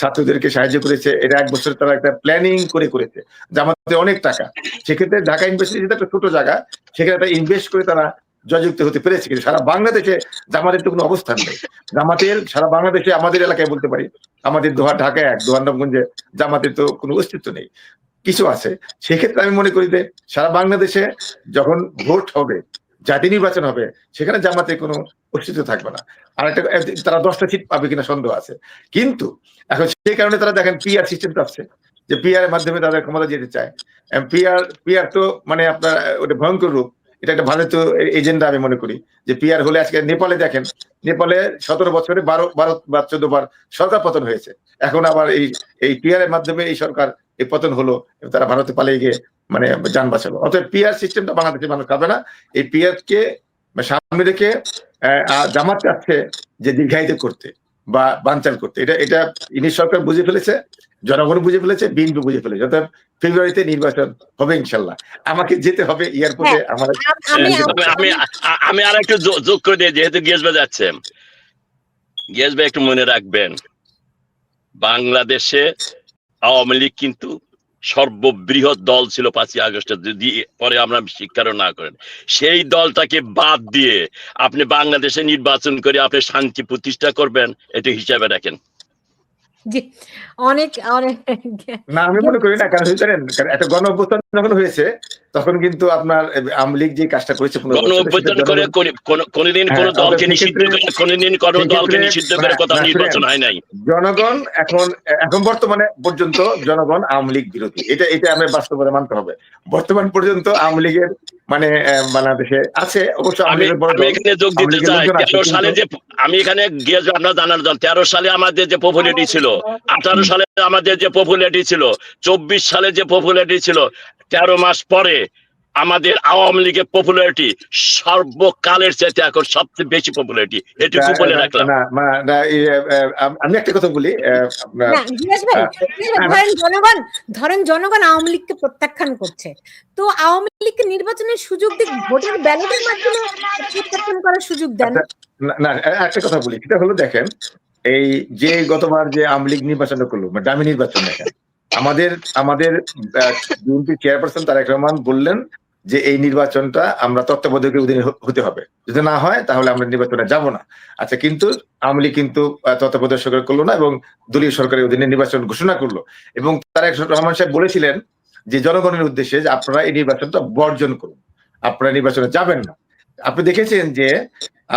ছাত্রদেরকে সাহায্য করেছে। এটা 1 বছর তারা একটা প্ল্যানিং করেছে, জামাতে অনেক টাকা। সেক্ষেত্রে ঢাকা ইউনিভার্সিটি যেটা একটা ছোট জায়গা, সেখানে একটা ইনভেস্ট করে তারা জয়যুক্ত হতে পেরেছে। কিন্তু সারা বাংলাদেশে জামাতের তো কোনো অবস্থান নেই। জামাতের সারা বাংলাদেশে, আমাদের এলাকায় বলতে পারি, আমাদের ঢাকা 1, দোহারনগঞ্জে জামাতের তো কোনো অস্তিত্ব নেই, কিছু আছে। সেক্ষেত্রে আমি মনে করি যে সারা বাংলাদেশে যখন ভোট হবে, জাতীয় নির্বাচন হবে, সেখানে জামাতের কোনো অস্তিত্ব থাকবে না। আর একটা, তারা 10টা সিট পাবে কিনা সন্দেহ আছে। কিন্তু এখন সেই কারণে তারা দেখেন পিআর সিস্টেম আছে, যে পিআর এর মাধ্যমে তাদের ক্ষমতা যেতে চায়। পিআর তো মানে আপনার ওটা ভয়ঙ্কর রূপ। এটা একটা ভালো তো এজেন্ডা আমি মনে করি, যে পিআর হলে আজকে নেপালে দেখেন, নেপালে 17 বছরে 12 বা 14 বার সরকার পতন হয়েছে। এখন আবার এই পিআর এর মাধ্যমে এই সরকার এই পতন হলো, তারা ভারতে পালিয়ে গিয়ে মানে যান বাঁচালো। অতএব পিআর সিস্টেমটা বাংলাদেশের মানুষ খাবে না। এই পিআর কে সামনে রেখে জামাত চাচ্ছে যে দীর্ঘায়িত করতে বা বানচাল করতে। এটা ইনি সরকার বুঝে ফেলেছে, জনগণ বুঝে ফেলেছে, বিএনপি বুঝে ফেলেছে। অর্থাৎ ফেব্রুয়ারিতে নির্বাচন হবে ইনশাল্লাহ। আমাকে যেতে হবে এয়ারপোর্টে। আমার আমি আর একটু যোগ করে দিই, যেহেতু গিয়াস ভাই যাচ্ছে, গিয়াস ভাই একটু মনে রাখবেন, বাংলাদেশে আওয়ামী লীগ কিন্তু সর্ববৃহৎ দল ছিল 5ই আগস্টে, যদি পরে আমরা স্বীকারও না করেন। সেই দলটাকে বাদ দিয়ে আপনি বাংলাদেশে নির্বাচন করে আপনি শান্তি প্রতিষ্ঠা করবেন, এটা হিসাবে রাখেন। জি, অনেক না, আমি মনে করি না। কারণ জানেন, একটা গণ অভ্যুত্থান যখন হয়েছে, তখন কিন্তু আপনার আওয়ামী লীগ যে কাজটা করেছে, গণ অভ্যুত্থান করে কোনদিন কোন দলকে নিষিদ্ধ করে, কোনদিন কোন দলকে নিষিদ্ধ করে কথা নির্বাচন হয় নাই। জনগণ এখন বর্তমানে পর্যন্ত জনগণ আওয়ামী লীগ বিরোধী। এটা আমরা বাস্তবে মানতে হবে। বর্তমান পর্যন্ত আওয়ামী লীগের মানে বাংলাদেশে আছে অবশ্য। আমি এখানে যোগ দিতে চাই, 13 সালে যে আমি এখানে গিয়ে আপনারা জানার জন্য, 13 সালে আমাদের যে পপুলারিটি ছিল, 18 সালে আমাদের যে পপুলারিটি ছিল, 24 সালে যে পপুলারিটি ছিল, 13 মাস পরে আমাদের আওয়ামী লীগের পপুলারিটি সর্বকালের চাইতে এখন সবচেয়ে বেশি পপুলারিটি। এটুকু বলে রাখলাম। আমি একটা কথা বলি, ধরেন জনগণ আওয়ামী লীগকে প্রত্যাখ্যান করছে, তো আওয়ামী লীগকে নির্বাচনের সুযোগ দিক, ভোটের ব্যালটের মাধ্যমে প্রত্যাখ্যান করার সুযোগ দেন। না, একটা কথা বলি, সেটা হলো দেখেন, এই যে গতবার যে আওয়ামী লীগ নির্বাচন করলো, ডামি নির্বাচন, দেখেন আমাদের বিএনপি চেয়ারপারসন তারেক রহমান বললেন যে এই নির্বাচনটা আমরা তত্ত্বাবধায়কের অধীনে হতে হবে, যদি না হয় তাহলে আমরা নির্বাচনে যাব না। আচ্ছা, কিন্তু আওয়ামী লীগ কিন্তু তত্ত্বাবধায়ক সরকার করলো না এবং দলীয় সরকারের অধীনে নির্বাচন ঘোষণা করলো। এবং তারেক রহমান সাহেব বলেছিলেন যে জনগণের উদ্দেশ্যে যে আপনারা এই নির্বাচনটা বর্জন করুন, আপনারা নির্বাচনে যাবেন না। আপনি দেখেছেন যে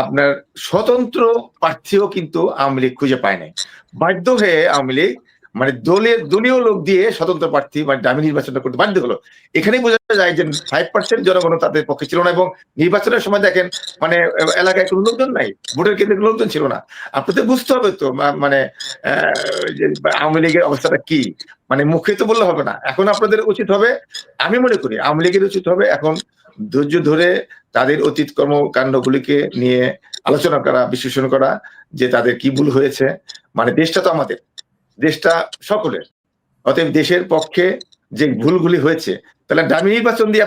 আপনার স্বতন্ত্র প্রার্থীও কিন্তু আওয়ামী লীগ খুঁজে পায় নাই। বাধ্য হয়ে আওয়ামী লীগ মানে দলীয় লোক দিয়ে স্বতন্ত্র প্রার্থী মানে দামি নির্বাচনটা করতে বাধ্য হলো। এখানেই বোঝা যায় যে 5% জনগণ তাদের পক্ষে ছিল না। এবং নির্বাচনের সময় দেখেন মানে এলাকায় কোনো লোকজন নাই, ভোটের কেন্দ্রে লোকজন ছিল না। আপনাদের বুঝতে হবে তো মানে আওয়ামী লীগের অবস্থাটা কি, মানে মুখে তো বললে হবে না। এখন আপনাদের উচিত হবে, আমি মনে করি আওয়ামী লীগের উচিত হবে এখন ধৈর্য ধরে তাদের অতীত কর্মকাণ্ডগুলিকে নিয়ে আলোচনা করা, বিশ্লেষণ করা, যে তাদের কি ভুল হয়েছে। মানে দেশটা তো আমাদের, দেশটা সকলের। অতএব দেশের পক্ষে যে ভুলগুলি হয়েছে, তাহলে দামি নির্বাচন দিয়ে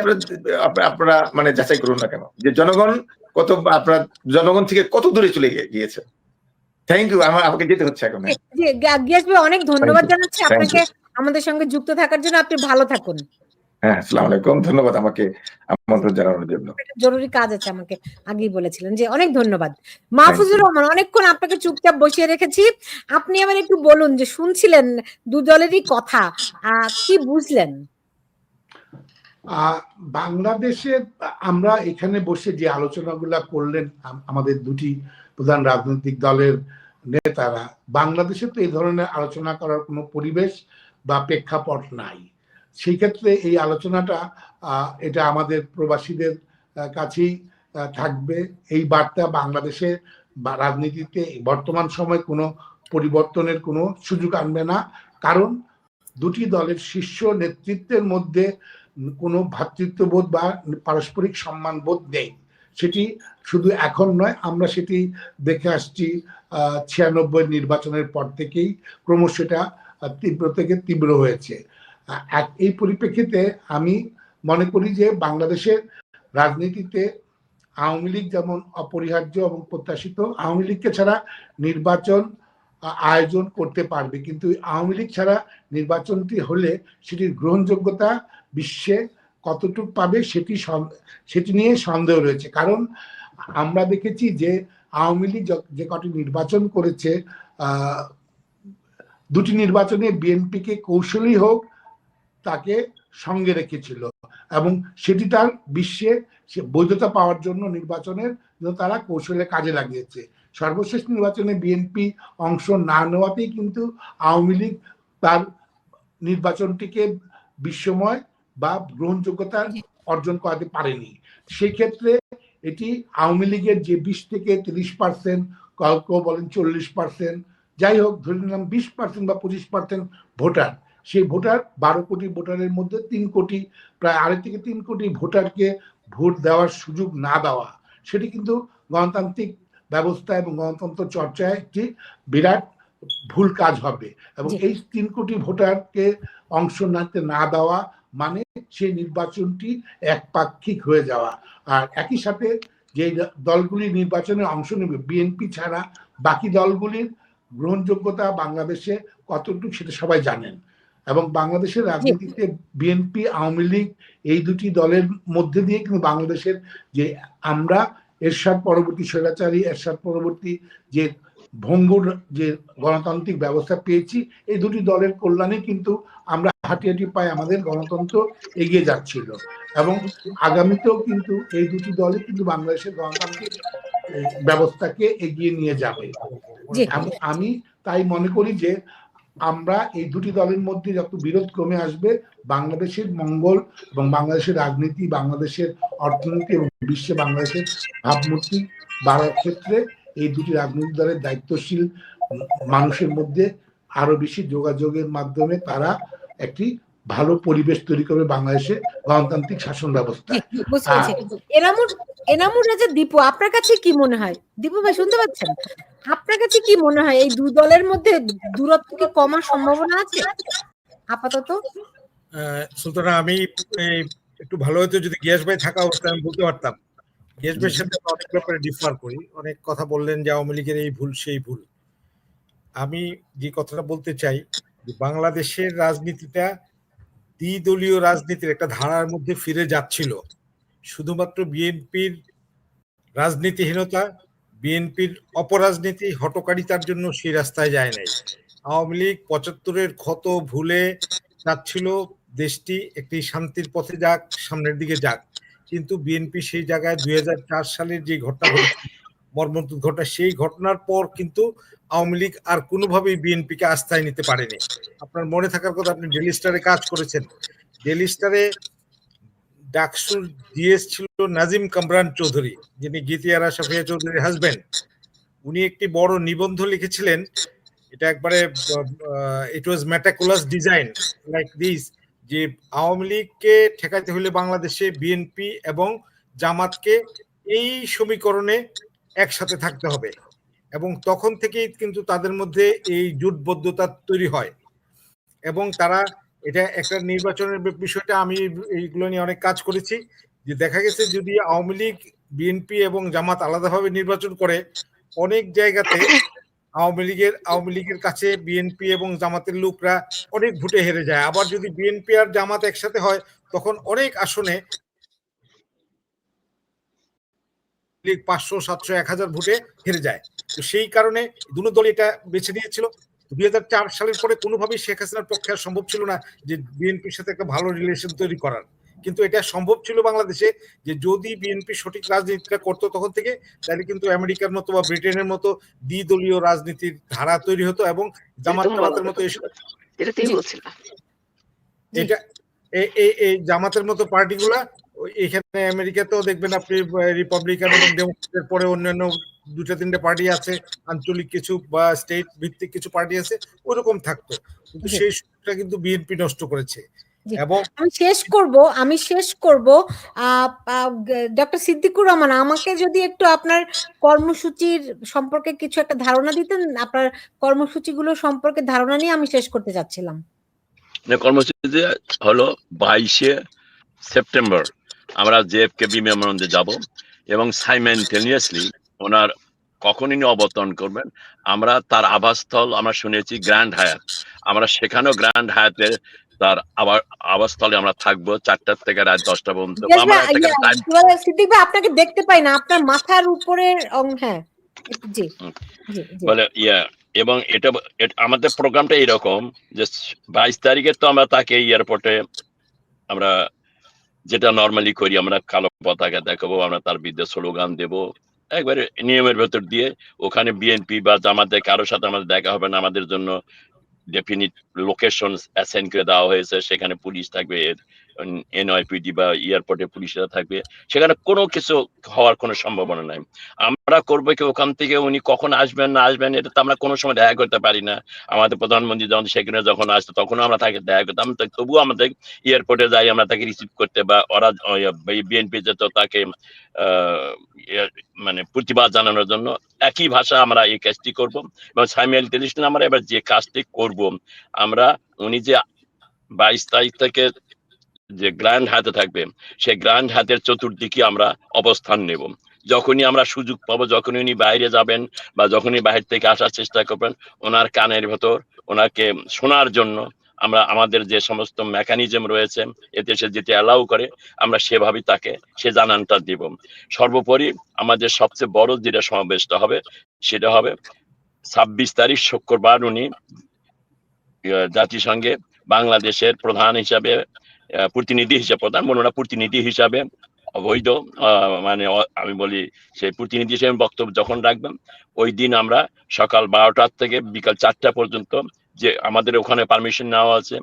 আপনারা মানে যাচাই করুন না কেন যে জনগণ কত, আপনার জনগণ থেকে কত দূরে চলে গিয়েছে। Thank you. আমাকে যেতে হচ্ছে এখন। জি, গিয়াস ভাই অনেক ধন্যবাদ জানাচ্ছি Thank আপনাকে you. আমাদের সঙ্গে যুক্ত থাকার জন্য। আপনি ভালো থাকুন। হ্যাঁ, আসসালামু আলাইকুম। ধন্যবাদ আমাকে আমন্ত্রণ জানানোর জন্য। একটা জরুরি কাজ আছে আমাকে আগেই বলেছিলেন যে অনেক ধন্যবাদ। মাহফুজুর রহমান, অনেকক্ষণ আপনাকে চুপচাপ বসিয়ে রেখেছি। আপনি আবার একটু বলুন যে শুনছিলেন দু দলেরই কথা, কি বুঝলেন? বাংলাদেশের আমরা এখানে বসে যে আলোচনাগুলা করলেন আমাদের দুটি প্রধান রাজনৈতিক দলের নেতারা, বাংলাদেশে তো এই ধরনের আলোচনা করার কোনো পরিবেশ বা প্রেক্ষাপট নাই। সেই ক্ষেত্রে এই আলোচনাটা এটা আমাদের প্রবাসীদের কাছেই থাকবে। এই বার্তা বাংলাদেশে রাজনীতিতে বর্তমান সময় কোনো পরিবর্তনের কোনো সুযোগ আনবে না, কারণ দুটি দলের শীর্ষ নেতৃত্বের মধ্যে কোনো ভ্রাতৃত্ববোধ বা পারস্পরিক সম্মানবোধ নেই। সেটি শুধু এখন নয়, আমরা সেটি দেখে আসছি 96 নির্বাচনের পর থেকেই ক্রমশ এটা তীব্র থেকে তীব্র হয়েছে। এই পরিপ্রেক্ষিতে আমি মনে করি যে বাংলাদেশের রাজনীতিতে আওয়ামী লীগ যেমন অপরিহার্য এবং প্রত্যাশিত, আওয়ামী লীগকে ছাড়া নির্বাচন আয়োজন করতে পারবে, কিন্তু আওয়ামী লীগ ছাড়া নির্বাচনটি হলে সেটির গ্রহণযোগ্যতা বিশ্বে কতটুকু পাবে সেটি নিয়ে সন্দেহ রয়েছে। কারণ আমরা দেখেছি যে আওয়ামী লীগ যে কটি নির্বাচন করেছে, দুটি নির্বাচনে বিএনপিকে কৌশলী হোক তাকে সঙ্গে রেখেছিল এবং সেটি তার বিশ্বে বৈধতা পাওয়ার জন্য নির্বাচনের তারা কৌশলে কাজে লাগিয়েছে। সর্বশেষ নির্বাচনে বিএনপি অংশ না নেওয়াতেই কিন্তু আওয়ামী লীগ তার নির্বাচনটিকে বিশ্বময় বা গ্রহণযোগ্যতা অর্জন করাতে পারেনি। সেই ক্ষেত্রে এটি আওয়ামী লীগের যে 20 থেকে 30%, কেউ বলেন 40%, যাই হোক ধরে নিলাম 20% বা 25% ভোটার, সেই ভোটার 12 কোটি ভোটারের মধ্যে 3 কোটি, প্রায় 2.5 থেকে 3 কোটি ভোটারকে ভোট দেওয়ার সুযোগ না দেওয়া, সেটি কিন্তু গণতান্ত্রিক ব্যবস্থা এবং গণতন্ত্র চর্চায় একটি বিরাট ভুল কাজ হবে। এবং এই 3 কোটি ভোটারকে অংশ নিতে না দেওয়া মানে সেই নির্বাচনটি একপাক্ষিক হয়ে যাওয়া। আর একই সাথে যে দলগুলি নির্বাচনে অংশ নেবে বিএনপি ছাড়া, বাকি দলগুলির গ্রহণযোগ্যতা বাংলাদেশে কতটুকু সেটা সবাই জানেন। এবং বাংলাদেশের রাজনীতিতে বিএনপি আওয়ামী লীগ এই দুটি দলের মধ্যে দিয়ে কিন্তু বাংলাদেশের যে আমরা এরশাদ পরবর্তী স্বৈরাচারী এরশাদ পরবর্তী যে ভঙ্গুর যে গণতান্ত্রিক ব্যবস্থা পেয়েছি, এই দুটি দলের কল্যাণে কিন্তু আমরা হাঁটি হাঁটি পায়ে আমাদের গণতন্ত্র এগিয়ে যাচ্ছিল এবং আগামীতেও কিন্তু এই দুটি দলই কিন্তু বাংলাদেশের গণতান্ত্রিক ব্যবস্থাকে এগিয়ে নিয়ে যাবে। আমি তাই মনে করি যে আমরা এই দুটি দলের মধ্যে যত বিরোধ কমে আসবে, বাংলাদেশের মঙ্গল এবং বাংলাদেশের রাজনীতি, বাংলাদেশের অর্থনীতি এবং বিশ্বে বাংলাদেশের ভাবমূর্তি বাড়ার ক্ষেত্রে এই দুটি রাজনৈতিক দলের দায়িত্বশীল মানুষের মধ্যে আরো বেশি যোগাযোগের মাধ্যমে তারা একটি ভালো পরিবেশ তৈরি করবে বাংলাদেশে গণতান্ত্রিক শাসন ব্যবস্থা। এনামুর রাজা দীপু, আপনার কাছে কি মনে হয়? দীপু ভাই শুনতে পাচ্ছেন? আপনার কাছে কি মনে হয় এই দুই দলের মধ্যে দূরত্ব কি কমার সম্ভাবনা আছে আপাতত? সুতরাং আমি একটু ভালো হতো যদি গিয়াস ভাই থাকা অবস্থায় আমি বলতে পারতাম। গিয়াস ভাইয়ের সাথে অনেক ব্যাপারে ডিফার করি, অনেক কথা বললেন যে আওয়ামী লীগের এই ভুল সেই ভুল। আমি যে কথাটা বলতে চাই যে বাংলাদেশের রাজনীতিটা দ্বিদলীয় রাজনীতির একটা ধারার মধ্যে ফিরে যাচ্ছিল। শুধুমাত্র বিএনপির রাজনীতিহীনতা, বিএনপির অপরাজনীতি, হটকারিতার জন্য সেই রাস্তায় যায় নাই। আওয়ামী লীগ 75-এর ক্ষত ভুলে যাচ্ছিল দেশটি একটি শান্তির পথে যাক, সামনের দিকে যাক, কিন্তু বিএনপি সেই জায়গায় 2004 সালের যে ঘটনা ঘটেছে, মর্মন্তুদ ঘটনা, সেই ঘটনার পর কিন্তু আওয়ামী লীগ আর কোনোভাবেই বিএনপিকে আস্থায় নিতে পারেনি। আপনার মনে থাকার কথা, আপনি ডেইলি স্টারে কাজ করেছেন। ডেইলি স্টারে ডাকসুর জিএস ছিল নাজিম কামরান চৌধুরী, যিনি গীতিয়ারা সাফিয়া চৌধুরীর হাজবেন্ড। উনি একটি বড় নিবন্ধ লিখেছিলেন, এটা একবারে ইট ওয়াজ ম্যাটাকুলাস ডিজাইন লাইক দিস, যে আওয়ামী লীগকে ঠেকাতে হলে বাংলাদেশে বিএনপি এবং জামাতকে এই সমীকরণে একসাথে থাকতে হবে, এবং তখন থেকেই কিন্তু তাদের মধ্যে এই জোটবদ্ধতা তৈরি হয় এবং তারা এটা একটা নির্বাচনের বিষয়টা, আমি এইগুলো নিয়ে অনেক কাজ করেছি, যে দেখা গেছে যদি আওয়ামী লীগ, বিএনপি এবং জামাত আলাদাভাবে নির্বাচন করে, অনেক জায়গাতে আওয়ামী লীগের কাছে বিএনপি এবং জামাতের লোকরা অনেক ভোটে হেরে যায়। আবার যদি বিএনপি আর জামাত একসাথে হয় তখন অনেক আসনে 500, 700, 1000 ভোটে হেরে যায়। তো সেই কারণে দুটো দল এটা বেছে নিয়েছিল। 2004 সালের পরে কোনোভাবেই শেখ হাসিনার পক্ষে আর সম্ভব ছিল না যে বিএনপির সাথে একটা ভালো রিলেশন তৈরি করার। কিন্তু এটা সম্ভব ছিল বাংলাদেশে যে যদি বিএনপি সঠিক রাজনীতিটা করতো তখন থেকে, তাহলে কিন্তু আমেরিকার মতো বা ব্রিটেনের মতো দ্বিদলীয় রাজনীতির ধারা তৈরি হতো এবং জামাত টামাতের মতো এটা এই জামাতের মতো পার্টিগুলা এখানে আমেরিকাতেও দেখবেন আপনি রিপাবলিকান এবং ডেমোক্রেটের পরে অন্যান্য 2-3টে পার্টি আছে, আঞ্চলিক কিছু বা স্টেট ভিত্তিক কিছু পার্টি আছে, ওরকম থাকতো। কিন্তু সেই সুযোগটা কিন্তু বিএনপি নষ্ট করেছে। এবং আমি শেষ করব ডক্টর সিদ্দিকুর রহমান, আমাকে যদি একটু আপনার কর্মসূচির সম্পর্কে কিছু একটা ধারণা দিতেন, আপনার কর্মসূচিগুলো সম্পর্কে ধারণা নিয়ে আমি শেষ করতে চাচ্ছিলাম। কর্মসূচি হলো 22শে সেপ্টেম্বর আমরা জেএফকে বিমানবন্দরে যাব এবং সাইমেন্টেনিয়াসলি ওনার কখন ইনি অবতরণ করবেন আমরা তার আবাসস্থল আমরা শুনেছি গ্র্যান্ড হায়াত, আমরা সেখানেও গ্র্যান্ড হায়াতে তার আবাসস্থলে আমরা থাকবো 4টা থেকে রাত 10টা পর্যন্ত। সিদ্দিক ভাই আপনাকে দেখতে পাই না, আপনার মাথার উপরের হ্যাঁ জি বলে এবং এটা আমাদের প্রোগ্রামটা এরকম যে 22 তারিখে তো আমরা তাকে এয়ারপোর্টে আমরা যেটা নর্মালি করি, আমরা কালো পতাকা দেখাবো, আমরা তার বিরুদ্ধে স্লোগান দেবো একবারে নিয়মের ভেতর দিয়ে। ওখানে বিএনপি বা জামাতে কারোর সাথে আমাদের দেখা হবে না, আমাদের জন্য ডেফিনিট লোকেশন অ্যাসাইন করে দেওয়া হয়েছে, সেখানে পুলিশ থাকবে, এনআইপিডি বা এয়ারপোর্টে পুলিশরা থাকবে, সেখানে কোনো কিছু হওয়ার কোনো সম্ভাবনা নাই। আমরা করবো কি ওখান থেকে উনি কখন আসবেন না আসবেন এটা তো আমরা কোনো সময় দেখা করতে পারি না। আমাদের প্রধানমন্ত্রী যখন সেখানে যখন আসতো তখন আমরা তাকে দেখা করতাম, তবুও আমাদের এয়ারপোর্টে যাই আমরা তাকে রিসিভ করতে, বা ওরা বিএনপি যেত তাকে মানে প্রতিবাদ জানানোর জন্য একই ভাষা আমরা এই কাজটি করবো। এবং সাইমেলটেনিয়াসলি আমরা এবার যে কাজটি করব, আমরা উনি যে 22 তারিখ থেকে যে গ্র্যান্ড হাতে থাকবে সেই গ্র্যান্ড হাতের চতুর্দিকে আমরা অবস্থান নেব। যখনই আমরা সুযোগ পাবো, যখনই উনি বাইরে যাবেন বা যখনই বাইরে থেকে আসার চেষ্টা করবেন, ওনার কানের ভেতর ওনাকে শোনার জন্য আমরা আমাদের যে সমস্ত মেকানিজম রয়েছে এতে সে যেতে অ্যালাউ করে আমরা সেভাবেই তাকে সে জানানটা দিব। সর্বোপরি আমাদের সবচেয়ে বড় যেটা সমাবেশটা হবে সেটা হবে 26 তারিখ শুক্রবার উনি জাতিসংঘে বাংলাদেশের প্রধান হিসাবে প্রতিনিধি হিসাবে প্রতিনিধি হিসাবে অবৈধ মানে আমি বলি সেই প্রতিনিধি হিসেবে বক্তব্য যখন রাখবেন, ওই দিন আমরা সকাল 12টা থেকে বিকাল 4টা পর্যন্ত যে আমাদের ওখানে পারমিশন নেওয়া আছে,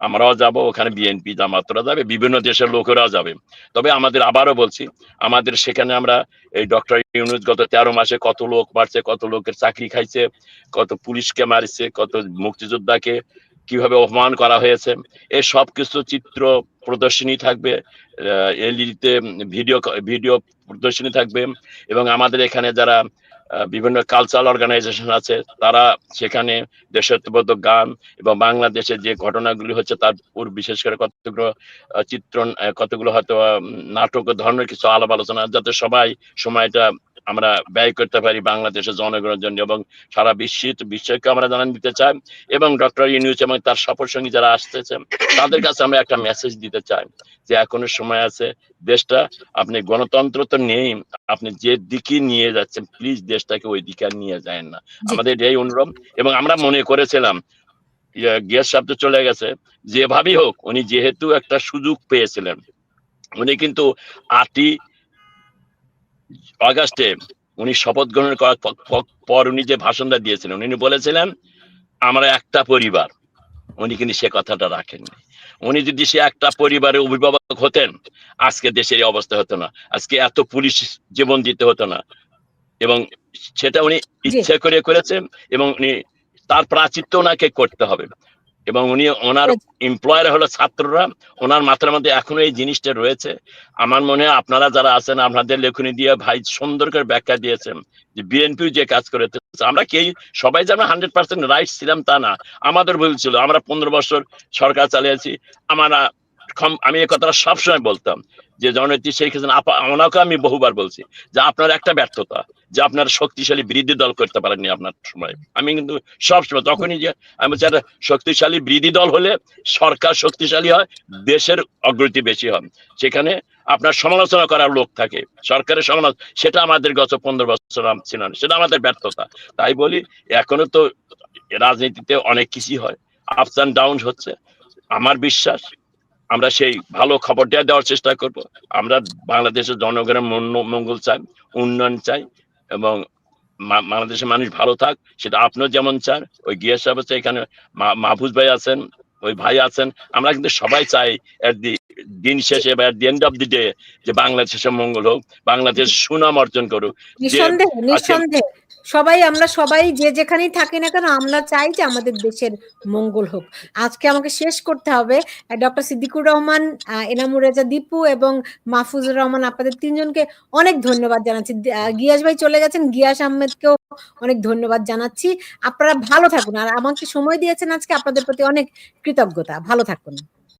আমরাও যাব, ওখানে বিএনপি জামাতরা যাবে, বিভিন্ন দেশের লোকেরাও যাবে। তবে আমাদের আবারও বলছি, আমাদের সেখানে আমরা এই ডক্টর ইউনূস গত 13 মাসে কত লোক মারছে, কত লোকের চাকরি খাইছে, কত পুলিশকে মারছে, কত মুক্তিযোদ্ধাকে কিভাবে অপমান করা হয়েছে, এই সব কিছু চিত্র প্রদর্শনী থাকবে, এলইডিতে ভিডিও প্রদর্শনী থাকবে। এবং আমাদের এখানে যারা বিভিন্ন কালচারাল অর্গানাইজেশন আছে তারা সেখানে দেশাত্মবোধক গান এবং বাংলাদেশে যে ঘটনাগুলি হচ্ছে তার বিশেষ করে কতগুলো চিত্রণ, কতগুলো হয়তো নাটক ধরনের কিছু আলাপ আলোচনা, যাতে সবাই সময়টা আমরা ব্যয় করতে পারি বাংলাদেশের জনগণের জন্য এবং সারা বিশ্বকে আমরা জানান দিতে চাই। এবং ডক্টর ইউনূস এবং তার সফরসঙ্গী যারা আসতেছে তাদের কাছে আমরা একটা মেসেজ দিতে চাই যে এখনো সময় আছে, দেশটা আপনি গণতন্ত্র তো নেই, আপনি যে দিকে নিয়ে যাচ্ছেন প্লিজ দেশটাকে ওই দিকে আর নিয়ে যায় না, আমাদের এই অনুরোধ। এবং আমরা মনে করেছিলাম গ্যাস শব্দ চলে গেছে, যেভাবেই হোক উনি যেহেতু একটা সুযোগ পেয়েছিলেন, উনি কিন্তু 8ই আগস্টে উনি শপথ গ্রহণ করার পর উনি যে ভাষণটা দিয়েছিলেন উনি বলেছিলেন আমরা একটা পরিবার, উনি কিন্তু সে কথাটা রাখেননি। উনি যদি সে একটা পরিবারের অভিভাবক হতেন আজকে দেশের অবস্থা হতো না, আজকে এত পুলিশ জীবন দিতে হতো না। এবং সেটা উনি ইচ্ছা করে করেছেন এবং উনি তার প্রাচিত্য ওনাকে করতে হবে। এবং উনি ওনার এমপ্লয়ার হলো ছাত্ররা, ওনার মাথার মধ্যে এখনো এই জিনিসটা রয়েছে। আমার মনে হয় আপনারা যারা আছেন আপনাদের লেখনী দিয়ে ভাই সুন্দর করে ব্যাখ্যা দিয়েছেন যে বিএনপি যে কাজ করেছে, আমরা সবাই যে আমরা 100% রাইট ছিলাম তা না, আমাদের ভুল ছিল। আমরা 15 বছর সরকার চালিয়েছি। আমি এই কথাটা সবসময় বলতাম যে জননেত্রী শেখ হাসিনা ওনাকে আমি বহুবার বলছি যে আপনার একটা ব্যর্থতা যে আপনারা শক্তিশালী বিরোধী দল করতে পারেননি আপনার সময়। আমি কিন্তু সবসময় তখনই যে আমি বলছি একটা শক্তিশালী বিরোধী দল হলে সরকার শক্তিশালী হয়, দেশের অগ্রগতি বেশি হয়, সেখানে আপনার সমালোচনা করার লোক থাকে, সরকারের সমালোচনা, সেটা আমাদের গত 15 বছর ছিল না, সেটা আমাদের ব্যর্থতা। তাই বলি এখনো তো রাজনীতিতে অনেক কিছুই হয়, আপস অ্যান্ড ডাউন হচ্ছে। আমার বিশ্বাস আমরা সেই ভালো খবরটা দেওয়ার চেষ্টা করব। আমরা বাংলাদেশের জনগণের মঙ্গল চাই, উন্নয়ন চাই, এবং বাংলাদেশের মানুষ ভালো থাক, সেটা আপনিও যেমন চান, ওই গিয়াস সাহেব আছে, এখানে মাহফুজ ভাই আছেন, ওই ভাই আছেন, আমরা কিন্তু সবাই চাই দিন শেষে বা the end of the day যে বাংলাদেশের মঙ্গল হোক, বাংলাদেশ সুনাম অর্জন করুক। নিঃসন্দেহে নিঃসন্দেহে আমরা সবাই যে যেখানেই থাকি না কেন আমরা চাই যে আমাদের দেশের মঙ্গল হোক। আজকে আমাকে শেষ করতে হবে। ডক্টর সিদ্দিকুর রহমান, এনামুর রেজা দীপু এবং মাহফুজুর রহমান, আপনাদের তিনজনকে অনেক ধন্যবাদ জানাচ্ছি। গিয়াস ভাই চলে গেছেন, গিয়াস আহমেদকেও অনেক ধন্যবাদ জানাচ্ছি। আপনারা ভালো থাকুন, আর আমাকে সময় দিয়েছেন আজকে, আপনাদের প্রতি অনেক কৃতজ্ঞতা। ভালো থাকুন।